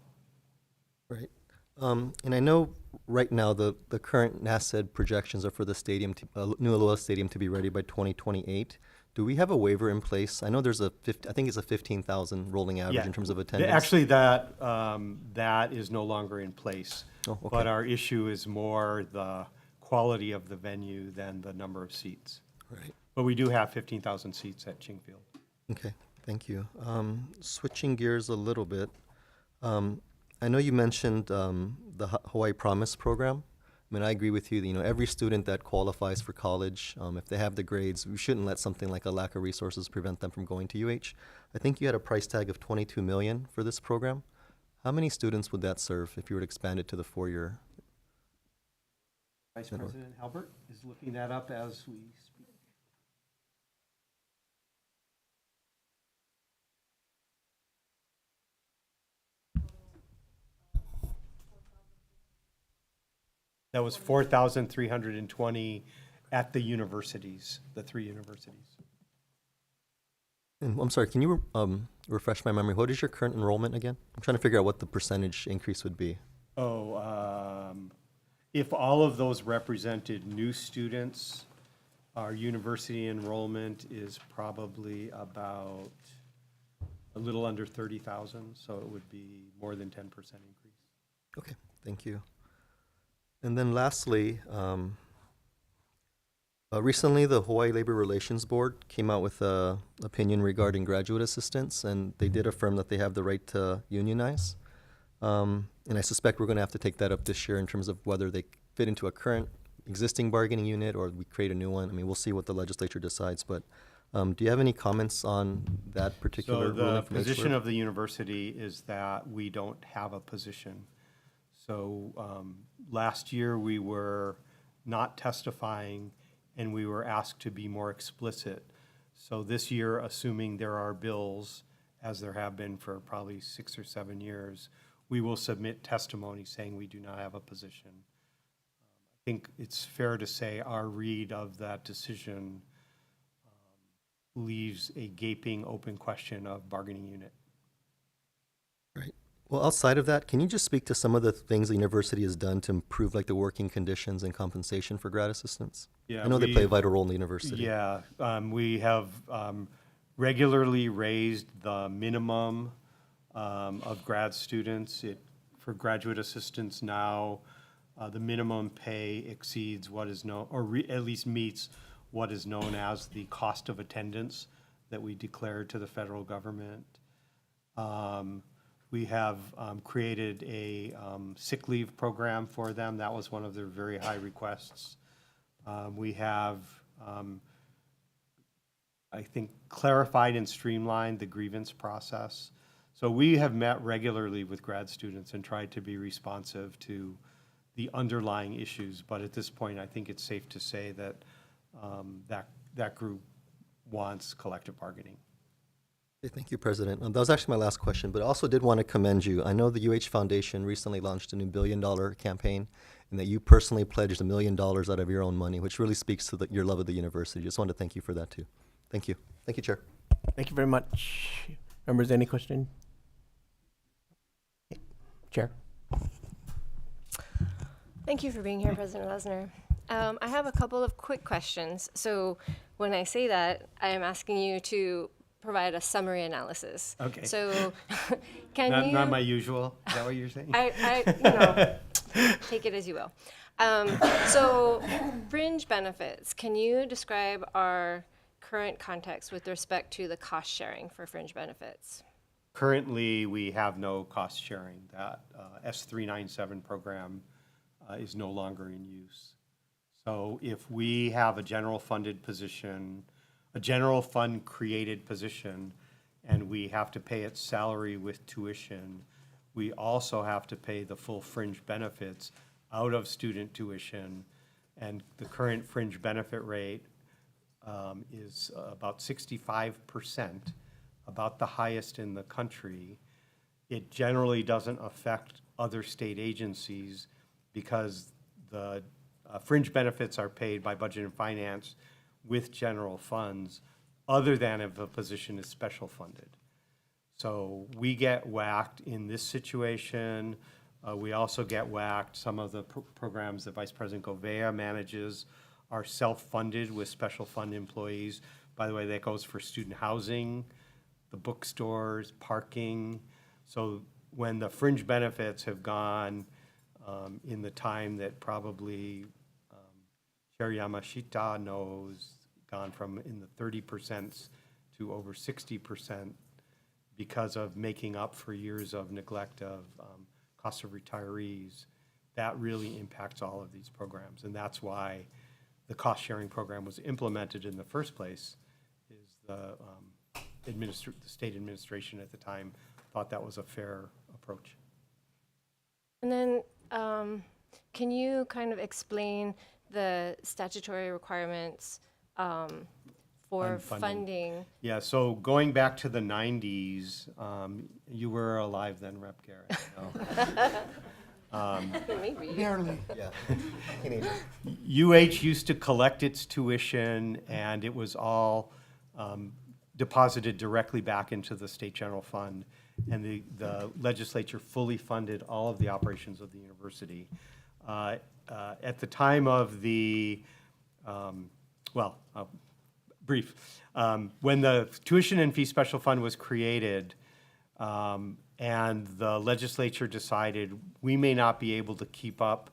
Right. And I know right now the current NASED projections are for the stadium, New Aloha Stadium to be ready by 2028. Do we have a waiver in place? I know there's I think it's a 15,000 rolling average Yeah. in terms of attendance. Actually, that is no longer in place. Oh, okay. But our issue is more the quality of the venue than the number of seats. Right. But we do have 15,000 seats at Chingfield. Okay, thank you. Switching gears a little bit, I know you mentioned the Hawaii Promise program. I mean, I agree with you. You know, every student that qualifies for college, if they have the grades, we shouldn't let something like a lack of resources prevent them from going to UH. I think you had a price tag of $22 million for this program. How many students would that serve if you were to expand it to the 4-year? Vice President Halbert is looking that up as we speak. That was 4,320 at the universities, the 3 universities. And I'm sorry, can you refresh my memory? What is your current enrollment again? I'm trying to figure out what the percentage increase would be. If all of those represented new students, our university enrollment is probably about a little under 30,000, so it would be more than 10% increase. Okay, thank you. And then lastly, recently the Hawaii Labor Relations Board came out with an opinion regarding graduate assistants, and they did affirm that they have the right to unionize. And I suspect we're going to have to take that up this year in terms of whether they fit into a current existing bargaining unit or we create a new one. I mean, we'll see what the legislature decides, but do you have any comments on that particular So the ruling from position HLIB? of the university is that we don't have a position. So last year we were not testifying and we were asked to be more explicit. So this year, assuming there are bills, as there have been for probably 6 or 7 years, we will submit testimony saying we do not have a position. I think it's fair to say our read of that decision leaves a gaping open question of bargaining unit. Right. Well, outside of that, can you just speak to some of the things the university has done to improve like the working conditions and compensation for grad assistants? Yeah, I know they play a vital role in the university. Yeah, we have regularly raised the minimum of grad students. For graduate assistants now, the minimum pay exceeds what is known, or at least meets what is known as the cost of attendance that we declared to the federal government. We have created a sick leave program for them. That was one of their very high requests. We have, I think, clarified and streamlined the grievance process. So we have met regularly with grad students and tried to be responsive to the underlying issues. But at this point, I think it's safe to say that that group wants collective bargaining. Okay, thank you, President. That was actually my last question, but I also did want to commend you. I know the UH Foundation recently launched a new $1 billion campaign, and that you personally pledged $1 million out of your own money, which really speaks to your love of the university. Just wanted to thank you for that, too. Thank you. Thank you, Chair. Thank you very much. Members, any question? Chair. Thank you for being here, President Lesnar. I have a couple of quick questions. So when I say that, I am asking you to provide a summary analysis. Okay. So can you... Not my usual, is that what you're saying? Take it as you will. So fringe benefits, can you describe our current context with respect to the cost sharing for fringe benefits? Currently, we have no cost sharing. That S397 program is no longer in use. So if we have a general funded position, a general fund created position, and we have to pay its salary with tuition, we also have to pay the full fringe benefits out of student tuition. And the current fringe benefit rate is about 65%, about the highest in the country. It generally doesn't affect other state agencies because the fringe benefits are paid by Budget and Finance with general funds. other than if a position is special funded. So we get whacked in this situation. We also get whacked, some of the programs that Vice President Govea manages are self-funded with special fund employees. By the way, that goes for student housing, the bookstores, parking. So when the fringe benefits have gone in the time that probably Chair Yamashita knows, gone from in the 30% to over 60% because of making up for years of neglect of cost of retirees, that really impacts all of these programs. And that's why the cost-sharing program was implemented in the first place, is the state administration at the time thought that was a fair approach. And then, can you kind of explain the statutory requirements for On funding? Yeah, so going back to the 90s, you were alive then, Rep. Garrett. Maybe. Barely. Yeah. Teenager. UH used to collect its tuition, and it was all deposited directly back into the state general fund. And the legislature fully funded all of the operations of the university. At the time of the, brief, when the tuition and fee special fund was created, and the legislature decided we may not be able to keep up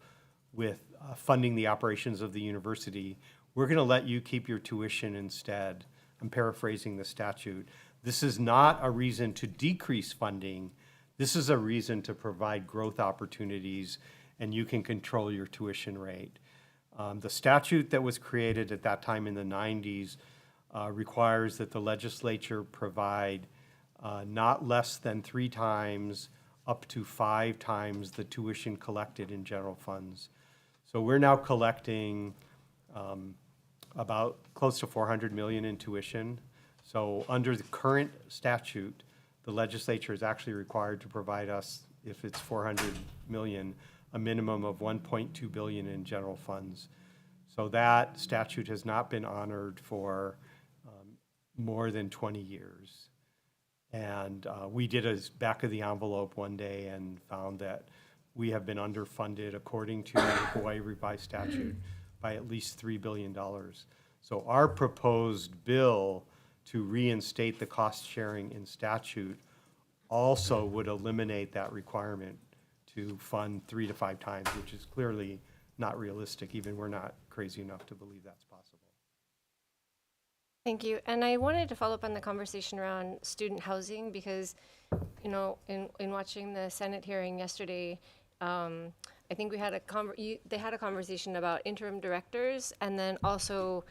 with funding the operations of the university, we're going to let you keep your tuition instead. I'm paraphrasing the statute. This is not a reason to decrease funding. This is a reason to provide growth opportunities, and you can control your tuition rate. The statute that was created at that time in the 90s requires that the legislature provide not less than 3 times up to 5 times the tuition collected in general funds. So we're now collecting about close to $400 million in tuition. So under the current statute, the legislature is actually required to provide us, if it's $400 million, a minimum of $1.2 billion in general funds. So that statute has not been honored for more than 20 years. And we did a back of the envelope one day and found that we have been underfunded according to the Hawaii revised statute by at least $3 billion. So our proposed bill to reinstate the cost sharing in statute also would eliminate that requirement to fund 3 to 5 times, which is clearly not realistic. Even we're not crazy enough to believe that's possible. Thank you. And I wanted to follow up on the conversation around student housing because, you know, in watching the Senate hearing yesterday, I think we had they had a conversation about interim directors and then also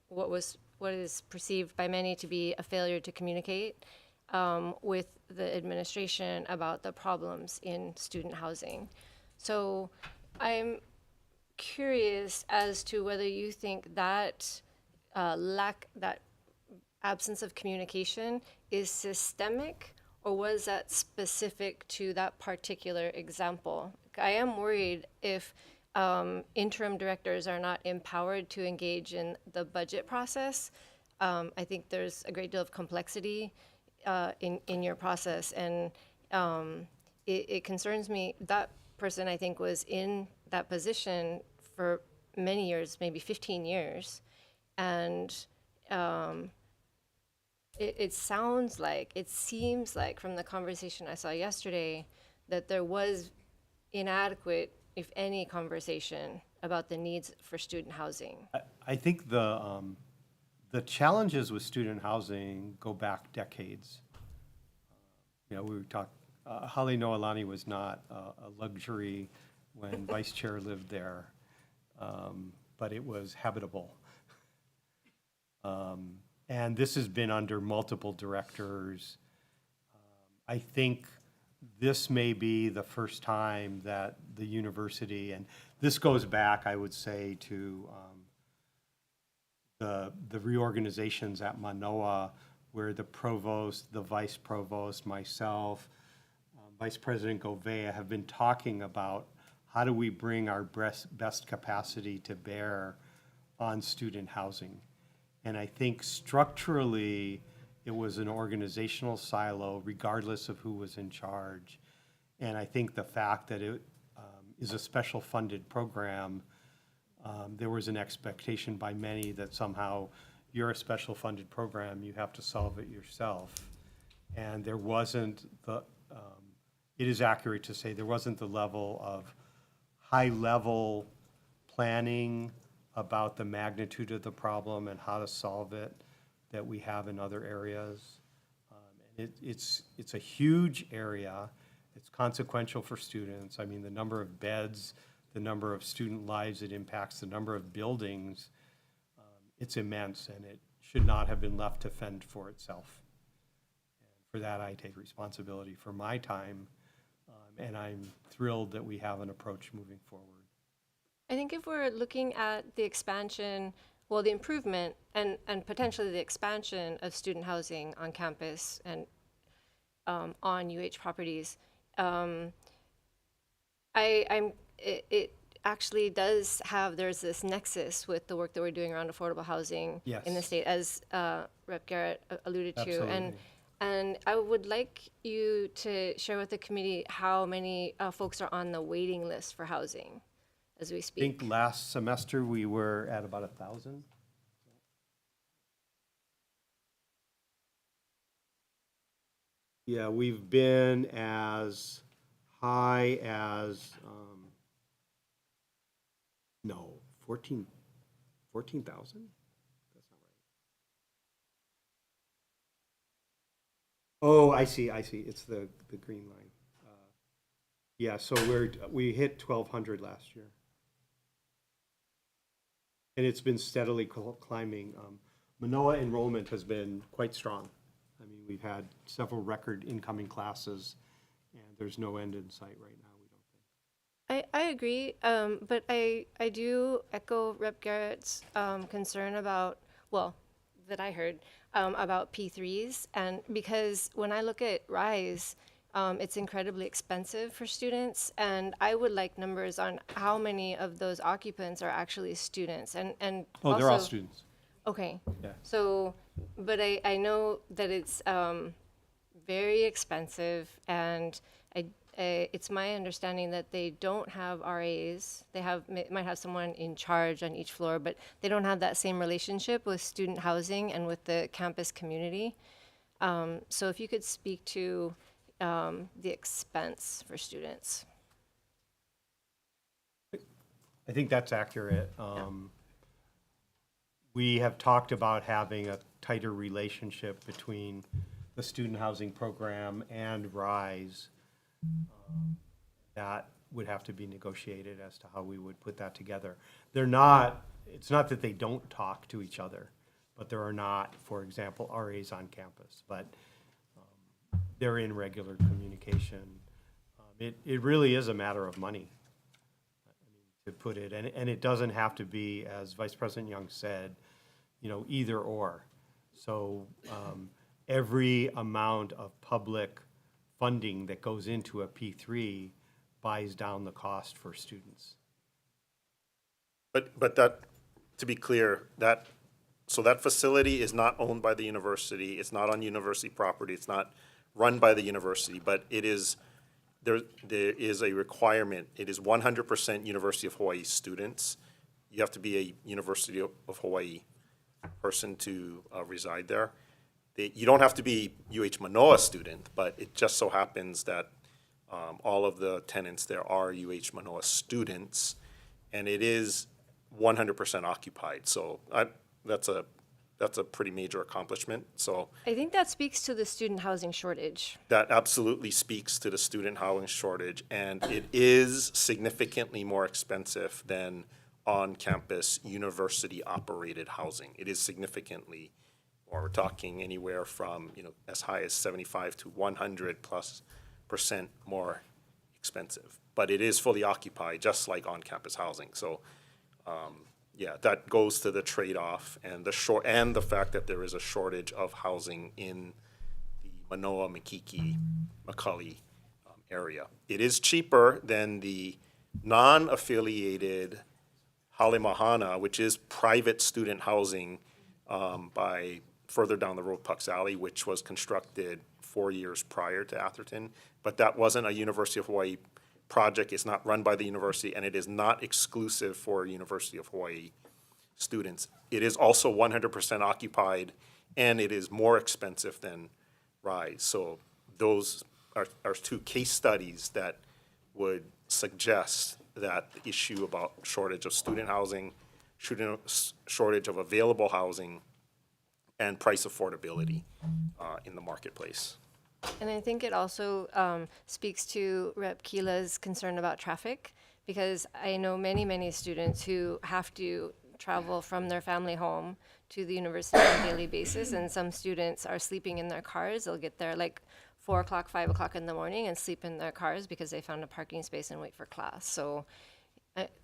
what is perceived by many to be a failure to communicate with the administration about the problems in student housing. So I'm curious as to whether you think that that absence of communication is systemic, or was that specific to that particular example? I am worried if interim directors are not empowered to engage in the budget process. I think there's a great deal of complexity in your process, and it concerns me. That person, I think, was in that position for many years, maybe 15 years, and it seems like from the conversation I saw yesterday that there was inadequate, if any, conversation about the needs for student housing. I think the challenges with student housing go back decades. You know, we were talking, Hale Noelani was not a luxury when Vice Chair lived there, but it was habitable. And this has been under multiple directors. I think this may be the first time that the university, and this goes back, I would say, to the reorganizations at Manoa, where the provost, the vice provost, myself, Vice President Govea have been talking about how do we bring our best capacity to bear on student housing. And I think structurally, it was an organizational silo regardless of who was in charge. And I think the fact that it is a special funded program, there was an expectation by many that somehow you're a special funded program, you have to solve it yourself. And there wasn't it is accurate to say there wasn't the level of high-level planning about the magnitude of the problem and how to solve it that we have in other areas. And it's a huge area. It's consequential for students. I mean, the number of beds, the number of student lives it impacts, the number of buildings, it's immense, and it should not have been left to fend for itself. And for that, I take responsibility for my time, and I'm thrilled that we have an approach moving forward. I think if we're looking at the expansion, well, the improvement and potentially the expansion of student housing on campus and on UH properties, it actually does have, there's this nexus with the work that we're doing around affordable housing in the state, as Rep. Garrett alluded to. Absolutely. And I would like you to share with the committee how many folks are on the waiting list for housing as we I speak. think last semester we were at about 1,000. Yeah, we've been as high as, 14,000? That's not right. Oh, I see, it's the green line. Yeah, so we hit 1,200 last year. And it's been steadily climbing. Manoa enrollment has been quite strong. I mean, we've had several record incoming classes, and there's no end in sight right now, we don't think. I agree, but I do echo Rep. Garrett's concern about, well, that I heard, about P3s. And because when I look at RISE, it's incredibly expensive for students, and I would like numbers on how many of those occupants are actually students. And Oh, they're all also- students. Okay. Yeah. So, but I know that it's very expensive, and it's my understanding that they don't have RAs. They might have someone in charge on each floor, but they don't have that same relationship with student housing and with the campus community. So if you could speak to the expense for students. I think that's accurate. We have talked about having a tighter relationship between the student housing program and RISE. That would have to be negotiated as to how we would put that together. It's not that they don't talk to each other, but there are not, for example, RAs on campus, but they're in regular communication. It really is a matter of money, to put it, and it doesn't have to be, as Vice President Young said, either or. So every amount of public funding that goes into a P3 buys down the cost for students. But that, to be clear, that facility is not owned by the university, it's not on university property, it's not run by the university, but it is, there is a requirement. It is 100% University of Hawaii students. You have to be a University of Hawaii person to reside there. You don't have to be UH Manoa student, but it just so happens that all of the tenants there are UH Manoa students, and it is 100% occupied. So that's a pretty major accomplishment. So I think that speaks to the student housing shortage. that absolutely speaks to the student housing shortage, and it is significantly more expensive than on-campus university-operated housing. It is significantly, or we're talking anywhere from as high as 75 to 100+% more expensive. But it is fully occupied, just like on-campus housing. So, yeah, that goes to the trade-off and the fact that there is a shortage of housing in the Manoa, Makiki, Makali area. It is cheaper than the non-affiliated Halemahana, which is private student housing by further down the road, Pucks Alley, which was constructed 4 years prior to Atherton. But that wasn't a University of Hawaii project. It's not run by the university, and it is not exclusive for University of Hawaii students. It is also 100% occupied, and it is more expensive than RISE. So those are two case studies that would suggest that the issue about shortage of student housing, shortage of available housing, and price affordability in the marketplace. And I think it also speaks to Rep. Keela's concern about traffic, because I know many students who have to travel from their family home to the university on a daily basis, and some students are sleeping in their cars. They'll get there like 4 o'clock, 5 o'clock in the morning and sleep in their cars because they found a parking space and wait for class. So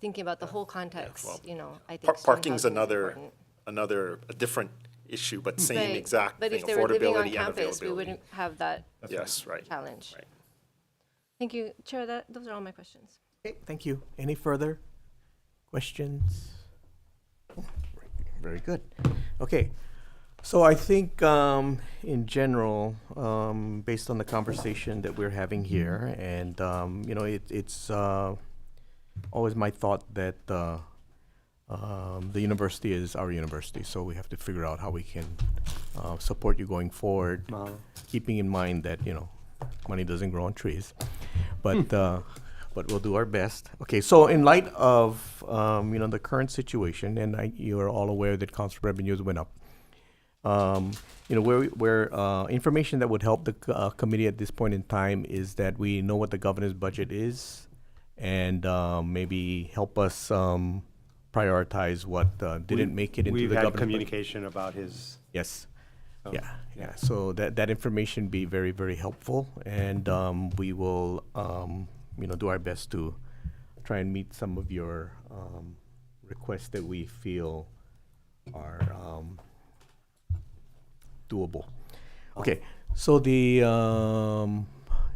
thinking about the whole context, I think Parking's another a different issue, but same exact But thing, if they were living on affordability and campus, we availability. wouldn't have that Yes, right. challenge. Right. Thank you, Chair. Those are all my questions. Okay, thank you. Any further questions? Very good. Okay, so I think in general, based on the conversation that we're having here, and it's always my thought that the university is our university, so we have to figure out how we can support you going forward, keeping in mind that money doesn't grow on trees, but we'll do our best. Okay, so in light of the current situation, and you are all aware that council revenues went up. Where information that would help the committee at this point in time is that we know what the governor's budget is, and maybe help us prioritize what didn't make it into the We've governor's had budget. communication about his. Yes. So, Yeah. So that information be very, very helpful, and we will do our best to try and meet some of your requests that we feel are doable. Okay. So the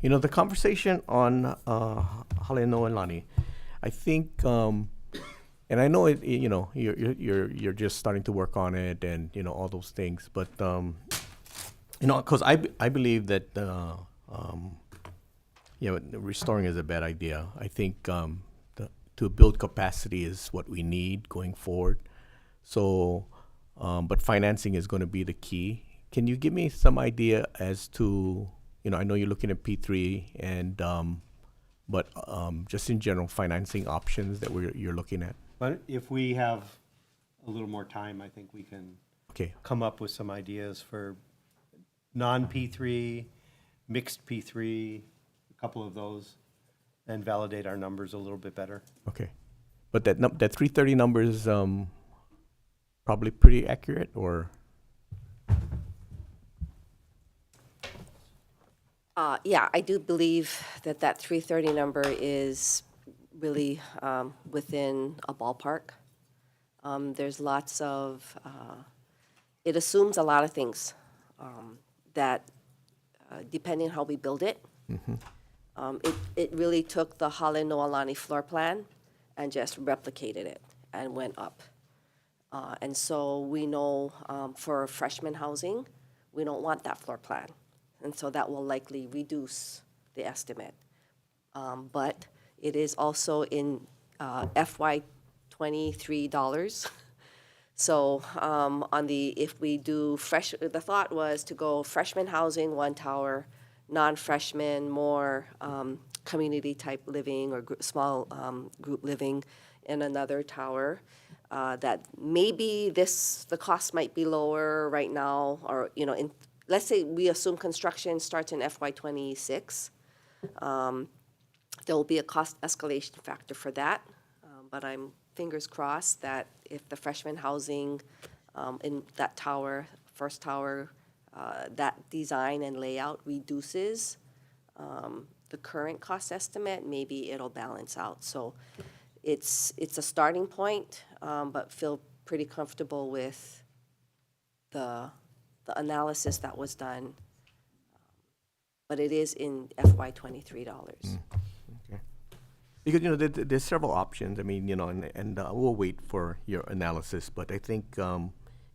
the conversation on Haleno and Lani, I think. And I know you're just starting to work on it, and all those things. But because I believe that restoring is a bad idea. I think to build capacity is what we need going forward. So, but financing is going to be the key. Can you give me some idea as to I know you're looking at P3 and but just in general financing options that you're looking at. But if we have a little more time, I think we can come up with some ideas for non-P3, mixed P3, a couple of those, and validate our numbers a little bit better. Okay. But that 330 number is probably pretty accurate, or? Yeah, I do believe that 330 number is really within a ballpark. There's lots of, it assumes a lot of things that depending how we build it, it really took the Halenoalani floor plan and just replicated it and went up. And so we know for freshman housing, we don't want that floor plan. And so that will likely reduce the estimate. But it is also in FY $23. So if we do the thought was to go freshman housing, 1 tower, non-freshman, more community type living or small group living in another tower. That maybe the cost might be lower right now, or let's say we assume construction starts in FY '26. There will be a cost escalation factor for that, but I'm fingers crossed that if the freshman housing in that tower, first tower, that design and layout reduces the current cost estimate, maybe it'll balance out. So it's a starting point, but feel pretty comfortable with the analysis that was done. But it is in FY $23. Okay. Because there's several options. I mean, and we'll wait for your analysis. But I think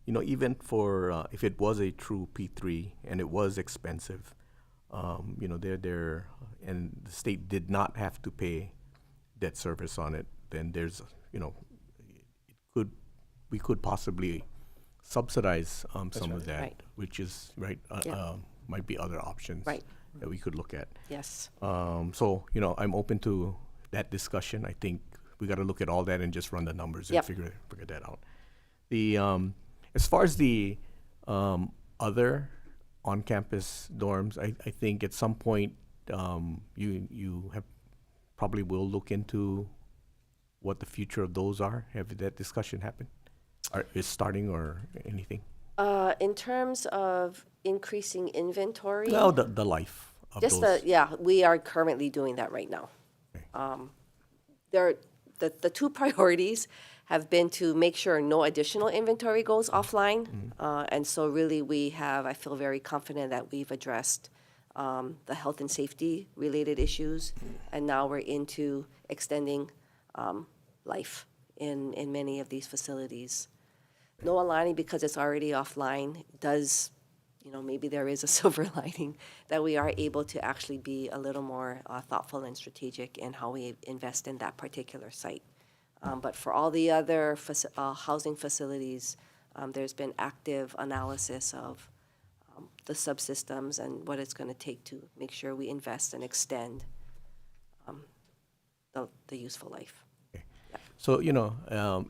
you know, even for, if it was a true P3 and it was expensive, you know, and the state did not have to pay debt service on it, then there's, you know, we could possibly subsidize some of that, Right. which is, Yeah. might be other options Right. that we could look at. Yes. So, you know, I'm open to that discussion. I think we got to look at all that and just run the numbers and Yep. figure that out. The as far as the other on-campus dorms, I think at some point you have probably will look into what the future of those are. Have that discussion happened? Or is starting or anything? In terms of increasing inventory. Well, the life of Just those. yeah, we are currently doing that right now. The two priorities have been to make sure no additional inventory goes offline. And so really I feel very confident that we've addressed the health and safety related issues. And now we're into extending life in many of these facilities. No aligning because it's already offline does, you know, maybe there is a silver lining that we are able to actually be a little more thoughtful and strategic in how we invest in that particular site. But for all the other housing facilities, there's been active analysis of the subsystems and what it's going to take to make sure we invest and extend the useful life. So, you know,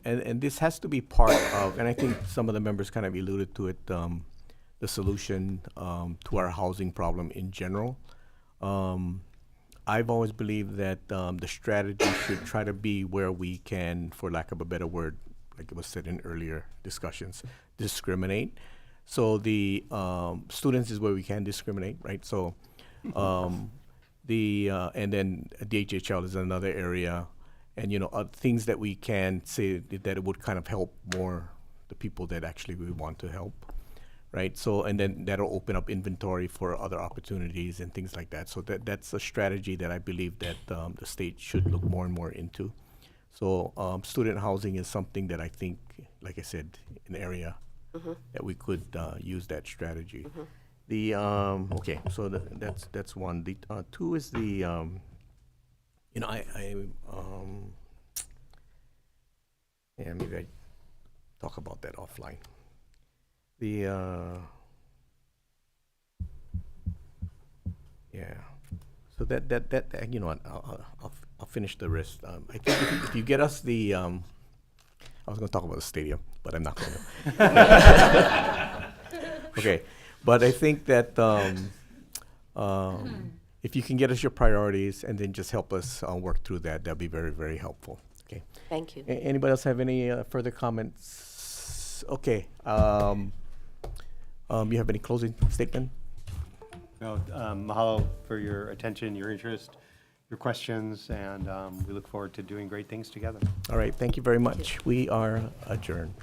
and this has to be part of, and I think some of the members kind of alluded to it, the solution to our housing problem in general. I've always believed that the strategy should try to be where we can, for lack of a better word, like it was said in earlier discussions, discriminate. So the students is where we can discriminate, right? So and then DHHL is another area. And, you know, things that we can say that it would kind of help more the people that actually we want to help, right? So, and then that'll open up inventory for other opportunities and things like that. So that's a strategy that I believe that the state should look more and more into. So student housing is something that I think, like I said, an area that we could use that strategy. The, okay, so that's one. The two is the, you know, yeah, maybe I talk about that offline. The, yeah, so that you know, I'll finish the rest. I think if you get us the, I was going to talk about the stadium, but I'm not going to. Okay, but I think that if you can get us your priorities and then just help us work through that, that'd be very, very helpful. Okay. Thank you. Anybody else have any further comments? Okay. You have any closing statement? No, mahalo for your attention, your interest, your questions, and we look forward to doing great things together. All right. Thank you very much. We are adjourned.